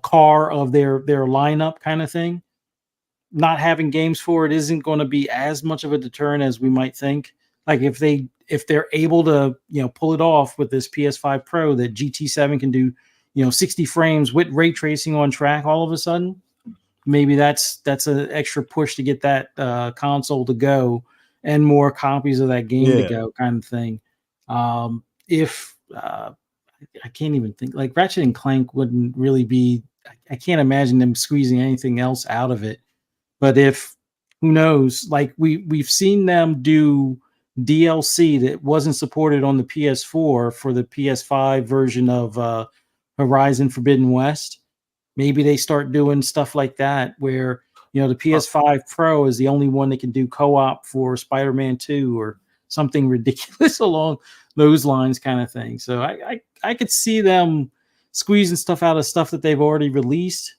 car of their lineup kind of thing, not having games for it isn't going to be as much of a deterrent as we might think. Like if they're able to, pull it off with this PS5 Pro that GT7 can do, 60 frames with ray tracing on track all of a sudden, maybe that's an extra push to get that console to go and more copies of that game to go kind of thing. If I can't even think, like Ratchet and Clank wouldn't really be, I can't imagine them squeezing anything else out of it. But if, who knows, like we've seen them do DLC that wasn't supported on the PS4 for the PS5 version of Horizon Forbidden West. Maybe they start doing stuff like that where, the PS5 Pro is the only one that can do co-op for Spider-Man 2 or something ridiculous along those lines kind of thing. So I could see them squeezing stuff out of stuff that they've already released,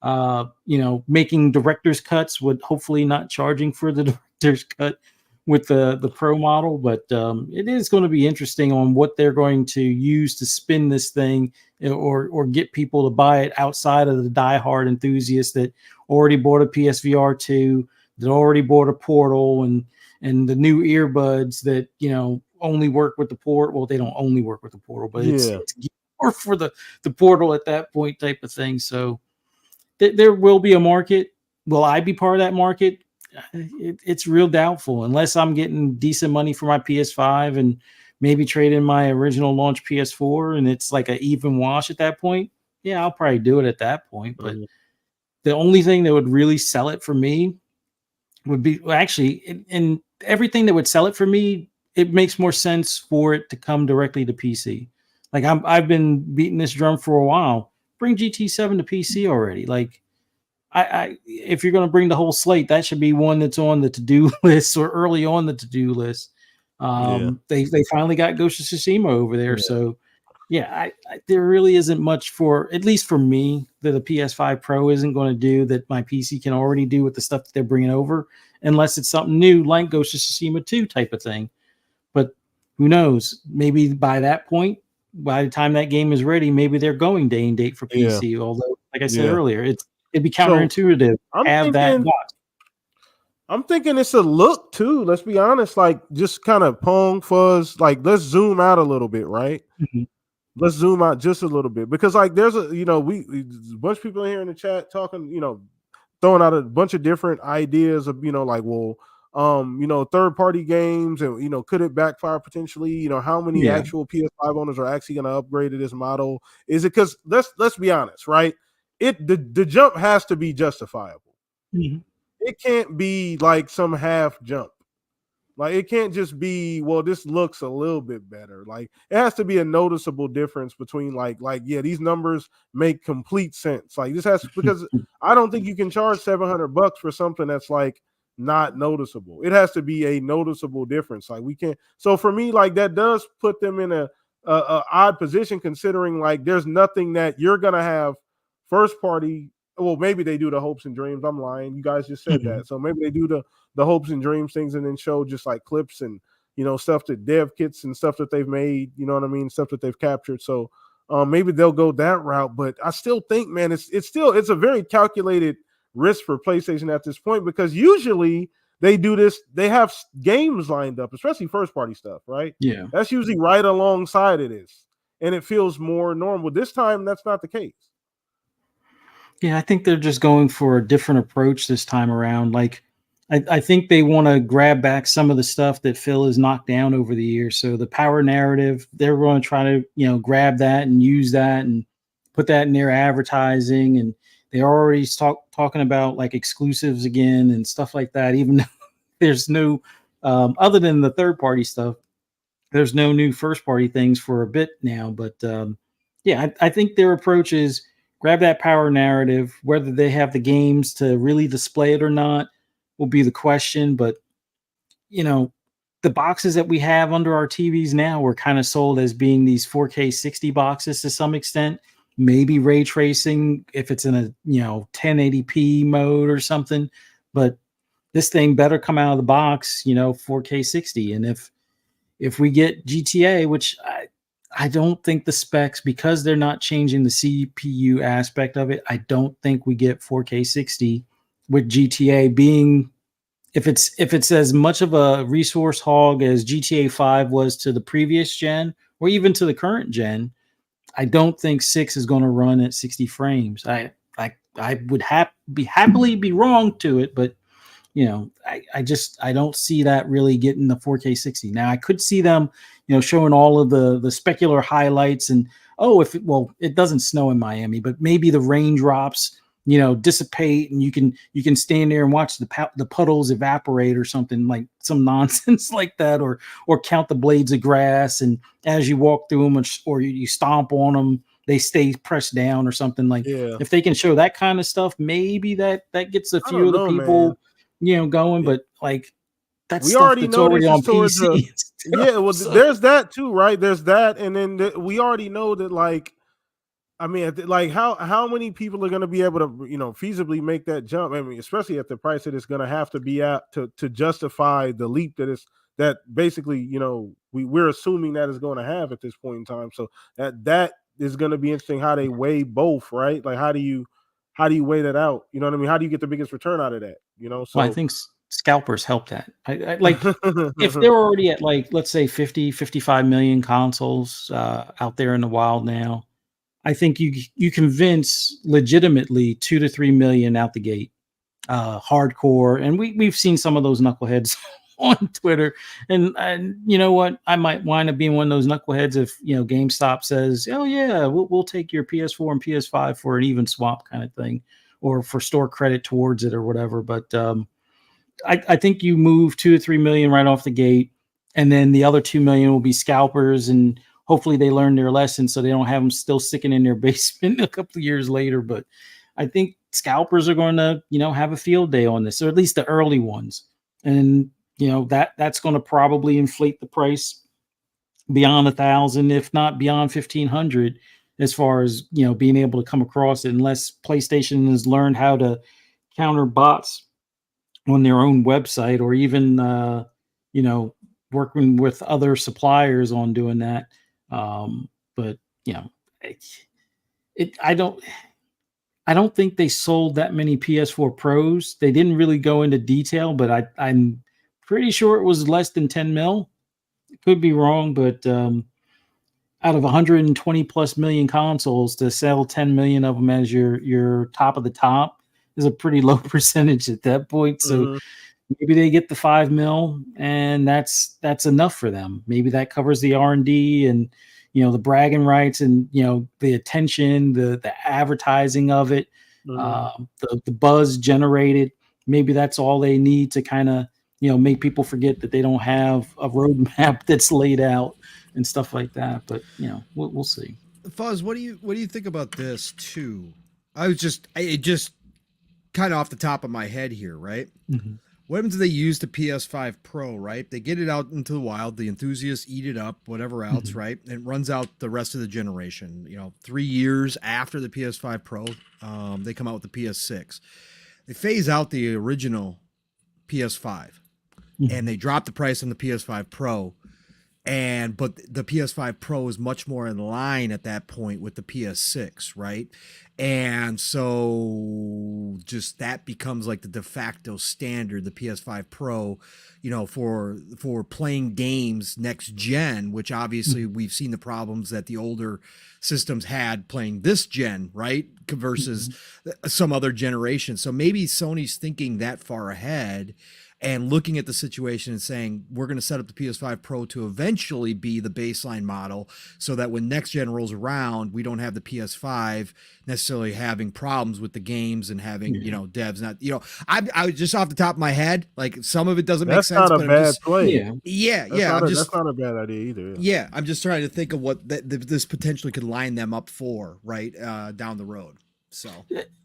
making director's cuts with hopefully not charging for the director's cut with the Pro model. But it is going to be interesting on what they're going to use to spin this thing or get people to buy it outside of the diehard enthusiasts that already bought a PSVR 2, that already bought a Portal and the new earbuds that, only work with the port. Well, they don't only work with the Portal, but it's more for the Portal at that point type of thing. So there will be a market. Will I be part of that market? It's real doubtful unless I'm getting decent money for my PS5 and maybe trade in my original launch PS4 and it's like an even wash at that point. Yeah, I'll probably do it at that point. But the only thing that would really sell it for me would be actually, and everything that would sell it for me, it makes more sense for it to come directly to PC. Like I've been beating this drum for a while. Bring GT7 to PC already. Like if you're going to bring the whole slate, that should be one that's on the to-do list or early on the to-do list. They finally got Ghost of Tsushima over there. So I there really isn't much for, at least for me, that a PS5 Pro isn't going to do that my PC can already do with the stuff that they're bringing over, unless it's something new like Ghost of Tsushima 2 type of thing. But who knows? Maybe by that point, by the time that game is ready, maybe they're going day and date for PC. Although, like I said earlier, it'd be counterintuitive. I'm thinking it's a look too. Let's be honest. Like just kind of Pong Fuzz. Like let's zoom out a little bit, right? Mm-hmm. Let's zoom out just a little bit because like there's a we a bunch of people in here in the chat talking, throwing out a bunch of different ideas of third party games and could it backfire potentially? How many actual PS5 owners are actually going to upgrade to this model? Is it because let's be honest, right? The jump has to be justifiable. Mm-hmm. It can't be like some half jump. Like it can't just be, well, this looks a little bit better. Like it has to be a noticeable difference between these numbers make complete sense. Like this has because I don't think you can charge $700 for something that's like not noticeable. It has to be a noticeable difference. Like we can't. So for me, like that does put them in a odd position considering like there's nothing that you're gonna have first party. Well, maybe they do the hopes and dreams. I'm lying. You guys just said that. So maybe they do the hopes and dreams things and then show just like clips and, stuff that dev kits and stuff that they've made, you know what I mean? Stuff that they've captured. So maybe they'll go that route. But I still think, man, it's a very calculated risk for PlayStation at this point because usually they do this. They have games lined up, especially first party stuff, right? Yeah. That's usually right alongside of this. and it feels more normal. This time, that's not the case. Yeah, I think they're just going for a different approach this time around. Like, I think they want to grab back some of the stuff that Phil has knocked down over the years. So the power narrative, they're going to try to, grab that and use that and put that in their advertising. And they're already talking about like exclusives again and stuff like that. Even though there's no, other than the third party stuff, there's no new first party things for a bit now. But yeah, I think their approach is grab that power narrative. Whether they have the games to really display it or not will be the question. But the boxes that we have under our TVs now were kind of sold as being these 4K 60 boxes to some extent. Maybe ray tracing if it's in a 1080p mode or something. But this thing better come out of the box 4K 60. And if we get GTA, which I don't think the specs, because they're not changing the CPU aspect of it, I don't think we get 4K 60 with GTA being, if it's as much of a resource hog as GTA 5 was to the previous gen or even to the current gen. I don't think 6 is going to run at 60 frames. I would happily be wrong to it, but I don't see that really getting the 4K 60. Now I could see them, showing all of the specular highlights and it doesn't snow in Miami, but maybe the raindrops, dissipate and you can stand there and watch the puddles evaporate or something, like some nonsense like that, or count the blades of grass, and as you walk through them or you stomp on them, they stay pressed down or something. Like, if they can show that kind of stuff, maybe that gets a few of the people, going. But like, that's already on PC. There's that too, right? There's that, and then we already know that, like, I mean, like how many people are going to be able to, feasibly make that jump? I mean, especially at the price that it's going to have to be at to justify the leap that basically, we're assuming that is going to have at this point in time. So that is going to be interesting how they weigh both, right? Like, how do you weigh that out? You know what I mean? How do you get the biggest return out of that? So well, I think scalpers help that. I like if they're already at, like, let's say 50, 55 million consoles out there in the wild now, I think you convince legitimately 2 to 3 million out the gate, hardcore. And we've seen some of those knuckleheads on Twitter, and you know what? I might wind up being one of those knuckleheads if GameStop says, "Oh yeah, we'll take your PS4 and PS5 for an even swap kind of thing, or for store credit towards it or whatever." But I think you move 2 to 3 million right off the gate, and then the other 2 million will be scalpers, and hopefully they learn their lesson so they don't have them still sticking in their basement a couple of years later. But I think scalpers are going to, have a field day on this, or at least the early ones. And, that's going to probably inflate the price beyond 1,000, if not beyond 1,500, as far as, being able to come across it, unless PlayStation has learned how to counter bots on their own website, or even, working with other suppliers on doing that. But I don't think they sold that many PS4 Pros. They didn't really go into detail, but I'm pretty sure it was less than 10 mil. Could be wrong, but out of 120 plus million consoles, to sell 10 million of them as your top of the top is a pretty low percentage at that point. So maybe they get the 5 mil, and that's enough for them. Maybe that covers the R&D and the bragging rights and the attention, the advertising of it, the buzz generated. Maybe that's all they need to kind of make people forget that they don't have a roadmap that's laid out and stuff like that. But we'll see. Fuzz, what do you think about this too? It just kind of off the top of my head here, right? Mm-hmm. What happens if they use the PS5 Pro, right? They get it out into the wild, the enthusiasts eat it up, whatever else, right? And it runs out the rest of the generation. 3 years after the PS5 Pro, they come out with the PS6. They phase out the original PS5, and they drop the price on the PS5 Pro, but the PS5 Pro is much more in line at that point with the PS6, right? And so just that becomes like the de facto standard, the PS5 Pro, for playing games next gen, which obviously we've seen the problems that the older systems had playing this gen, right? Versus some other generation. So maybe Sony's thinking that far ahead and looking at the situation and saying, we're going to set up the PS5 Pro to eventually be the baseline model so that when next gen rolls around, we don't have the PS5 necessarily having problems with the games and having, devs not, I was just off the top of my head, like some of it doesn't make sense. That's not a bad play. That's not a bad idea either. Yeah. I'm just trying to think of what this potentially could line them up for, right, down the road. So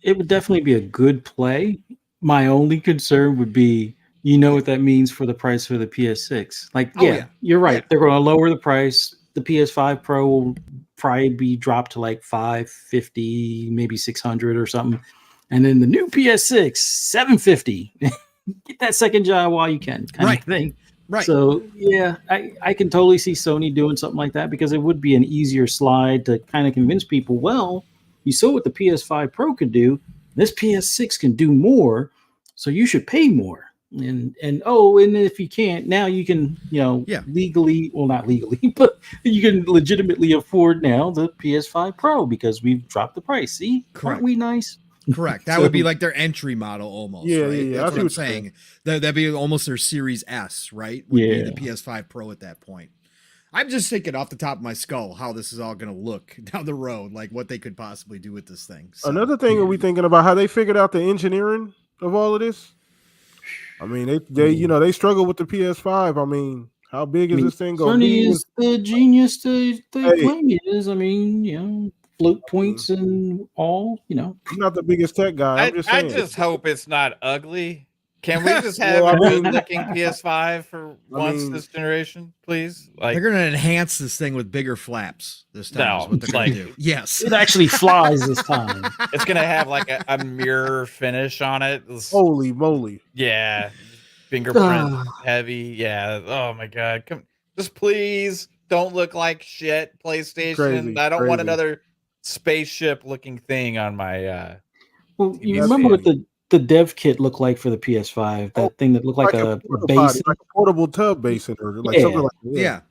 it would definitely be a good play. My only concern would be, what that means for the price for the PS6. Like, you're right. Yeah. They're going to lower the price. The PS5 Pro will probably be dropped to like $550, maybe $600 or something. And then the new PS6, $750. Get that second job while you can, kind of thing. Right. So, I can totally see Sony doing something like that because it would be an easier slide to kind of convince people, well, you saw what the PS5 Pro could do. This PS6 can do more, so you should pay more. And if you can't, now you can, legally, well, not legally, but you can legitimately afford now the PS5 Pro because we've dropped the price. See, correct. Aren't we nice? Correct. That would be like their entry model almost. Yeah, right? yeah. That's what I'm saying. That'd be almost their Series S, right? Would be the PS5 Pro at that point. I'm just thinking off the top of my skull how this is all going to look down the road, like what they could possibly do with this thing. So, another thing are we thinking about how they figured out the engineering of all of this? I mean, they struggle with the PS5. I mean, how big is this thing going to be? Sony is the genius they claim it is. I mean, float points and all, I'm not the biggest tech guy. I just hope it's not ugly. Can we just have a good-looking PS5 for once this generation, please? Like, they're going to enhance this thing with bigger flaps this time. No, is what they're going to do. Yes, it actually flies this time. It's going to have like a mirror finish on it. Holy moly! Yeah, fingerprint heavy. Yeah. Oh my god! Just please don't look like shit, PlayStation. Crazy, I don't want another spaceship-looking thing on my. Well, you remember what the dev kit looked like for the PS5? That thing that looked like a basin, like a portable tub basin, or like something like that.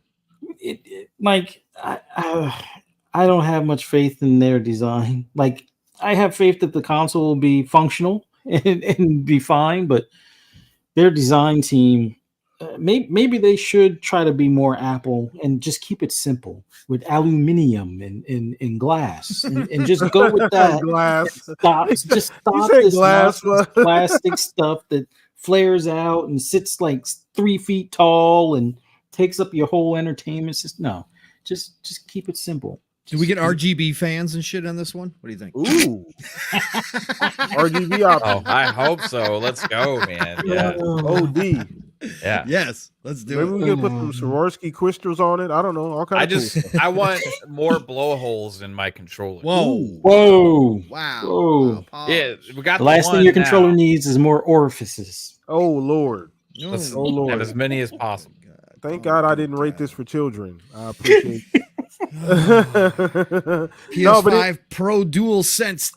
I don't have much faith in their design. Like, I have faith that the console will be functional and be fine, but their design team, maybe they should try to be more Apple and just keep it simple with aluminum and glass and just go with that. Glass. Stop this glass, plastic stuff that flares out and sits like 3 feet tall and takes up your whole entertainment system. No, just keep it simple. Do we get RGB fans and shit on this one? What do you think? Ooh, RGB option. Oh, I hope so. Let's go, man. Yeah. OD. Yeah. Yes. Let's do it. Maybe we can put some Swarovski crystals on it. I don't know. All kinds of I want more blowholes in my controller. Whoa. Wow. Yeah, we got the last thing your controller needs is more orifices. Oh Lord. Let's have as many as possible. Thank God I didn't rate this for children. I appreciate it. PS5 Pro DualSense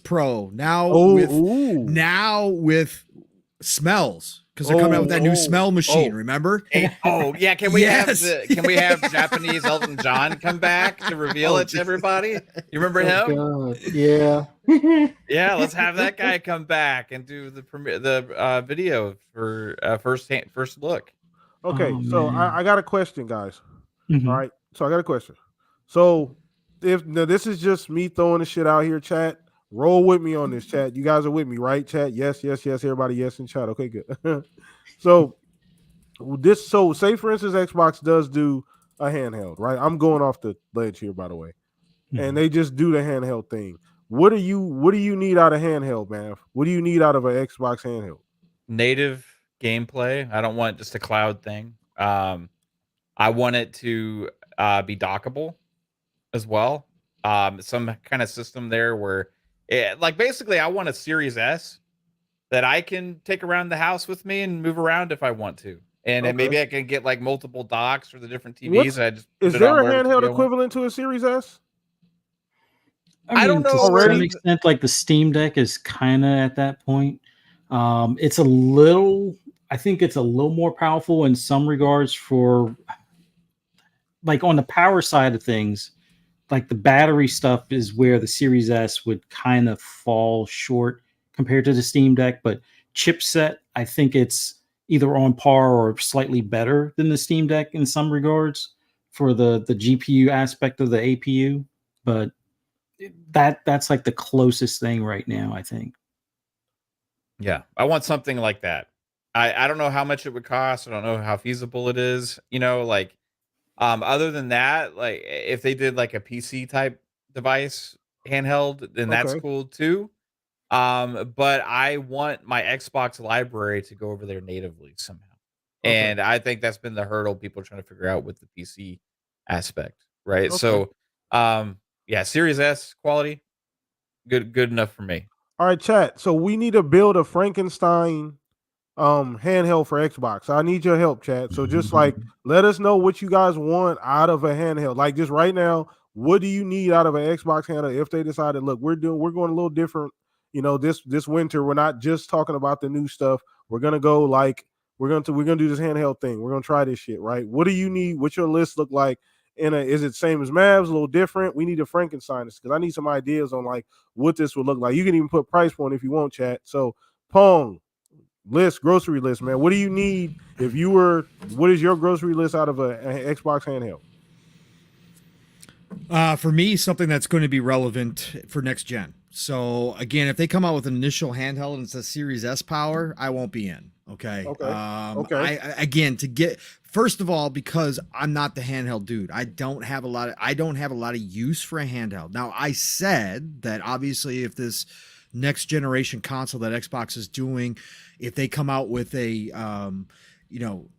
Pro now with smells because they're coming out with that new smell machine. Remember? Yeah. Can we have Japanese Elton John come back to reveal it to everybody? You remember him? God. Yeah. Yeah. Let's have that guy come back and do the video for first look. Okay, so I got a question, guys. Mm-hmm. All right, so I got a question. So this is just me throwing the shit out here, chat. Roll with me on this, chat. You guys are with me, right, chat? Yes. Everybody, yes in chat. Okay, good. So say for instance, Xbox does do a handheld, right? I'm going off the ledge here, by the way, and they just do the handheld thing. What do you need out of handheld, man? What do you need out of an Xbox handheld? Native gameplay. I don't want just a cloud thing. I want it to be dockable as well. Some kind of system there where basically I want a Series S that I can take around the house with me and move around if I want to. and then maybe I can get like multiple docks for the different TVs. Is there a handheld equivalent to a Series S? I don't know. To some extent, like the Steam Deck is kind of at that point. It's a little. I think it's a little more powerful in some regards for, like, on the power side of things. Like the battery stuff is where the Series S would kind of fall short compared to the Steam Deck, but chipset, I think it's either on par or slightly better than the Steam Deck in some regards for the GPU aspect of the APU, but that's like the closest thing right now, I think. Yeah, I want something like that. I don't know how much it would cost. I don't know how feasible it is. Like other than that, like if they did like a PC type device handheld, then that's cool too. But I want my Xbox library to go over there natively somehow. And I think that's been the hurdle people are trying to figure out with the PC aspect, right? So yeah, Series S quality, good enough for me. All right, chat. So we need to build a Frankenstein handheld for Xbox. I need your help, chat. So just like let us know what you guys want out of a handheld. Like just right now, what do you need out of an Xbox handheld if they decided, look, we're going a little different, this winter. We're not just talking about the new stuff. We're gonna go like we're gonna do this handheld thing. We're gonna try this shit, right? What do you need? What's your list look like? Is it same as Mavs, a little different? We need to Frankenstein this because I need some ideas on like what this would look like. You can even put price point if you want, chat. So Pong, grocery list, man. What do you need what is your grocery list out of an Xbox handheld? For me, something that's going to be relevant for next gen. So again, if they come out with an initial handheld and it's a Series S power, I won't be in. Okay. First of all, because I'm not the handheld dude, I don't have a lot of use for a handheld. Now, I said that obviously if this next generation console that Xbox is doing, if they come out with a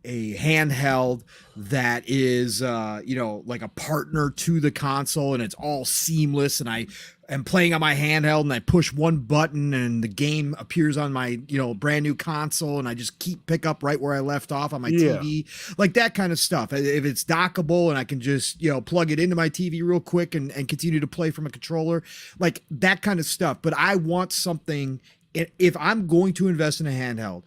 handheld that is like a partner to the console and it's all seamless, and I am playing on my handheld and I push one button and the game appears on my brand new console and I just pick up right where I left off on my TV, like that kind of stuff. If it's dockable and I can just plug it into my TV real quick and continue to play from a controller, like that kind of stuff. But I want something, if I'm going to invest in a handheld,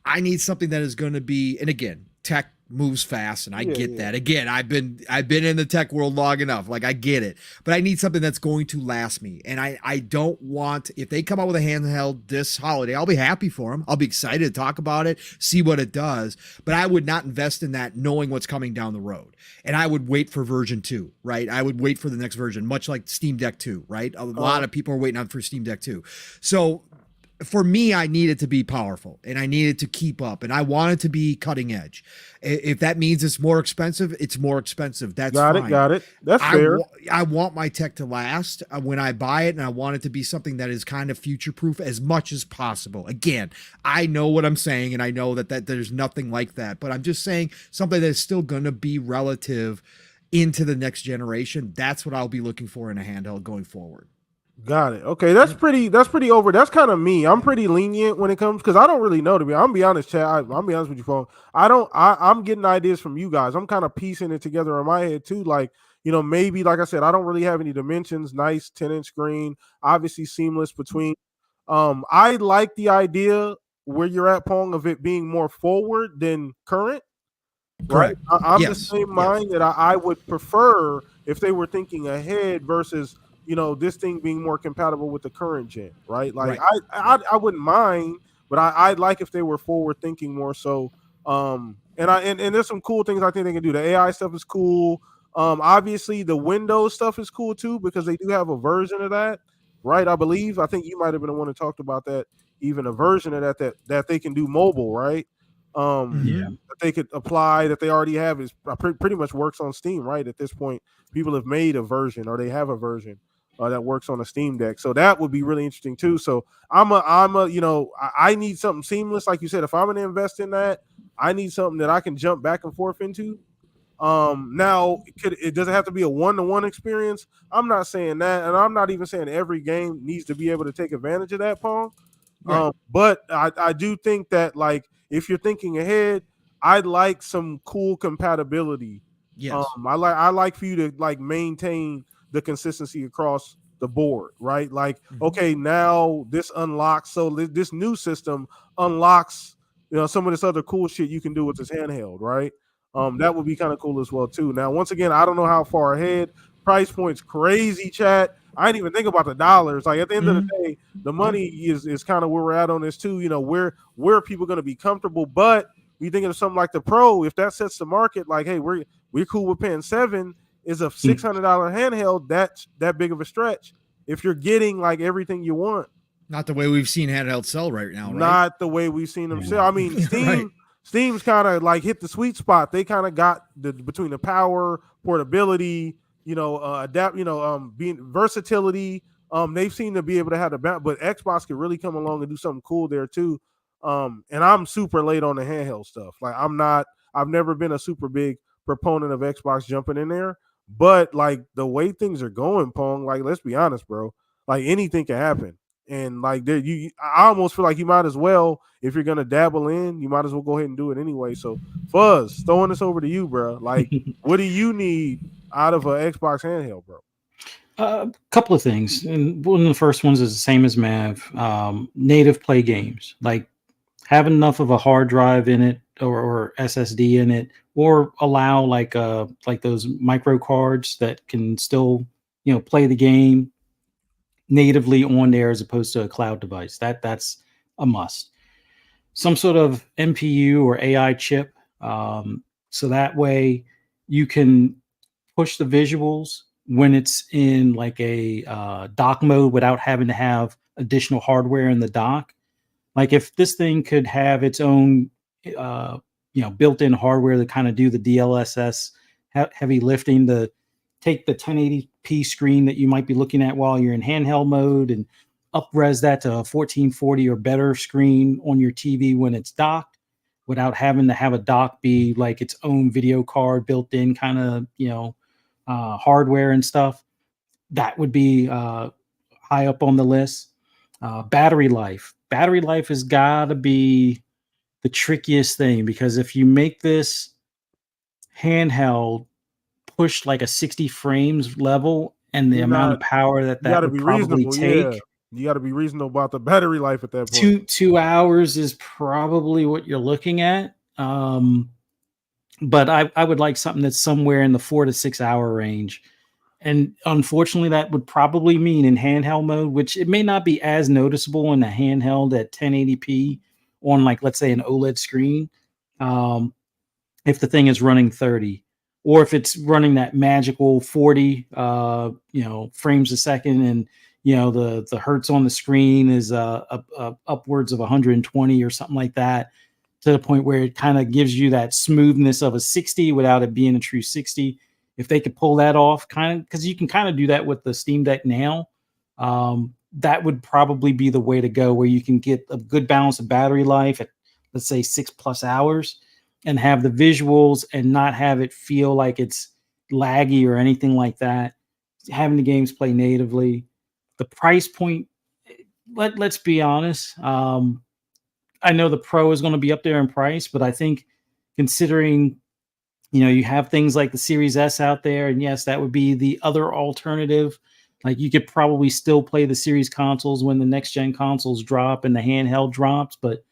I need something that is going to be, and again, tech moves fast, and I get that. Again, I've been in the tech world long enough, like I get it, but I need something that's going to last me. And I don't want, if they come out with a handheld this holiday, I'll be happy for them. I'll be excited to talk about it, see what it does, but I would not invest in that knowing what's coming down the road. And I would wait for version 2, right? I would wait for the next version, much like Steam Deck 2, right? A lot of people are waiting on for Steam Deck 2. So for me, I need it to be powerful and I need it to keep up and I want it to be cutting edge. If that means it's more expensive, it's more expensive. That's fine. Got it. That's fair. I want my tech to last when I buy it, and I want it to be something that is kind of future proof as much as possible. Again, I know what I'm saying and I know that there's nothing like that, but I'm just saying something that's still going to be relative into the next generation. That's what I'll be looking for in a handheld going forward. Got it. Okay, that's pretty over. That's kind of me. I'm pretty lenient when it comes because I don't really know, to be. I'm be honest, Chad. I'm be honest with you, phone. I'm getting ideas from you guys. I'm kind of piecing it together in my head too. Like, maybe like I said, I don't really have any dimensions. Nice 10-inch screen, obviously seamless between. I like the idea where you're at, Pong, of it being more forward than current. Right. I'm the same mind that I would prefer if they were thinking ahead versus this thing being more compatible with the current gen, right? Like I wouldn't mind, but I'd like if they were forward thinking more so. And there's some cool things I think they can do. The AI stuff is cool. Obviously the Windows stuff is cool too because they do have a version of that, right? I think you might have been the one who talked about that. Even a version of that they can do mobile, right? That they could apply that they already have is pretty much works on Steam, right? At this point, people have made a version or they have a version that works on a Steam Deck, so that would be really interesting too. So I need something seamless, like you said. If I'm going to invest in that, I need something that I can jump back and forth into. Now it doesn't have to be a one-to-one experience. I'm not saying that, and I'm not even saying every game needs to be able to take advantage of that, Pong. Right. But I do think that like if you're thinking ahead, I'd like some cool compatibility. Yes. I like for you to like maintain the consistency across the board, right? Like, okay, now this unlocks. So this new system unlocks, some of this other cool shit you can do with this handheld, right? That would be kind of cool as well too. Now, once again, I don't know how far ahead. Price point's crazy, chat. I didn't even think about the dollars. Like at the end of the day, the money is kind of where we're at on this too. Where are people going to be comfortable? But you thinking of something like the Pro, if that sets the market, like, hey, we're cool with paying $7. Is a $600 handheld that big of a stretch if you're getting like everything you want? Not the way we've seen handheld sell right now, right? Not the way we've seen them sell. I mean, Steam's kind of like hit the sweet spot. They kind of got between the power, portability, adapt, being versatility. They've seemed to be able to have the balance, but Xbox could really come along and do something cool there too. And I'm super late on the handheld stuff. Like I've never been a super big proponent of Xbox jumping in there. But like the way things are going, Pong, like let's be honest, bro. Like anything can happen, and like I almost feel like you might as well, if you're gonna dabble in, you might as well go ahead and do it anyway. So Fuzz, throwing this over to you, bro. Like, what do you need out of an Xbox handheld, bro? A couple of things, and one of the first ones is the same as Mav. Native play games, like having enough of a hard drive in it or SSD in it, or allow like those micro cards that can still play the game natively on there as opposed to a cloud device. That's a must. Some sort of NPU or AI chip, so that way you can push the visuals when it's in like a dock mode without having to have additional hardware in the dock. Like if this thing could have its own, built-in hardware to kind of do the DLSS heavy lifting, to take the 1080p screen that you might be looking at while you're in handheld mode and up-res that to a 1440 or better screen on your TV when it's docked, without having to have a dock be like its own video card built in kind of, hardware and stuff. That would be high up on the list. Battery life. Battery life has got to be the trickiest thing, because if you make this handheld push like a 60 frames level and the amount of power that would probably take, you got to be reasonable about the battery life at that point. 2 hours is probably what you're looking at. But I would like something that's somewhere in the 4 to 6 hour range. And unfortunately, that would probably mean in handheld mode, which it may not be as noticeable in the handheld at 1080p on, like, let's say an OLED screen. If the thing is running 30, or if it's running that magical 40, frames a second, and the hertz on the screen is upwards of 120 or something like that, to the point where it kind of gives you that smoothness of a 60 without it being a true 60. If they could pull that off, kind of, because you can kind of do that with the Steam Deck now, that would probably be the way to go, where you can get a good balance of battery life at, let's say, 6+ hours, and have the visuals and not have it feel like it's laggy or anything like that. Having the games play natively. The price point, let's be honest. I know the Pro is going to be up there in price, but I think considering, you have things like the Series S out there, and yes, that would be the other alternative. Like you could probably still play the series consoles when the next gen consoles drop and the handheld drops, but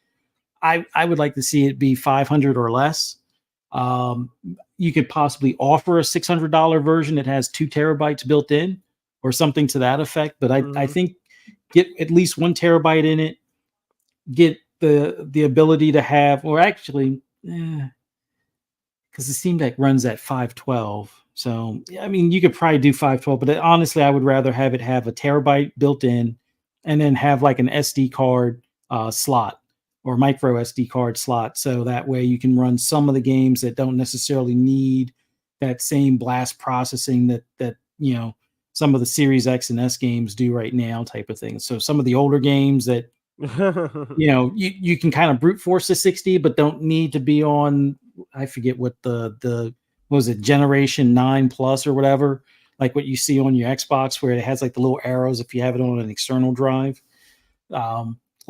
I would like to see it be $500 or less. You could possibly offer a $600 version that has 2 terabytes built in, or something to that effect. But I think get at least 1 terabyte in it, get the ability to have, or actually, because the Steam Deck runs at 512. So, I mean, you could probably do 512, but honestly, I would rather have it have a terabyte built in, and then have like an SD card slot, or micro SD card slot. So that way you can run some of the games that don't necessarily need that same blast processing that some of the Series X and S games do right now, type of thing. So some of the older games that, you can kind of brute force the 60, but don't need to be on, I forget what the what was it, Generation 9 Plus or whatever, like what you see on your Xbox, where it has like the little arrows if you have it on an external drive.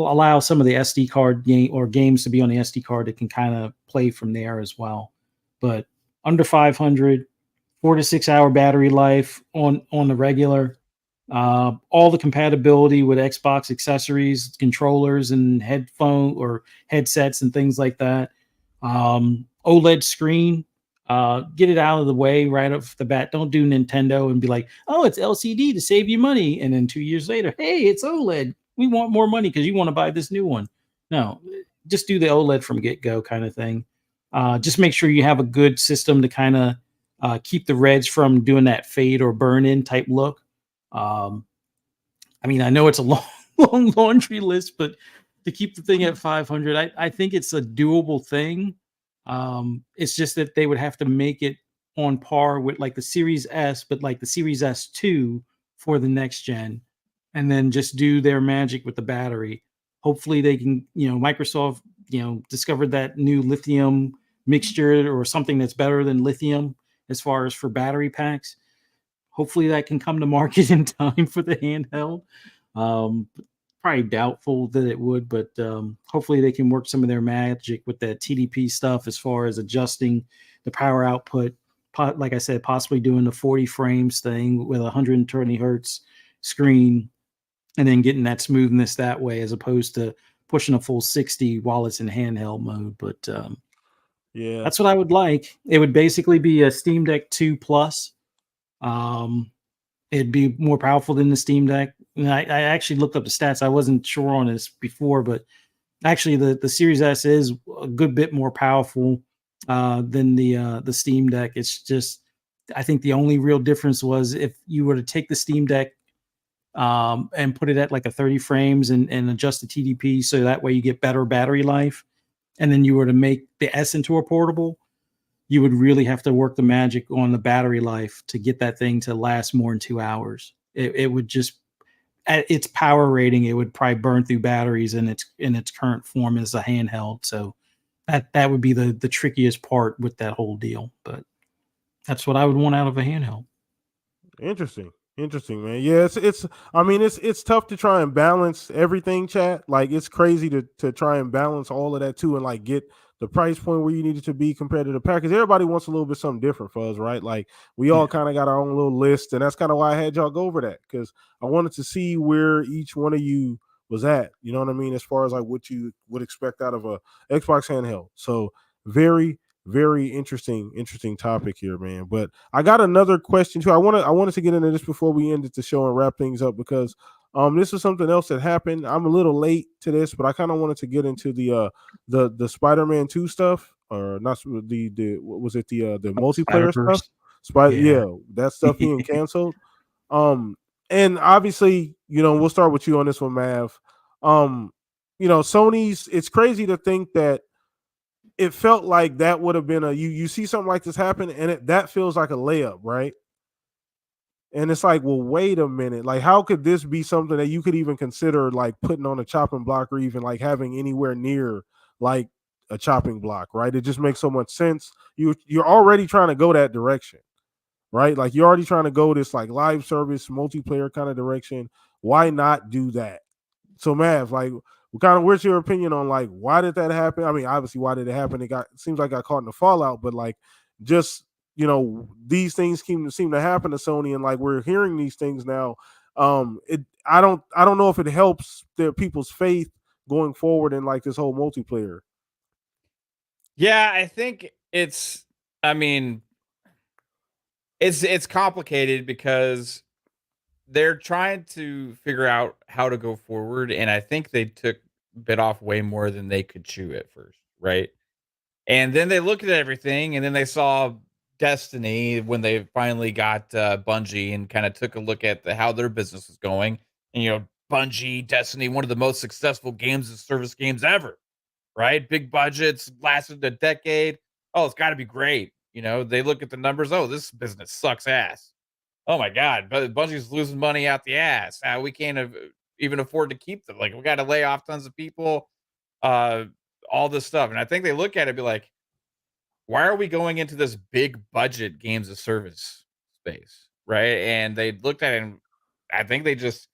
allow some of the SD card games to be on the SD card that can kind of play from there as well. But under 500, 4 to 6 hour battery life on the regular. All the compatibility with Xbox accessories, controllers, and headphone or headsets and things like that. OLED screen. Get it out of the way right off the bat. Don't do Nintendo and be like, oh, it's LCD to save you money. And then 2 years later, hey, it's OLED. We want more money because you want to buy this new one. No, just do the OLED from get-go kind of thing. Just make sure you have a good system to kind of keep the reds from doing that fade or burn in type look. I mean, I know it's a long laundry list, but to keep the thing at 500, I think it's a doable thing. It's just that they would have to make it on par with like the Series S, but like the Series S2 for the next gen, and then just do their magic with the battery. Hopefully they can, Microsoft, discovered that new lithium mixture or something that's better than lithium as far as for battery packs. Hopefully that can come to market in time for the handheld. Probably doubtful that it would, but hopefully they can work some of their magic with that TDP stuff as far as adjusting the power output. Like I said, possibly doing the 40 frames thing with 120 hertz screen and then getting that smoothness that way as opposed to pushing a full 60 while it's in handheld mode. But yeah, that's what I would like. It would basically be a Steam Deck 2 Plus. It'd be more powerful than the Steam Deck. And I actually looked up the stats. I wasn't sure on this before, but actually the Series S is a good bit more powerful than the Steam Deck. It's just, I think the only real difference was if you were to take the Steam Deck and put it at like a 30 frames and adjust the TDP so that way you get better battery life, and then you were to make the S into a portable, you would really have to work the magic on the battery life to get that thing to last more than 2 hours. It would just, at its power rating, it would probably burn through batteries in its current form as a handheld. So that would be the trickiest part with that whole deal. But that's what I would want out of a handheld. Interesting, man. Yeah, it's. I mean, it's tough to try and balance everything, chat. Like it's crazy to try and balance all of that too, and like get the price point where you need it to be compared to the pack. Because everybody wants a little bit something different for us, right? Like we all kind of got our own little list, and that's kind of why I had y'all go over that because I wanted to see where each one of you was at. You know what I mean? As far as like what you would expect out of a Xbox handheld. So very interesting topic here, man. But I got another question too. I wanted to get into this before we ended the show and wrap things up because this is something else that happened. I'm a little late to this, but I kind of wanted to get into the Spider-Man 2 stuff, or not the what was it, the multiplayer stuff? Yeah, that stuff being canceled. And obviously, we'll start with you on this one, Mav. Sony's, it's crazy to think that it felt like that would have been you see something like this happen and that feels like a layup, right? And it's like, well, wait a minute. Like, how could this be something that you could even consider like putting on a chopping block or even like having anywhere near like a chopping block, right? It just makes so much sense. You're already trying to go that direction, right? Like you're already trying to go this like live service multiplayer kind of direction. Why not do that? So Mav, like, where's your opinion on like why did that happen? I mean, obviously, why did it happen? It seems like got caught in the fallout, but like just these things seem to happen to Sony, and like we're hearing these things now. I don't know if it helps their people's faith going forward in like this whole multiplayer. Yeah, I think it's complicated because they're trying to figure out how to go forward, and I think they bit off way more than they could chew at first, right? And then they looked at everything, and then they saw Destiny when they finally got Bungie and kind of took a look at how their business was going. And Bungie, Destiny, one of the most successful games as service games ever, right? Big budgets, lasted a decade. Oh, it's got to be great. They look at the numbers. Oh, this business sucks ass. Oh my God, but Bungie's losing money out the ass. We can't even afford to keep them. Like we got to lay off tons of people, all this stuff. And I think they look at it and be like, why are we going into this big budget games of service space? Right. And they looked at it and I think they just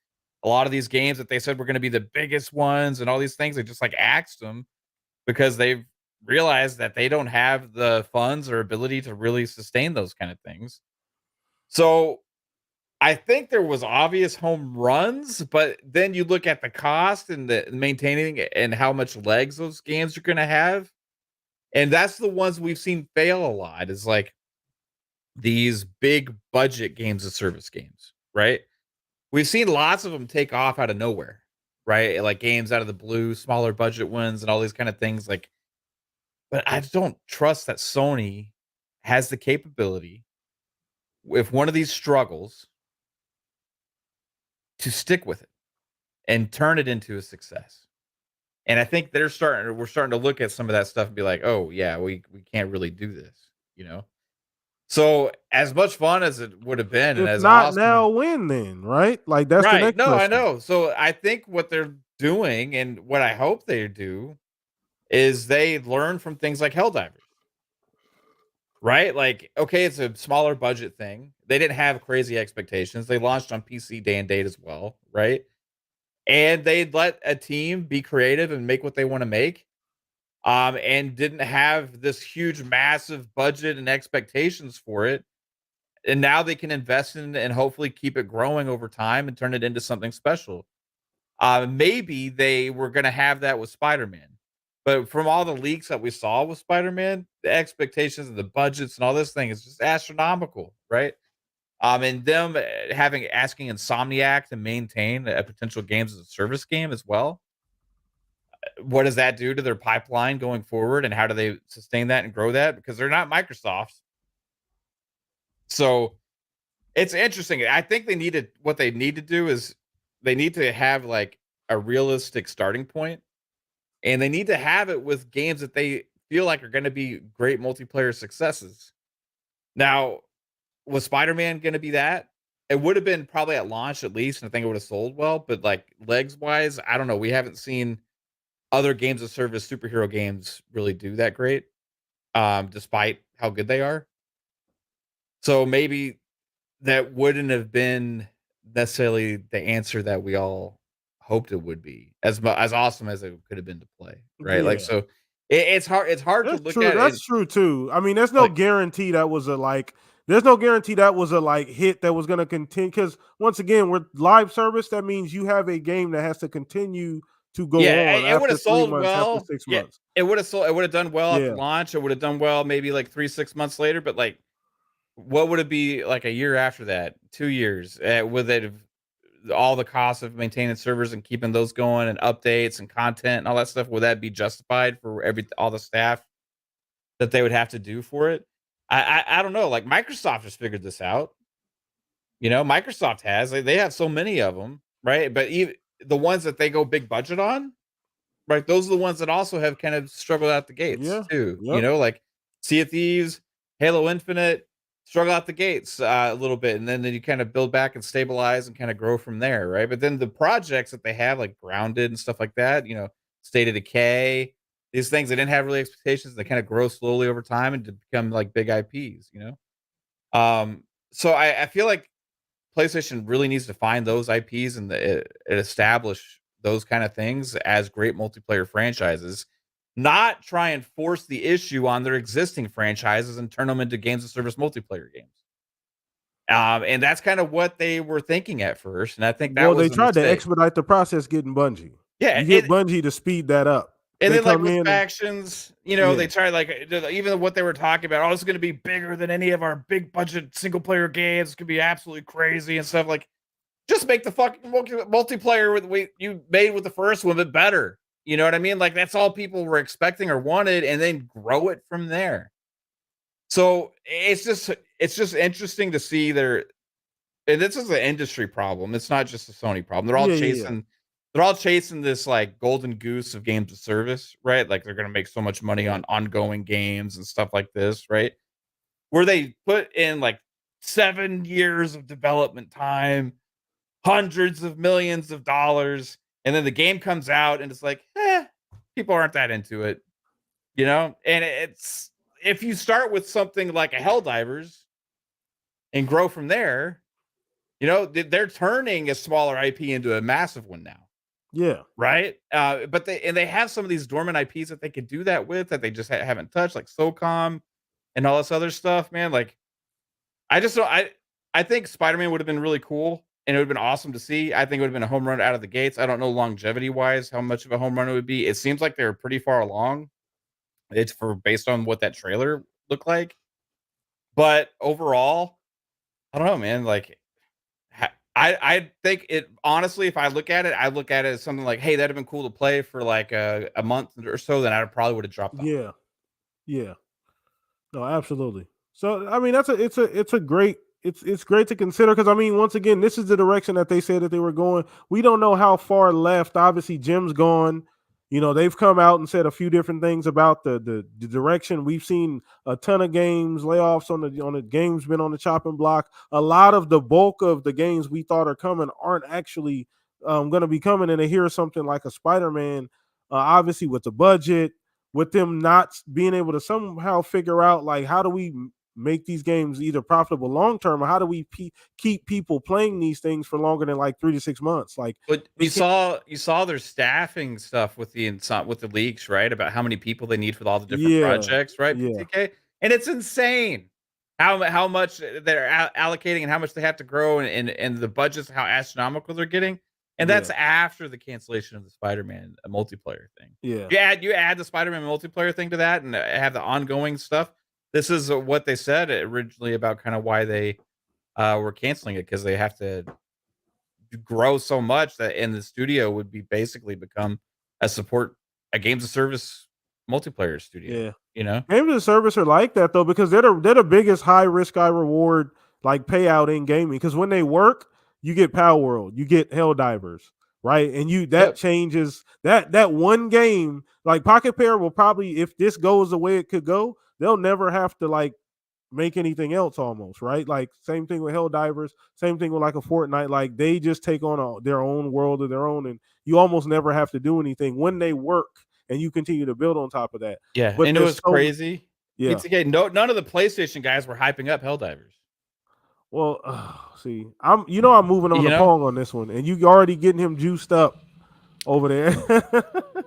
a lot of these games that they said were going to be the biggest ones and all these things, they just like axed them because they've realized that they don't have the funds or ability to really sustain those kind of things. So I think there was obvious home runs, but then you look at the cost and the maintaining and how much legs those games are going to have. And that's the ones we've seen fail a lot is like these big budget games of service games, right? We've seen lots of them take off out of nowhere, right? Like games out of the blue, smaller budget ones and all these kind of things like but I just don't trust that Sony has the capability if one of these struggles to stick with it and turn it into a success. And I think we're starting to look at some of that stuff and be like, "Oh, yeah, we can't really do this," you know? So, as much fun as it would have been and If as not awesome now, when then, right? Like that's the Right. next No, I question. know. So, I think what they're doing and what I hope they do is they learn from things like Helldivers. Right? Like, okay, it's a smaller budget thing. They didn't have crazy expectations. They launched on PC day and date as well, right? And they let a team be creative and make what they want to make. And didn't have this huge, massive budget and expectations for it. And now they can invest in and hopefully keep it growing over time and turn it into something special. Maybe they were going to have that with Spider-Man. But from all the leaks that we saw with Spider-Man, the expectations and the budgets and all this thing is just astronomical, right? And them asking Insomniac to maintain a potential games as a service game as well. What does that do to their pipeline going forward, and how do they sustain that and grow that? Because they're not Microsoft. So it's interesting. I think what they need to do is they need to have like a realistic starting point. And they need to have it with games that they feel like are going to be great multiplayer successes. Now, was Spider-Man going to be that? It would have been probably at launch at least, and I think it would have sold well. But like legs wise, I don't know. We haven't seen other games of service superhero games really do that great, despite how good they are. So maybe that wouldn't have been necessarily the answer that we all hoped it would be as awesome as it could have been to play, right? Like, Yeah. so it's hard That's to look true. at That's it. true too. I mean, there's no Like, guarantee that was a like. There's no guarantee that was a like hit that was going to continue. Because once again, we're live service. That means you have a game that has to continue to go yeah, on it would after have 3 sold months, after well. 6 Yeah, months. it would have sold. It would have done well at the Yeah. launch. It would have done well maybe like 3-6 months later. But like, what would it be like a year after that? 2 years? Would it have all the costs of maintaining servers and keeping those going and updates and content and all that stuff? Would that be justified for all the staff that they would have to do for it? I don't know. Like Microsoft has figured this out. You know, Microsoft has. They have so many of them, right? But even the ones that they go big budget on, right? Those are the ones that also have kind of struggled out the gates Yeah. too. You Yep. know, like Sea of Thieves, Halo Infinite, struggle out the gates a little bit, and then you kind of build back and stabilize and kind of grow from there, right? But then the projects that they have, like Grounded and stuff like that, you know, State of Decay, these things they didn't have really expectations. They kind of grow slowly over time and to become like big IPs, you know. So I feel like PlayStation really needs to find those IPs and establish those kind of things as great multiplayer franchises, not try and force the issue on their existing franchises and turn them into games of service multiplayer games. And that's kind of what they were thinking at first, and I think that Well, was they a tried to mistake. expedite the process getting Bungie. Yeah, You get Bungie to speed that up. And They then, like come with in and factions, you know, Yeah. they try like even what they were talking about. Oh, it's going to be bigger than any of our big budget single player games. It's going to be absolutely crazy and stuff. Like, just make the fucking multiplayer you made with the first one, but better. You know what I mean? Like that's all people were expecting or wanted, and then grow it from there. So it's just interesting to see and this is an industry problem. It's not just a Sony problem. They're all they're all chasing this like golden goose of games of service, right? Like they're gonna make so much money on ongoing games and stuff like this, right? Where they put in like 7 years of development time, hundreds of millions of dollars, and then the game comes out and it's like, people aren't that into it, you know? And it's if you start with something like a Helldivers and grow from there, You know, they're turning a smaller IP into a massive one now. Yeah. Right. But they have some of these dormant IPs that they could do that with that they just haven't touched, like SOCOM and all this other stuff, man. Like, I just don't. I think Spider-Man would have been really cool and it would have been awesome to see. I think it would have been a home run out of the gates. I don't know longevity wise how much of a home run it would be. It seems like they're pretty far along. It's based on what that trailer looked like. But overall, I don't know, man. Like, I think it honestly, if I look at it as something like, hey, that'd have been cool to play for like a month or so. Then I probably would have dropped off. Yeah, yeah, no, absolutely. So I mean, it's great to consider because I mean, once again, this is the direction that they said that they were going. We don't know how far left. Obviously, Jim's gone. You know, they've come out and said a few different things about the direction. We've seen a ton of games, layoffs on the games been on the chopping block. A lot of the bulk of the games we thought are coming aren't actually going to be coming. And to hear something like a Spider-Man, obviously with the budget, with them not being able to somehow figure out like how do we make these games either profitable long term or how do we keep people playing these things for longer than like 3 to 6 months. Like, but you saw their staffing stuff with the leaks, right, about how many people they need for all the different projects, right? Yeah. PTK? And it's insane how much they're allocating and how much they have to grow and the budgets, how astronomical they're getting. And that's after the cancellation of the Spider-Man multiplayer thing. Yeah. You add the Spider-Man multiplayer thing to that and have the ongoing stuff. This is what they said originally about kind of why they were canceling it, because they have to grow so much that in the studio would be basically become a games of service multiplayer studio. Yeah. You know, games of service are like that though, because they're the biggest high risk, high reward like payout in gaming. Because when they work, you get Power World, you get Helldivers, right? And changes that one game. Like Pocket Pair will probably, if this goes the way it could go, they'll never have to like make anything else almost, right? Like same thing with Helldivers, same thing with like a Fortnite. Like they just take on their own world of their own, and you almost never have to do anything when they work, and you continue to build on top of that. Yeah, but and it was crazy. Yeah, none of the PlayStation guys were hyping up Helldivers. Well, see, I'm moving on to Pong on this one, and you already getting him juiced up over there.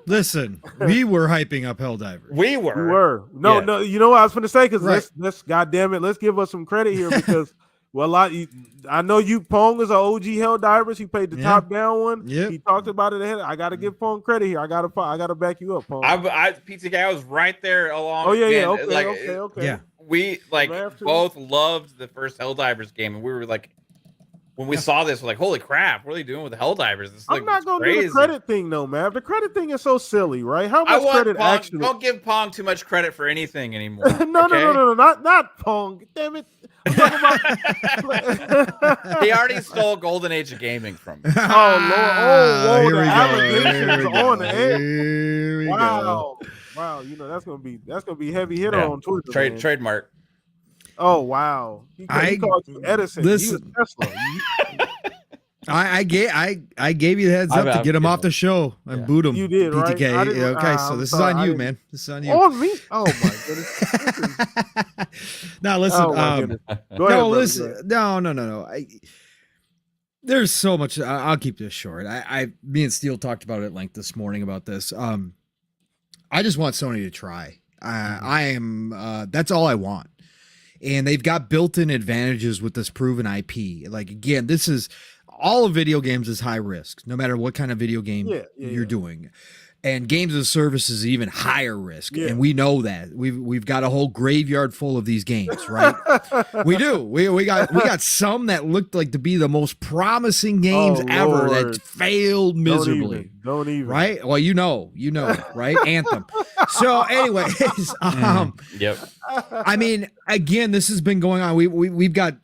Listen, we were hyping up Helldivers. We were. No, you know what I was going to say? Because let's goddamn it, let's give us some credit here because I know you Pong is an OG Helldivers. He played the top down one. Yep. He talked about it ahead. I got to give Pong credit here. I got to back you up, Pong. PTK, I was right there along. Oh yeah, again. Okay. Yeah. We both loved the first Helldivers game, and we were like, when we saw this, we're like, holy crap, what are they doing with the Helldivers? I'm not going to do the credit thing though, man. The credted thing is so silly, right? How much credit Pong, actually? Don't give Pong too much credit for anything anymore. No, not Pong. Damn it. He already stole Golden Age of Gaming from me. Oh Lord! Here we The go. allegations on the air. Here we go. Wow! You know that's gonna be heavy hitter on Twitter. Trademark. Oh wow! He called you Edison. Listen, I gave you the heads up to get him off the show and boot him. You did, PTK. right? Okay, so this is on you, man. This is on you. On me? Oh my goodness! Now listen. Go ahead, listen. No. There's so much. I'll keep this short. Me and Steele talked about it at length this morning about this. I just want Sony to try. That's all I want. And they've got built-in advantages with this proven IP. Like, again, this is all of video games is high risk, no matter what kind of video game you're doing. And games as a service is even higher risk. And we know that. We've got a whole graveyard full of these games, right? We do. We got some that looked like to be the most promising games ever that failed miserably. Don't even. Right? Well, you know, right? Anthem. So anyways, yep. I mean, again, this has been going on. We got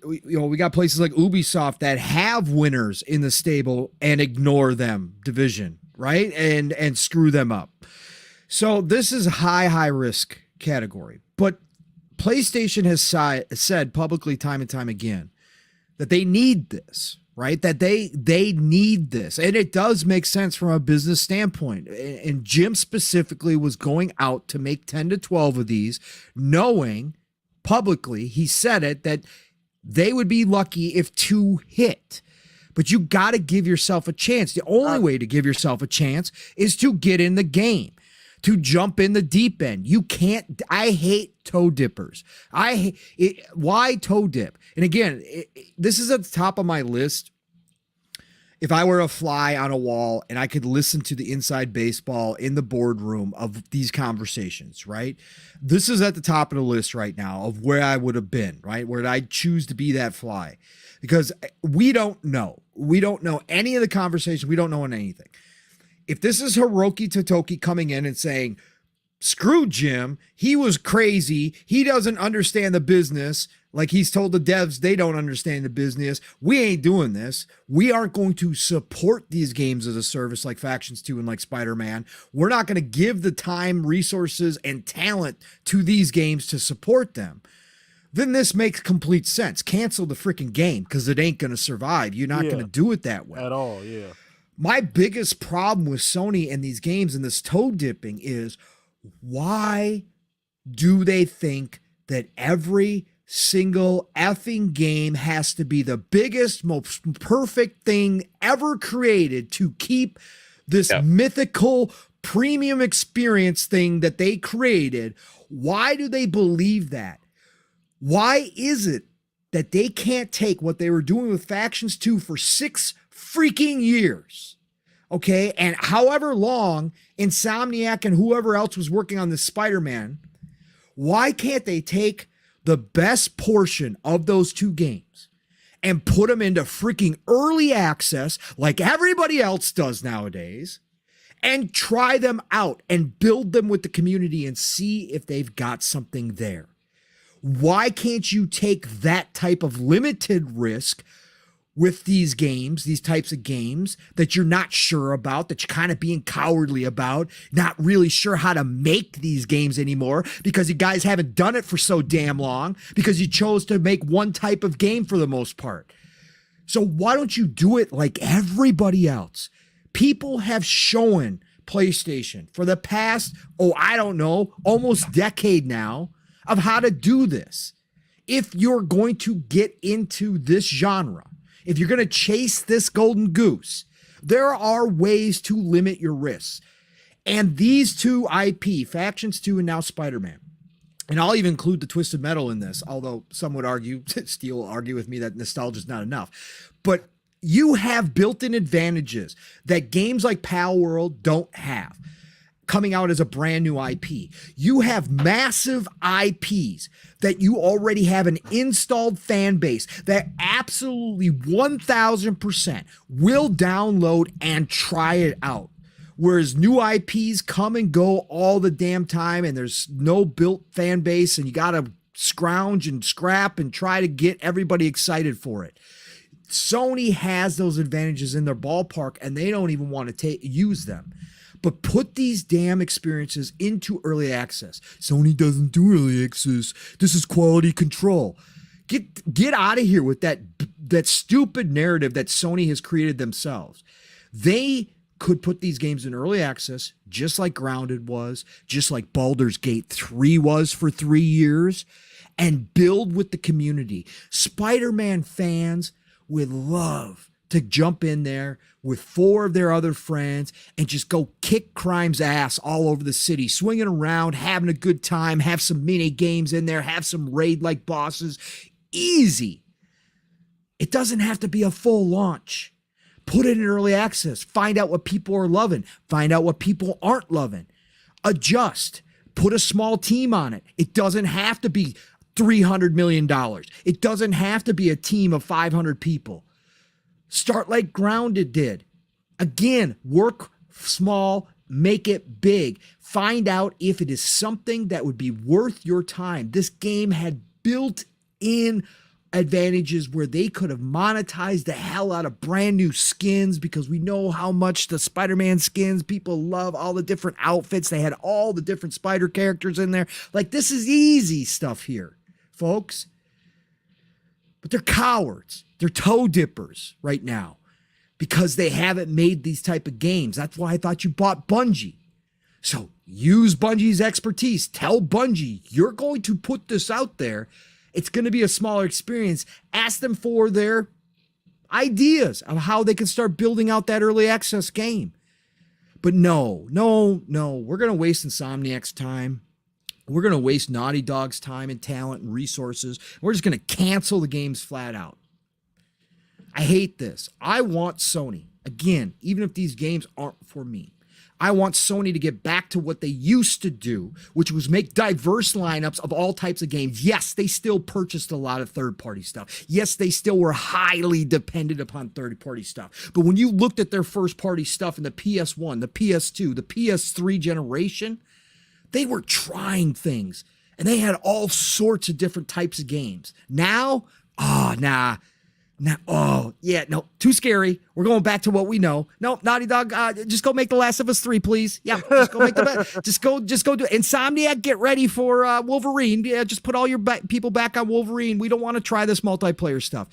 places like Ubisoft that have winners in the stable and ignore them, Division, right? And screw them up. So this is high risk category. But PlayStation has said publicly time and time again that they need this, right? That they need this. And it does make sense from a business standpoint. And Jim specifically was going out to make 10 to 12 of these, knowing publicly, he said it, that They would be lucky if 2 hit. But you got to give yourself a chance. The only way to give yourself a chance is to get in the game, to jump in the deep end. You can't. I hate toe dippers. Why toe dip? And again, this is at the top of my list. If I were a fly on a wall and I could listen to the inside baseball in the boardroom of these conversations, right? This is at the top of the list right now of where I would have been, right? Where I'd choose to be that fly. Because we don't know. We don't know any of the conversation. We don't know anything. If this is Hiroki Totoki coming in and saying, screw Jim, he was crazy, he doesn't understand the business, like he's told the devs they don't understand the business, we ain't doing this. We aren't going to support these games as a service like Factions 2 and like Spider-Man. We're not going to give the time, resources, and talent to these games to support them. Then this makes complete sense. Cancel the freaking game because it ain't going to survive. You're not going to do it that way. At all, yeah. My biggest problem with Sony and these games and this toe dipping is, why do they think that every single effing game has to be the biggest, most perfect thing ever created to keep this mythical premium experience thing that they created? Why do they believe that? Why is it that they can't take what they were doing with Factions 2 for 6 freaking years? Okay, and however long Insomniac and whoever else was working on this Spider-Man, why can't they take the best portion of those 2 games and put them into freaking early access like everybody else does nowadays and try them out and build them with the community and see if they've got something there? Why can't you take that type of limited risk with these games, these types of games that you're not sure about, that you're kind of being cowardly about, not really sure how to make these games anymore because you guys haven't done it for so damn long because you chose to make one type of game for the most part? So why don't you do it like everybody else? People have shown PlayStation for the past, I don't know, almost decade now of how to do this. If you're going to get into this genre, if you're going to chase this golden goose, there are ways to limit your risks. And these 2 IP, Factions 2 and now Spider-Man, and I'll even include the Twisted Metal in this, although some would argue, Steel will argue with me that nostalgia is not enough. But you have built-in advantages that games like Pal World don't have. Coming out as a brand new IP. You have massive IPs that you already have an installed fan base that absolutely 1000% will download and try it out. Whereas new IPs come and go all the damn time and there's no built fan base and you got to scrounge and scrap and try to get everybody excited for it. Sony has those advantages in their ballpark and they don't even want to use them. But put these damn experiences into early access. Sony doesn't do early access. This is quality control. Get out of here with that stupid narrative that Sony has created themselves. They could put these games in early access, just like Grounded was, just like Baldur's Gate 3 was for 3 years, and build with the community. Spider-Man fans would love to jump in there with 4 of their other friends and just go kick crime's ass all over the city, swinging around, having a good time, have some mini games in there, have some raid-like bosses. Easy. It doesn't have to be a full launch. Put it in early access. Find out what people are loving. Find out what people aren't loving. Adjust. Put a small team on it. It doesn't have to be $300 million. It doesn't have to be a team of 500 people. Start like Grounded did. Again, work small, make it big. Find out if it is something that would be worth your time. This game had built-in advantages where they could have monetized the hell out of brand new skins because we know how much the Spider-Man skins, people love all the different outfits. They had all the different Spider characters in there. Like, this is easy stuff here, folks. But they're cowards. They're toe dippers right now because they haven't made these type of games. That's why I thought you bought Bungie. So use Bungie's expertise. Tell Bungie, you're going to put this out there It's going to be a smaller experience. Ask them for their ideas of how they can start building out that early access game. But no, we're going to waste Insomniac's time. We're going to waste Naughty Dog's time and talent and resources. We're just going to cancel the games flat out. I hate this. I want Sony, again, even if these games aren't for me, I want Sony to get back to what they used to do, which was make diverse lineups of all types of games. Yes, they still purchased a lot of third-party stuff. Yes, they still were highly dependent upon third-party stuff. But when you looked at their first-party stuff in the PS1, the PS2, the PS3 generation, they were trying things. And they had all sorts of different types of games. Now, too scary. We're going back to what we know. No, Naughty Dog, just go make The Last of Us 3, please. Yeah, just go make just go do it. Insomniac, get ready for Wolverine. Yeah, just put all your people back on Wolverine. We don't want to try this multiplayer stuff.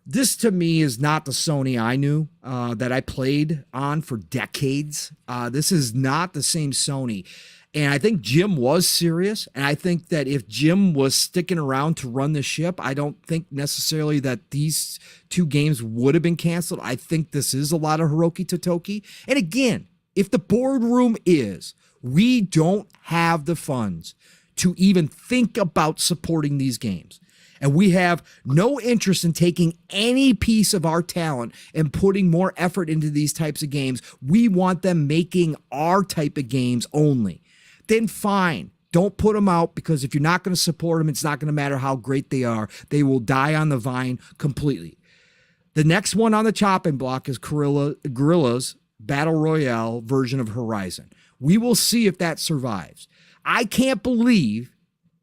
This to me is not the Sony I knew that I played on for decades. This is not the same Sony. And I think Jim was serious. And I think that if Jim was sticking around to run the ship, I don't think necessarily that these two games would have been canceled. I think this is a lot of Hiroki Totoki. And again, if the boardroom is, we don't have the funds to even think about supporting these games, and we have no interest in taking any piece of our talent and putting more effort into these types of games, we want them making our type of games only, then fine. Don't put them out, because if you're not going to support them, it's not going to matter how great they are. They will die on the vine completely. The next one on the chopping block is Guerrilla's Battle Royale version of Horizon. We will see if that survives. I can't believe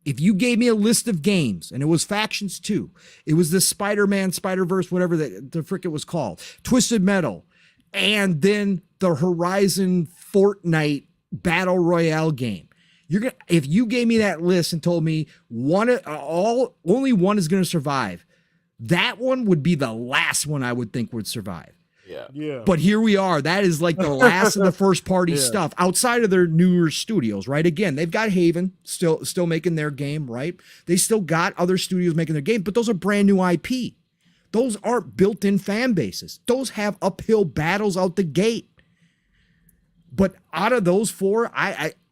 if you gave me a list of games, and it was Factions 2, it was the Spider-Man, Spider-Verse, whatever the frick it was called, Twisted Metal, and then the Horizon Fortnite Battle Royale game. If you gave me that list and told me only one is going to survive, that one would be the last one I would think would survive. Yeah. But here we are. That is like the last of the first party stuff outside of their newer studios, right? Again, they've got Haven still making their game, right? They still got other studios making their game, but those are brand new IP. Those aren't built-in fan bases. Those have uphill battles out the gate. But out of those four,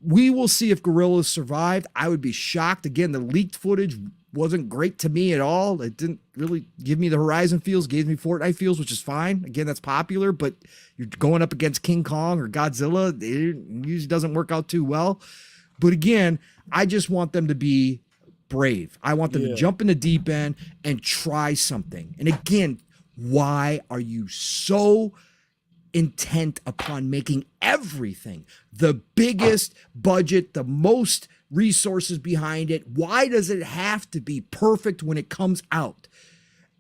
we will see if Guerrillas survived. I would be shocked. Again, the leaked footage wasn't great to me at all. It didn't really give me the Horizon feels, gave me Fortnite feels, which is fine. Again, that's popular, but you're going up against King Kong or Godzilla. It usually doesn't work out too well. But again, I just want them to be brave. I want them to jump in the deep end and try something. And again, why are you so intent upon making everything the biggest budget, the most resources behind it? Why does it have to be perfect when it comes out?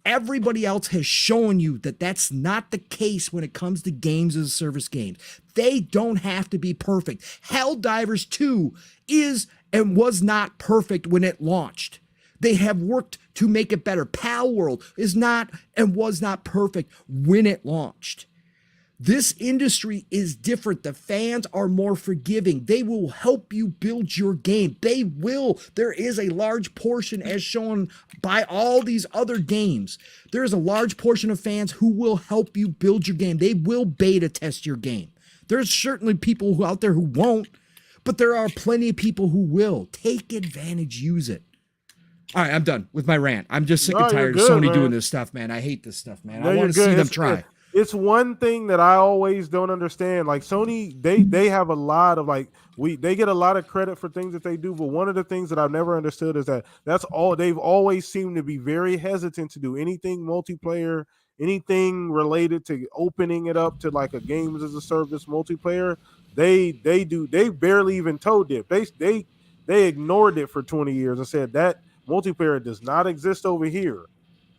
Everybody else has shown you that that's not the case when it comes to games as a service games. They don't have to be perfect. Helldivers 2 is and was not perfect when it launched. They have worked to make it better. Palworld is not and was not perfect when it launched. This industry is different. The fans are more forgiving. They will help you build your game. They will. There is a large portion, as shown by all these other games, there is a large portion of fans who will help you build your game. They will beta test your game. There's certainly people out there who won't, but there are plenty of people who will. Take advantage, use it. All right, I'm done with my rant. I'm just sick and tired of Sony doing this stuff, man. I hate this stuff, man. I want to see them try. It's one thing that I always don't understand. Like Sony, they have a lot of they get a lot of credit for things that they do, but one of the things that I've never understood is that's all they've always seemed to be very hesitant to do anything multiplayer, anything related to opening it up to like a games as a service multiplayer. They barely even toe dip. They ignored it for 20 years and said that multiplayer does not exist over here.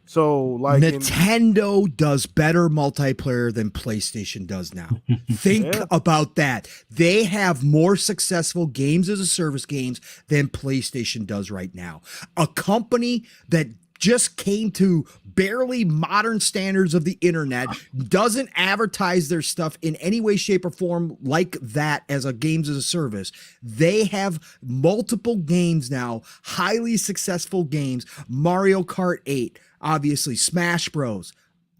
So like Nintendo does better multiplayer than PlayStation does now. Think about that. They have more successful games as a service games than PlayStation does right now. A company that just came to barely modern standards of the internet, doesn't advertise their stuff in any way, shape, or form like that as a games as a service. They have multiple games now, highly successful games. Mario Kart 8, obviously, Smash Bros.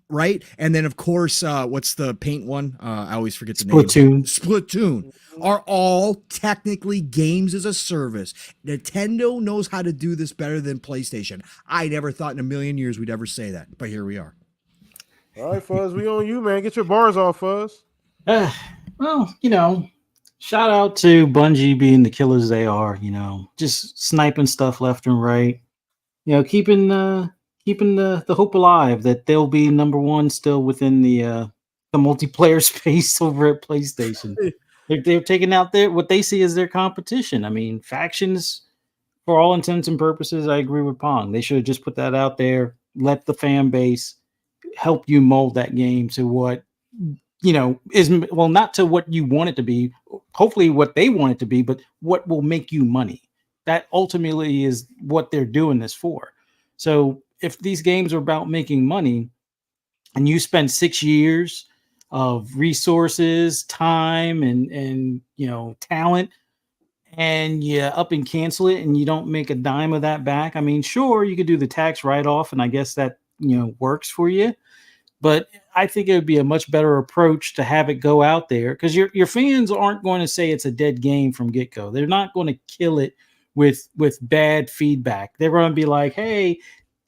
Right, and then of course, what's the paint one? I always forget the name. Splatoon are all technically games as a service. Nintendo knows how to do this better than PlayStation. I never thought in a million years we'd ever say that, but here we are. All right, Fuzz, we on you, man. Get your bars off, Fuzz. Well, shout out to Bungie being the killers they are. Just sniping stuff left and right. Keeping the hope alive that they'll be number one still within the multiplayer space over at PlayStation. They're taking out what they see as their competition. I mean, factions, for all intents and purposes, I agree with Pong. They should have just put that out there, let the fan base help you mold that game to what is, well, not to what you want it to be, hopefully what they want it to be, but what will make you money. That ultimately is what they're doing this for. So if these games are about making money and you spend 6 years of resources, time, and talent, and you up and cancel it and you don't make a dime of that back, I mean, sure, you could do the tax write-off, and I guess that works for you. But I think it would be a much better approach to have it go out there, because your fans aren't going to say it's a dead game from get-go. They're not going to kill it with bad feedback. They're going to be like, hey,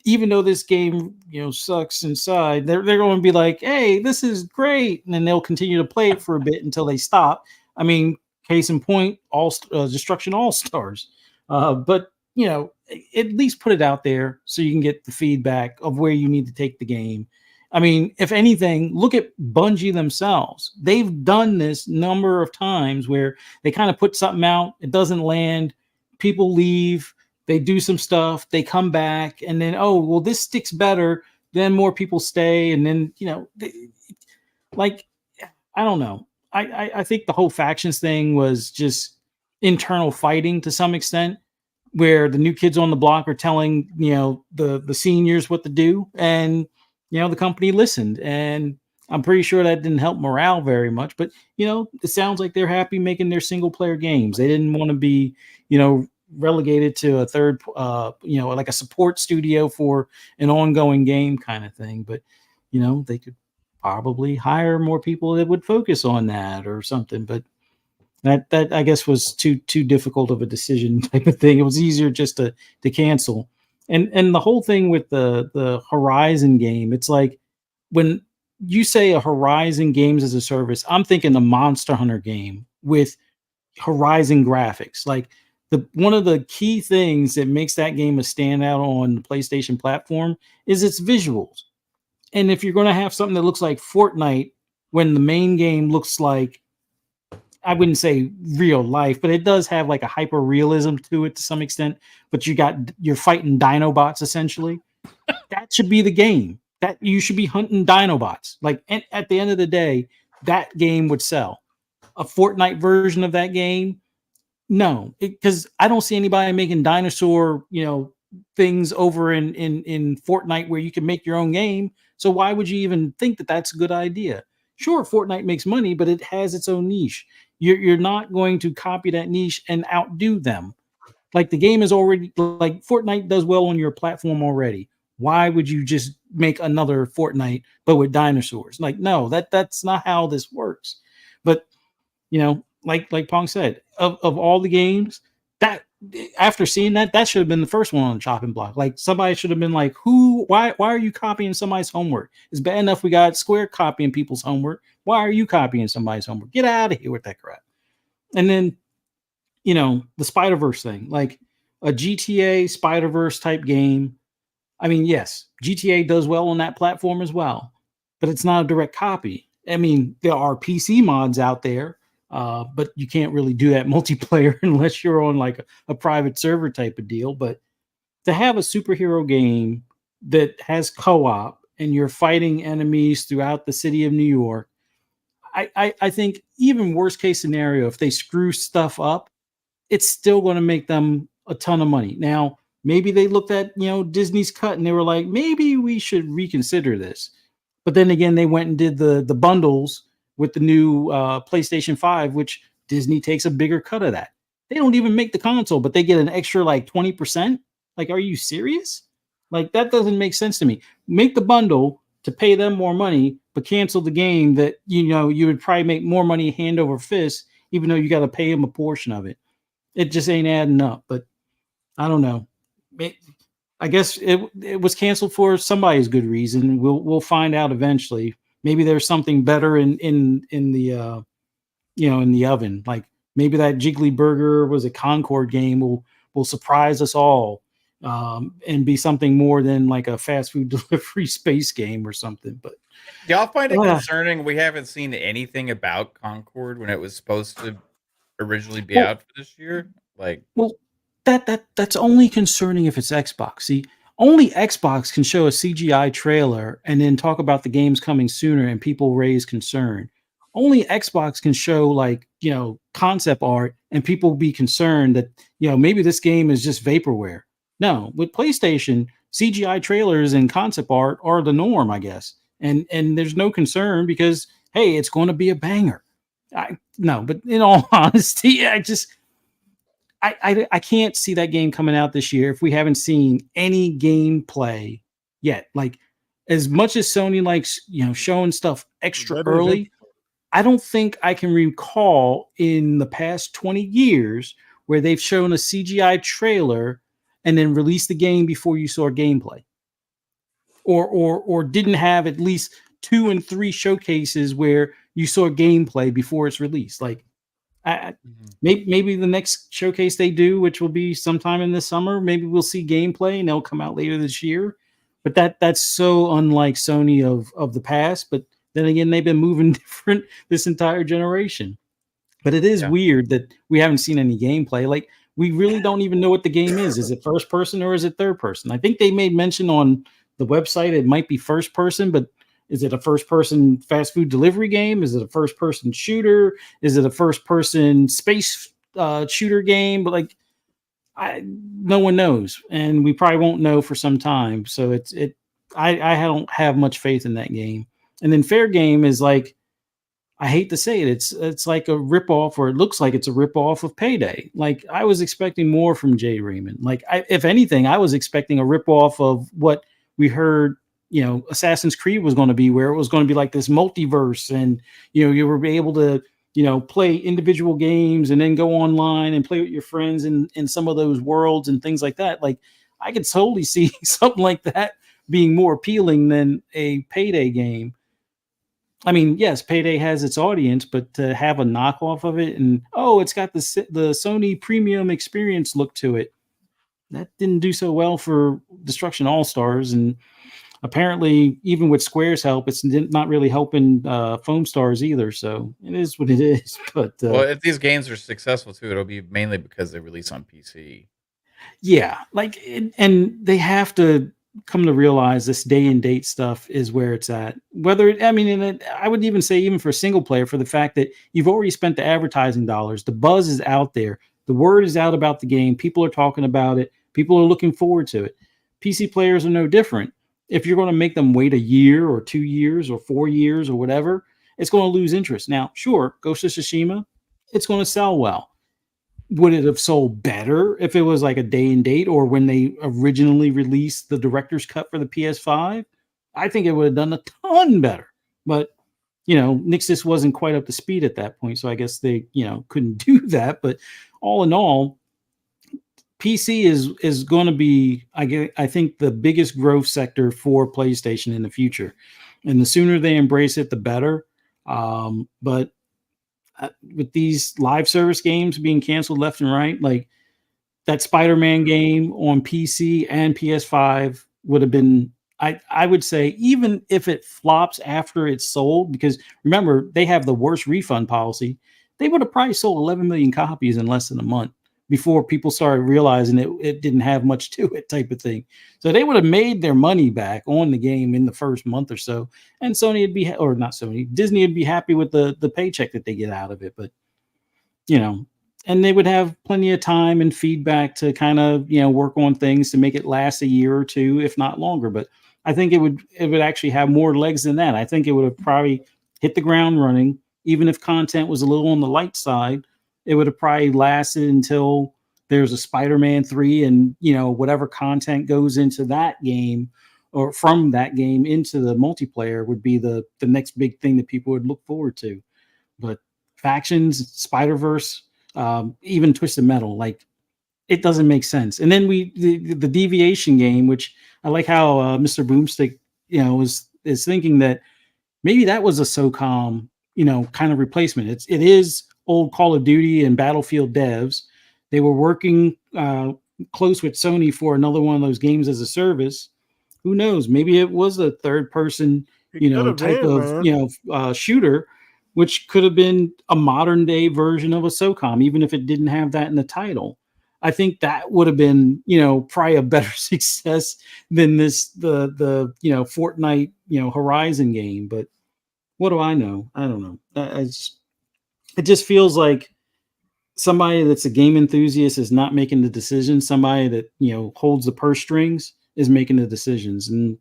even though this game sucks inside, they're going to be like, hey, this is great, and then they'll continue to play it for a bit until they stop. I mean, case in point, Destruction All-Stars. But at least put it out there so you can get the feedback of where you need to take the game. I mean, if anything, look at Bungie themselves. They've done this number of times where they kind of put something out, it doesn't land, people leave, they do some stuff, they come back, and then, oh, well, this sticks better, then more people stay, and then, I don't know. I think the whole factions thing was just internal fighting to some extent, where the new kids on the block are telling, the seniors what to do, and the company listened, and I'm pretty sure that didn't help morale very much. But it sounds like they're happy making their single player games. They didn't want to be relegated to a third, like a support studio for an ongoing game kind of thing. But they could probably hire more people that would focus on that or something. But that I guess was too difficult of a decision type of thing. It was easier just to cancel. And the whole thing with the Horizon game, it's like when you say a Horizon games as a service, I'm thinking a Monster Hunter game with Horizon graphics. Like one of the key things that makes that game a standout on the PlayStation platform is its visuals. And if you're going to have something that looks like Fortnite when the main game looks like, I wouldn't say real life, but it does have like a hyper realism to it to some extent, but you're fighting Dinobots essentially. That should be the game. That you should be hunting Dinobots. Like, and at the end of the day, that game would sell. A Fortnite version of that game, no, because I don't see anybody making dinosaur, things over in Fortnite where you can make your own game. So why would you even think that that's a good idea? Sure, Fortnite makes money, but it has its own niche. You're not going to copy that niche and outdo them. Like the game is already, like Fortnite does well on your platform already. Why would you just make another Fortnite but with dinosaurs? Like, no, that's not how this works. But like Pong said, of all the games, that after seeing that should have been the first one on the chopping block. Like somebody should have been like, why are you copying somebody's homework? It's bad enough we got Square copying people's homework. Why are you copying somebody's homework? Get out of here with that crap. And then, the Spider-Verse thing, like a GTA Spider-Verse type game. I mean, yes, GTA does well on that platform as well, but it's not a direct copy. I mean, there are PC mods out there, but you can't really do that multiplayer unless you're on like a private server type of deal. But to have a superhero game that has co-op and you're fighting enemies throughout the city of New York, I think even worst case scenario, if they screw stuff up, it's still going to make them a ton of money. Now, maybe they looked at, Disney's cut and they were like, maybe we should reconsider this. But then again, they went and did the bundles with the new PlayStation 5, which Disney takes a bigger cut of that. They don't even make the console, but they get an extra like 20%. Like, are you serious? Like, that doesn't make sense to me. Make the bundle to pay them more money, but cancel the game that, you would probably make more money hand over fist, even though you got to pay them a portion of it. It just ain't adding up. But I don't know. I guess it was canceled for somebody's good reason. We'll find out eventually. Maybe there's something better in the in the oven. Like maybe that Jiggly Burger was a Concord game will surprise us all, and be something more than like a fast food delivery space game or something. But y'all find it concerning we haven't seen anything about Concord when it was supposed to originally be out for this year? Like, well, that's only concerning if it's Xbox. See, only Xbox can show a CGI trailer and then talk about the games coming sooner and people raise concern. Only Xbox can show concept art and people be concerned that, maybe this game is just vaporware. No, with PlayStation, CGI trailers and concept art are the norm, I guess. And there's no concern because, hey, it's going to be a banger. But in all honesty, I can't see that game coming out this year if we haven't seen any gameplay yet. Like, as much as Sony likes, showing stuff extra early, I don't think I can recall in the past 20 years where they've shown a CGI trailer and then released the game before you saw gameplay, or didn't have at least 2 and 3 showcases where you saw gameplay before it's released. Like, maybe the next showcase they do, which will be sometime in the summer, maybe we'll see gameplay and they'll come out later this year. But that's so unlike Sony of the past. But then again, they've been moving different this entire generation. But it is weird that we haven't seen any gameplay. Like, we really don't even know what the game is. Is it first person or is it third person? I think they made mention on the website it might be first person, but is it a first-person fast food delivery game? Is it a first-person shooter? Is it a first-person space shooter game? But no one knows, and we probably won't know for some time. So I don't have much faith in that game. And then Fair Game is like, I hate to say it, it's like a ripoff, or it looks like it's a ripoff of Payday. Like, I was expecting more from Jay Raymond. Like, if anything, I was expecting a ripoff of what we heard. Assassin's Creed was going to be, where it was going to be like this multiverse, and you were able to play individual games and then go online and play with your friends in some of those worlds and things like that. Like, I could totally see something like that being more appealing than a Payday game. I mean, yes, Payday has its audience, but to have a knockoff of it and it's got the Sony premium experience look to it, that didn't do so well for Destruction All-Stars. And apparently, even with Square's help, it's not really helping Foam Stars either. So it is what it is. But if these games are successful too, it'll be mainly because they release on PC. Yeah, and they have to come to realize this day and date stuff is where it's at. I would even say, even for single player, for the fact that you've already spent the advertising dollars, the buzz is out there, the word is out about the game, people are talking about it, people are looking forward to it. PC players are no different. If you're going to make them wait a year or 2 years or 4 years or whatever, it's going to lose interest. Now, sure, Ghost of Tsushima, it's going to sell well. Would it have sold better if it was like a day and date, or when they originally released the director's cut for the PS5? I think it would have done a ton better. But, Nixxes wasn't quite up to speed at that point, so I guess they, couldn't do that. But all in all, PC is going to be, I think, the biggest growth sector for PlayStation in the future. And the sooner they embrace it, the better. But with these live service games being canceled left and right, like that Spider-Man game on PC and PS5 would have been, I would say, even if it flops after it's sold, because remember, they have the worst refund policy, they would have probably sold 11 million copies in less than a month before people started realizing it didn't have much to it, type of thing. So they would have made their money back on the game in the first month or so. And Sony would be, or not Sony, Disney would be happy with the paycheck that they get out of it. But, and they would have plenty of time and feedback to kind of work on things to make it last a year or two, if not longer. But I think it would actually have more legs than that. I think it would have probably hit the ground running, even if content was a little on the light side. It would have probably lasted until there's a Spider-Man 3 and whatever content goes into that game or from that game into the multiplayer would be the next big thing that people would look forward to. But factions, Spider-Verse, even Twisted Metal, like, it doesn't make sense. And then the Deviation game, which I like how Mr. Boomstick is thinking that maybe that was a SOCOM kind of replacement. It is old Call of Duty and Battlefield devs. They were working close with Sony for another one of those games as a service. Who knows? Maybe it was a third person type of shooter, which could have been a modern day version of a SOCOM, even if it didn't have that in the title. I think that would have been, probably a better success than the Fortnite, Horizon game. But what do I know? I don't know. It just feels like somebody that's a game enthusiast is not making the decisions. Somebody that, holds the purse strings is making the decisions. And,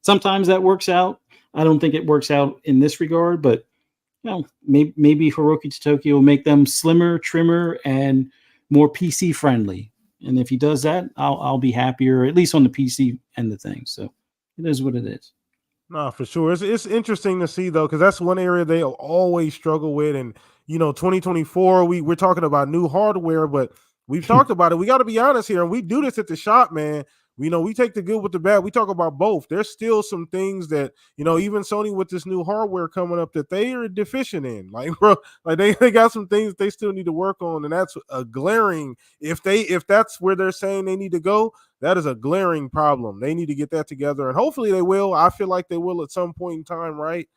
sometimes that works out. I don't think it works out in this regard, but maybe Hiroki Totoki will make them slimmer, trimmer, and more PC friendly. And if he does that, I'll be happier, at least on the PC end of things. So it is what it is. No, for sure. It's interesting to see though, because that's one area they always struggle with. And 2024, we're talking about new hardware, but we've talked about it. We got to be honest here, and we do this at the shop, man. We take the good with the bad. We talk about both. There's still some things that, even Sony with this new hardware coming up that they are deficient in. Like, bro, like they got some things they still need to work on. And that's a glaring, if that's where they're saying they need to go, that is a glaring problem. They need to get that together. And hopefully they will. I feel like they will at some point in time, right?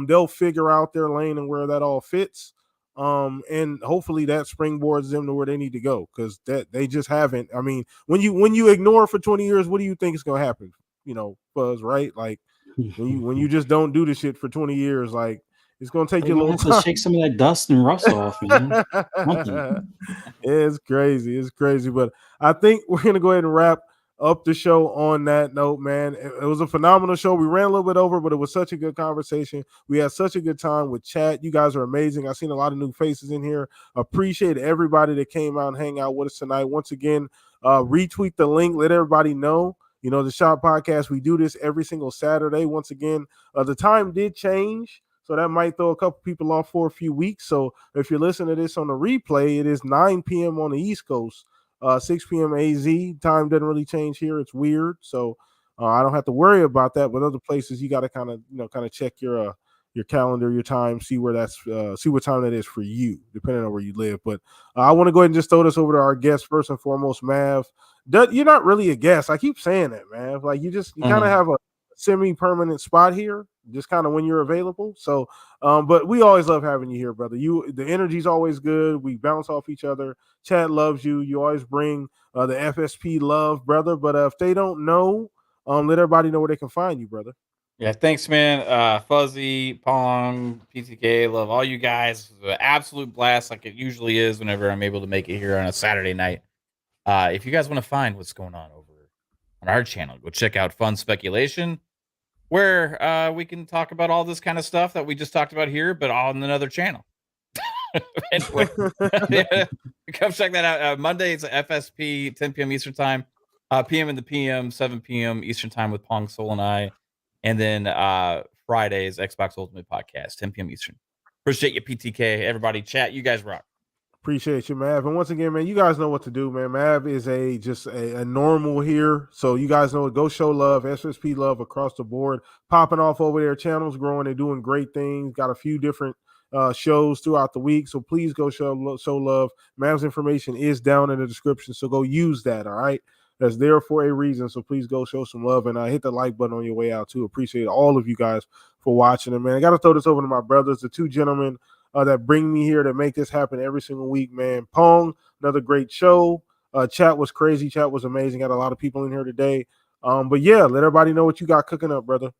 They'll figure out their lane and where that all fits. And hopefully that springboards them to where they need to go, because that they just haven't. I mean, when you ignore for 20 years, what do you think is going to happen? Fuzz, right? Like when you just don't do the shit for 20 years, like it's going to take you a little time to shake some of that dust and rust off, man. It's crazy, but I think we're going to go ahead and wrap up the show on that note, man. It was a phenomenal show. We ran a little bit over, but it was such a good conversation. We had such a good time with chat. You guys are amazing. I've seen a lot of new faces in here. Appreciate everybody that came out and hang out with us tonight. Once again, retweet the link. Let everybody know. The Shop Podcast, we do this every single Saturday. Once again, the time did change, so that might throw a couple people off for a few weeks. So if you're listening to this on the replay, it is 9 p.m. on the East Coast. 6 p.m. AZ. Time doesn't really change here. It's weird. So I don't have to worry about that. But other places, you got to kind of check your calendar, your time, see what time that is for you, depending on where you live. But I want to go ahead and just throw this over to our guest first and foremost, Mav. You're not really a guest. I keep saying that, Mav. Like you kind of have a semi-permanent spot here, just kind of when you're available. So, but we always love having you here, brother. The energy's always good. We bounce off each other. Chad loves you. You always bring the FSP love, brother. But if they don't know, let everybody know where they can find you, brother. Yeah, thanks, man. Fuzzy, Pong, PTK, love all you guys. It's an absolute blast, like it usually is whenever I'm able to make it here on a Saturday night. If you guys want to find what's going on over on our channel, go check out Fun Speculation, where we can talk about all this kind of stuff that we just talked about here, but on another channel. Anyway, come check that out. Monday it's FSP, 10 p.m. Eastern time, PM in the PM, 7 p.m. Eastern time with Pong Soul and I. And then Fridays, Xbox Ultimate Podcast, 10 p.m. Eastern. Appreciate you, PTK. Everybody, chat. You guys rock. Appreciate you, Mav. And once again, man, you guys know what to do, man. Mav is just a normal here. So you guys know, go show love, SSP love across the board. Popping off over there, channels growing and doing great things. Got a few different shows throughout the week. So please go show love. Mav's information is down in the description. So go use that, all right? That's there for a reason. So please go show some love and hit the like button on your way out too. Appreciate all of you guys for watching it, man. I got to throw this over to my brothers, the two gentlemen that bring me here to make this happen every single week, man. Pong, another great show. Chat was crazy. Chat was amazing. Got a lot of people in here today. But yeah, let everybody know what you got cooking up, brother.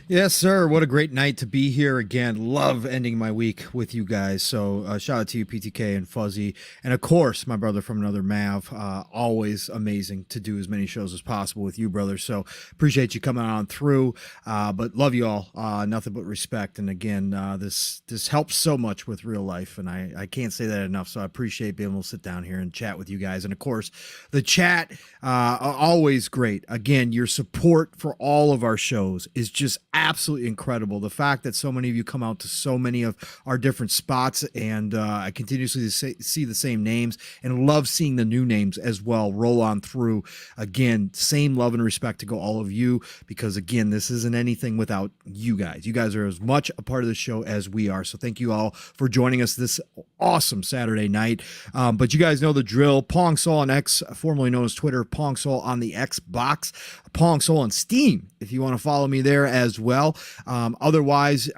Yes, sir. What a great night to be here again. Love ending my week with you guys. So shout out to you, PTK and Fuzzy. And of course, my brother from another Mav. Always amazing to do as many shows as possible with you, brother. So appreciate you coming on through. But love you all. Nothing but respect. And again, this helps so much with real life. And I can't say that enough. So I appreciate being able to sit down here and chat with you guys. And of course, the chat, always great. Again, your support for all of our shows is just absolutely incredible. The fact that so many of you come out to so many of our different spots, and I continuously see the same names and love seeing the new names as well roll on through. Again, same love and respect to go all of you, because again, this isn't anything without you guys. You guys are as much a part of the show as we are. So thank you all for joining us this awesome Saturday night. But you guys know the drill. Pong Soul on X, formerly known as Twitter, Pong Soul on the Xbox, Pong Soul on Steam, if you want to follow me there as well. Otherwise,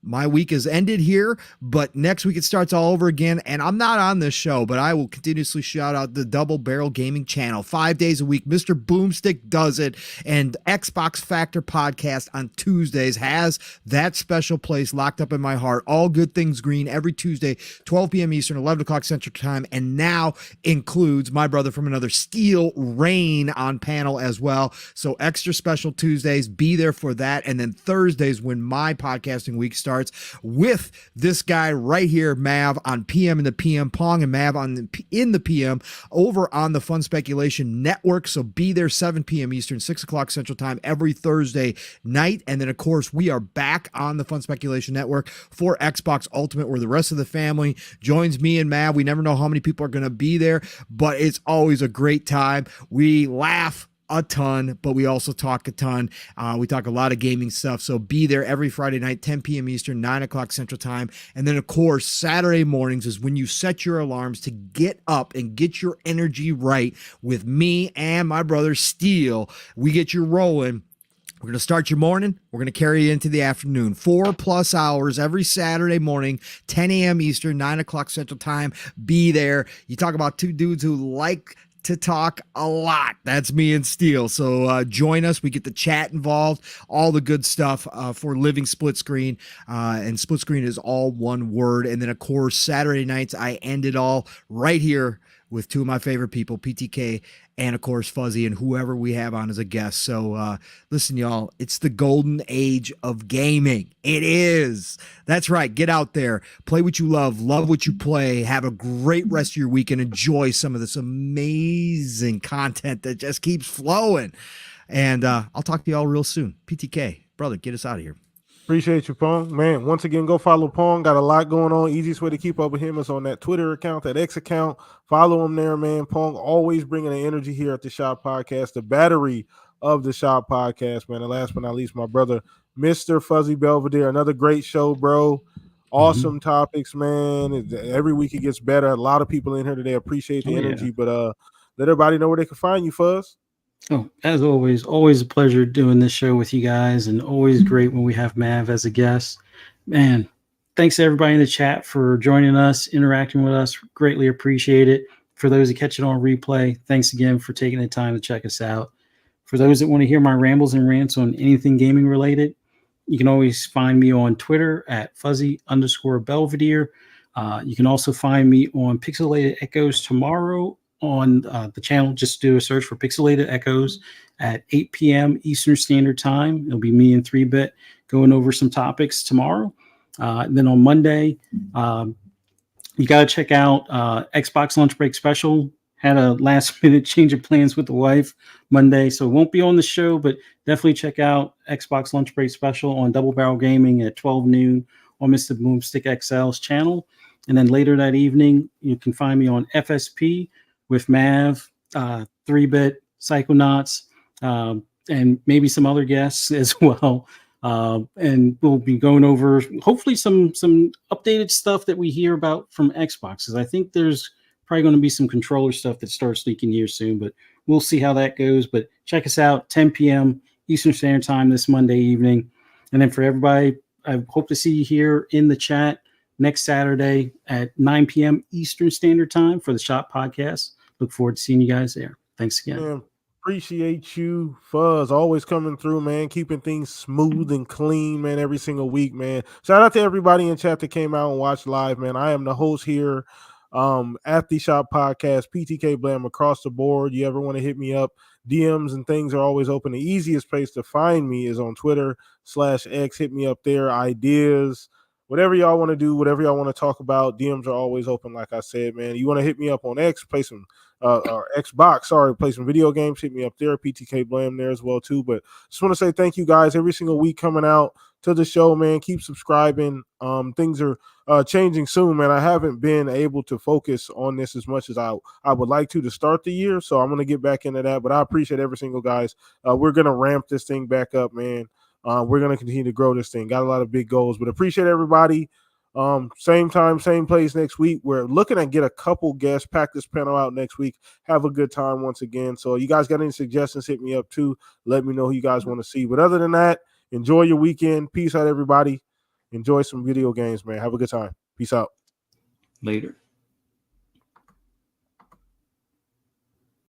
my week has ended here, but next week it starts all over again. And I'm not on this show, but I will continuously shout out the Double Barrel Gaming channel 5 days a week. Mr. Boomstick does it, and Xbox Factor podcast on Tuesdays has that special place locked up in my heart. All Good Things Green every Tuesday, 12 p.m. Eastern, 11 o'clock Central Time, and now includes my brother from another, Steel Rain, on panel as well. So extra special Tuesdays, be there for that. And then Thursdays, when my podcasting week starts with this guy right here, Mav, on PM in the PM, Pong and Mav in the PM over on the Fun Speculation Network. So be there 7 p.m. Eastern, 6 o'clock Central Time every Thursday night. And then, of course, we are back on the Fun Speculation Network for Xbox Ultimate, where the rest of the family joins me and Mav. We never know how many people are going to be there, but it's always a great time. We laugh a ton, but we also talk a ton. We talk a lot of gaming stuff. So be there every Friday night, 10 p.m. Eastern, 9 o'clock Central Time. And then, of course, Saturday mornings is when you set your alarms to get up and get your energy right with me and my brother Steel. We get you rolling. We're going to start your morning. We're going to carry you into the afternoon. 4+ hours every Saturday morning, 10 a.m. Eastern, 9 o'clock Central Time. Be there. You talk about two dudes who like to talk a lot. That's me and Steel. So join us. We get the chat involved, all the good stuff for Living Split Screen. And Split Screen is all one word. And then, of course, Saturday nights, I end it all right here with two of my favorite people, PTK and, of course, Fuzzy, and whoever we have on as a guest. So listen, y'all, it's the golden age of gaming. It is. That's right. Get out there, play what you love what you play, have a great rest of your week, and enjoy some of this amazing content that just keeps flowing. And I'll talk to y'all real soon. PTK, brother, get us out of here. Appreciate you, Pong. Man, once again, go follow Pong. Got a lot going on. Easiest way to keep up with him is on that Twitter account, that X account. Follow him there, man. Pong always bringing the energy here at the Shop Podcast, the battery of the Shop Podcast, man. And last but not least, my brother, Mr. Fuzzy Belvedere. Another great show, bro. Awesome topics, man. Every week it gets better. A lot of people in here today appreciate the energy, but let everybody know where they can find you, Fuzz. Oh, as always a pleasure doing this show with you guys, and always great when we have Mav as a guest. Man, thanks to everybody in the chat for joining us, interacting with us. Greatly appreciate it. For those that catch it on replay, thanks again for taking the time to check us out. For those that want to hear my rambles and rants on anything gaming related, you can always find me on Twitter at Fuzzy_Belvedere. You can also find me on Pixelated Echoes tomorrow on the channel. Just do a search for Pixelated Echoes at 8 p.m. Eastern Standard Time. It'll be me and 3-Bit going over some topics tomorrow. Then on Monday, you got to check out Xbox Lunch Break Special. Had a last-minute change of plans with the wife Monday, so it won't be on the show, but definitely check out Xbox Lunch Break Special on Double Barrel Gaming at 12 noon on Mr. Boomstick XL's channel. And then later that evening, you can find me on FSP with Mav, 3-Bit, Psychonauts, and maybe some other guests as well. And we'll be going over hopefully some updated stuff that we hear about from Xbox, because I think there's probably going to be some controller stuff that starts leaking here soon, but we'll see how that goes. But check us out, 10 p.m. Eastern Standard Time this Monday evening. And then for everybody, I hope to see you here in the chat next Saturday at 9 p.m. Eastern Standard Time for the Shop Podcast. Look forward to seeing you guys there. Thanks again. Yeah. Appreciate you, Fuzz, always coming through, man, keeping things smooth and clean, man, every single week, man. Shout out to everybody in chat that came out and watched live, man. I am the host here at the Shop Podcast, PTK Blam across the board. You ever want to hit me up, DMs and things are always open. The easiest place to find me is on Twitter/X. Hit me up there, ideas, whatever y'all want to do, whatever y'all want to talk about. DMs are always open, like I said, man. You want to hit me up on X, play some or Xbox, play some video games, hit me up there, PTK Blam there as well too. But just want to say thank you guys every single week coming out to the show, man. Keep subscribing. Things are changing soon, man. I haven't been able to focus on this as much as I would like to start the year, so I'm going to get back into that. But I appreciate every single guys. We're going to ramp this thing back up, man. We're going to continue to grow this thing. Got a lot of big goals, but appreciate everybody. Same time, same place next week. We're looking to get a couple guests, pack this panel out next week. Have a good time once again. So you guys got any suggestions, hit me up too. Let me know who you guys want to see. But other than that, enjoy your weekend. Peace out, everybody. Enjoy some video games, man. Have a good time. Peace out. Later.